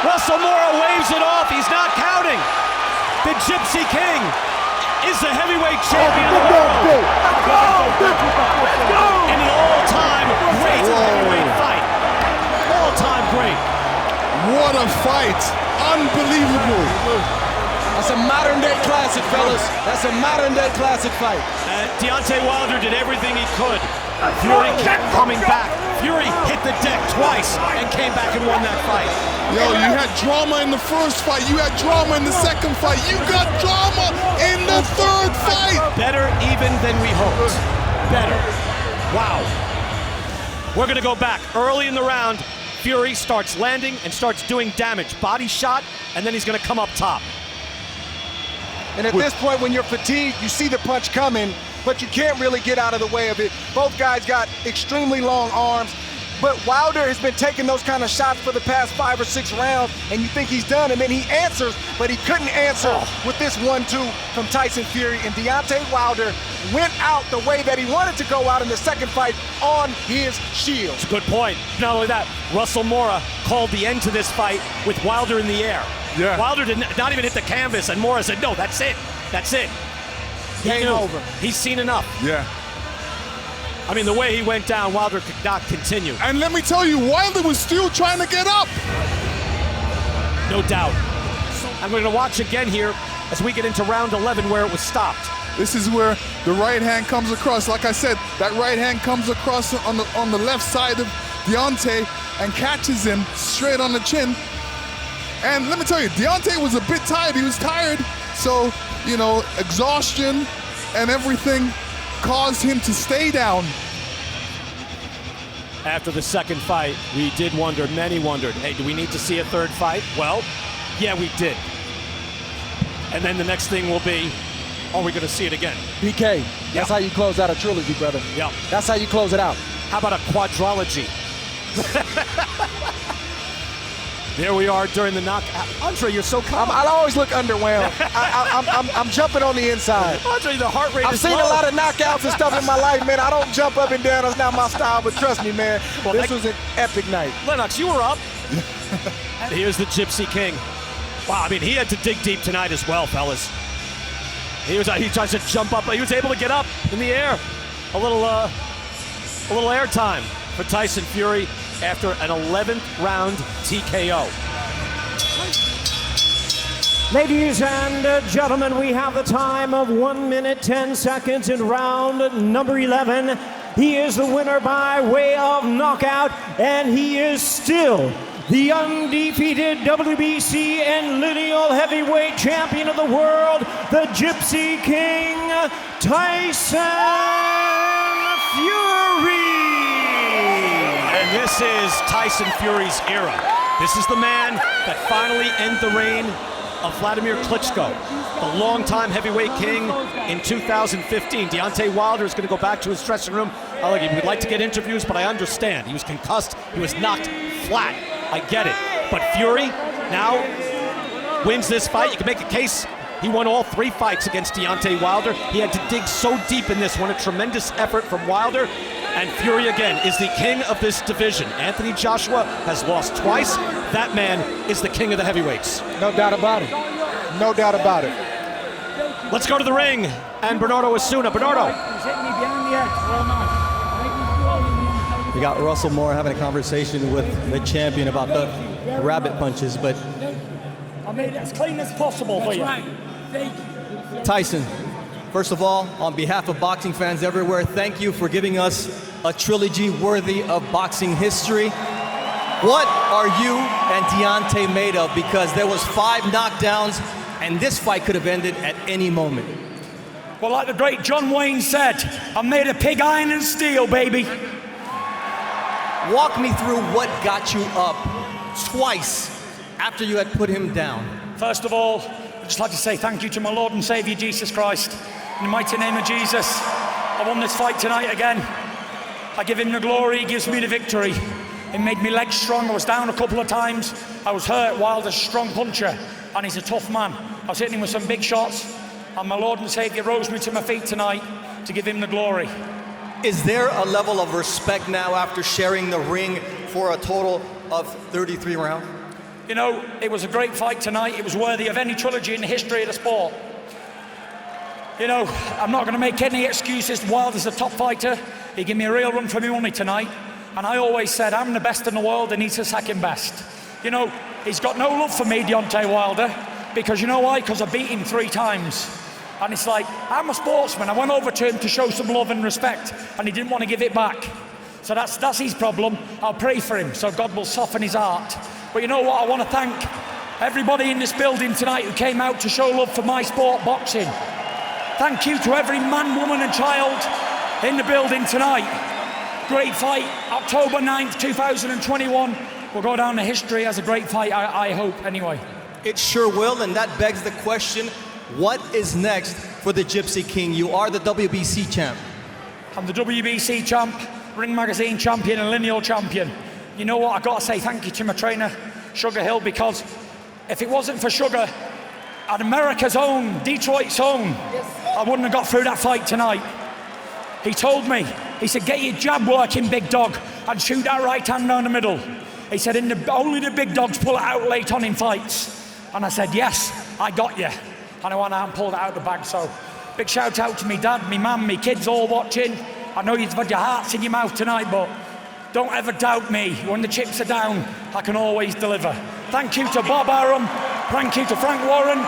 Russell Mora waves it off. He's not counting. The Gypsy King is the heavyweight champion of the world. In an all-time great heavyweight fight. All-time great. What a fight. Unbelievable. That's a modern-day classic, fellas. That's a modern-day classic fight. Deontay Wilder did everything he could. Fury kept coming back. Fury hit the deck twice and came back and won that fight. Yo, you had drama in the first fight. You had drama in the second fight. You got drama in the third fight. Better even than we hoped. Better. Wow. We're going to go back. Early in the round, Fury starts landing and starts doing damage. Body shot, and then he's going to come up top. And at this point, when you're fatigued, you see the punch coming, but you can't really get out of the way of it. Both guys got extremely long arms, but Wilder has been taking those kind of shots for the past 5 or 6 rounds, and you think he's done, and then he answers, but he couldn't answer with this 1-2 from Tyson Fury, and Deontay Wilder went out the way that he wanted to go out in the second fight, on his shield. It's a good point. Not only that, Russell Mora called the end to this fight with Wilder in the air. Yeah. Wilder did not even hit the canvas, and Mora said, no, that's it. That's it. Game over. He's seen enough. Yeah. I mean, the way he went down, Wilder could not continue. And let me tell you, Wilder was still trying to get up. No doubt. And we're going to watch again here as we get into round 11 where it was stopped. This is where the right hand comes across. Like I said, that right hand comes across on the left side of Deontay and catches him straight on the chin. And let me tell you, Deontay was a bit tired. He was tired. So, you know, exhaustion and everything caused him to stay down. After the second fight, we did wonder, many wondered, hey, do we need to see a third fight? Well, yeah, we did. And then the next thing will be, are we going to see it again? BK, that's how you close out a trilogy, brother. Yeah. That's how you close it out. How about a quadrology? There we are during the knockout. Andre, you're so calm. I always look underwhelmed. I'm jumping on the inside. Andre, the heart rate I've is seen low. a lot of knockouts and stuff in my life, man. I don't jump up and down. That's not my style, but trust me, man, this was an epic night. Lennox, you were up. Here's the Gypsy King. Wow, I mean, he had to dig deep tonight as well, fellas. He tries to jump up, but he was able to get up in the air. A little air time for Tyson Fury after an 11th round TKO. Ladies and gentlemen, we have the time of 1 minute, 10 seconds in round number 11. He is the winner by way of knockout, and he is still the undefeated WBC and lineal heavyweight champion of the world, the Gypsy King, Tyson Fury. And this is Tyson Fury's era. This is the man that finally ended the reign of Vladimir Klitschko, the longtime heavyweight king in 2015. Deontay Wilder is going to go back to his dressing room. He would like to get interviews, but I understand. He was concussed. He was knocked flat. I get it. But Fury now wins this fight. You can make a case. He won all 3 fights against Deontay Wilder. He had to dig so deep in this one. A tremendous effort from Wilder. And Fury, again, is the king of this division. Anthony Joshua has lost twice. That man is the king of the heavyweights. No doubt about it. No doubt about it. Let's go to the ring. And Bernardo Osuna. Bernardo. We got Russell Moore having a conversation with the champion about the rabbit punches, but I made it as clean as possible for you. Thank you. Tyson, first of all, on behalf of boxing fans everywhere, thank you for giving us a trilogy worthy of boxing history. What are you and Deontay made of? Because there was 5 knockdowns, and this fight could have ended at any moment. Well, like the great John Wayne said, I'm made of pig iron and steel, baby. Walk me through what got you up twice after you had put him down. First of all, I'd just like to say thank you to my Lord and Savior, Jesus Christ. In the mighty name of Jesus, I won this fight tonight again. I give him the glory, he gives me the victory. It made me legs strong. I was down a couple of times. I was hurt. Wilder's a strong puncher, and he's a tough man. I was hitting him with some big shots, and my Lord and Savior rose me to my feet tonight to give him the glory. Is there a level of respect now after sharing the ring for a total of 33 rounds? You know, it was a great fight tonight. It was worthy of any trilogy in the history of the sport. You know, I'm not going to make any excuses. Wilder's a top fighter. He gave me a real run for my money tonight. And I always said, I'm the best in the world and he's the second best. You know, he's got no love for me, Deontay Wilder, because you know why? Because I beat him 3 times. And it's like, I'm a sportsman. I went over to him to show some love and respect, and he didn't want to give it back. So that's his problem. I'll pray for him, so God will soften his heart. But you know what? I want to thank everybody in this building tonight who came out to show love for my sport, boxing. Thank you to every man, woman, and child in the building tonight. Great fight, October 9th, 2021. Will go down to history as a great fight, I hope, anyway. It sure will, and that begs the question, what is next for the Gypsy King? You are the WBC champ. I'm the WBC champ, Ring Magazine champion, and lineal champion. You know what? I've got to say thank you to my trainer, Sugar Hill, because if it wasn't for Sugar, at America's own, Detroit's own, I wouldn't have got through that fight tonight. He told me, he said, get your jab working, big dog, and shoot that right hand down the middle. He said, only the big dogs pull it out late on in fights. And I said, yes, I got you. And I went out and pulled it out of the bag. So big shout out to me dad, me mum, me kids all watching. I know you've had your hearts in your mouth tonight, but don't ever doubt me. When the chips are down, I can always deliver. Thank you to Bob Arum. Thank you to Frank Warren.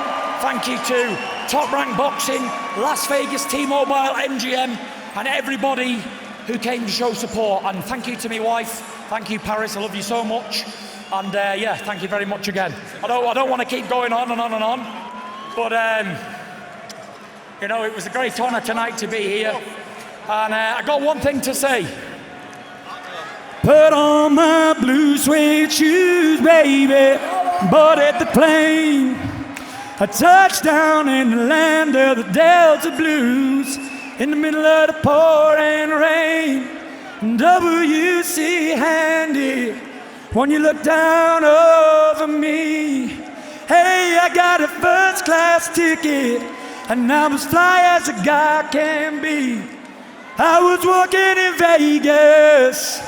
Thank you to Top Rank Boxing, Las Vegas, T-Mobile, MGM, and everybody who came to show support. And thank you to my wife. Thank you, Paris. I love you so much. And yeah, thank you very much again. I don't want to keep going on and on and on. But, you know, it was a great honor tonight to be here. And I got one thing to say. Put on my blue suede shoes, baby, boarded the plane. A touchdown in the land of the Delta Blues, in the middle of the pouring rain. WC Handy when you look down over me. Hey, I got a first class ticket, and I'm as fly as a guy can be. I was walking in Vegas.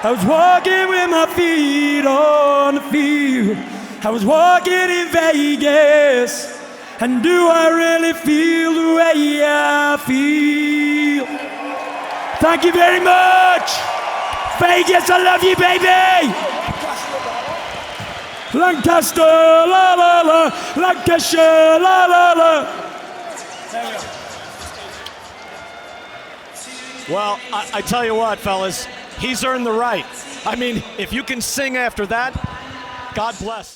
I was walking with my feet on the field. I was walking in Vegas. And do I really feel the way I feel? Thank you very much. Vegas, I love you, baby. Lancaster, la la la. Lancashire, la la la. Well, I tell you what, fellas, he's earned the right. I mean, if you can sing after that, God bless.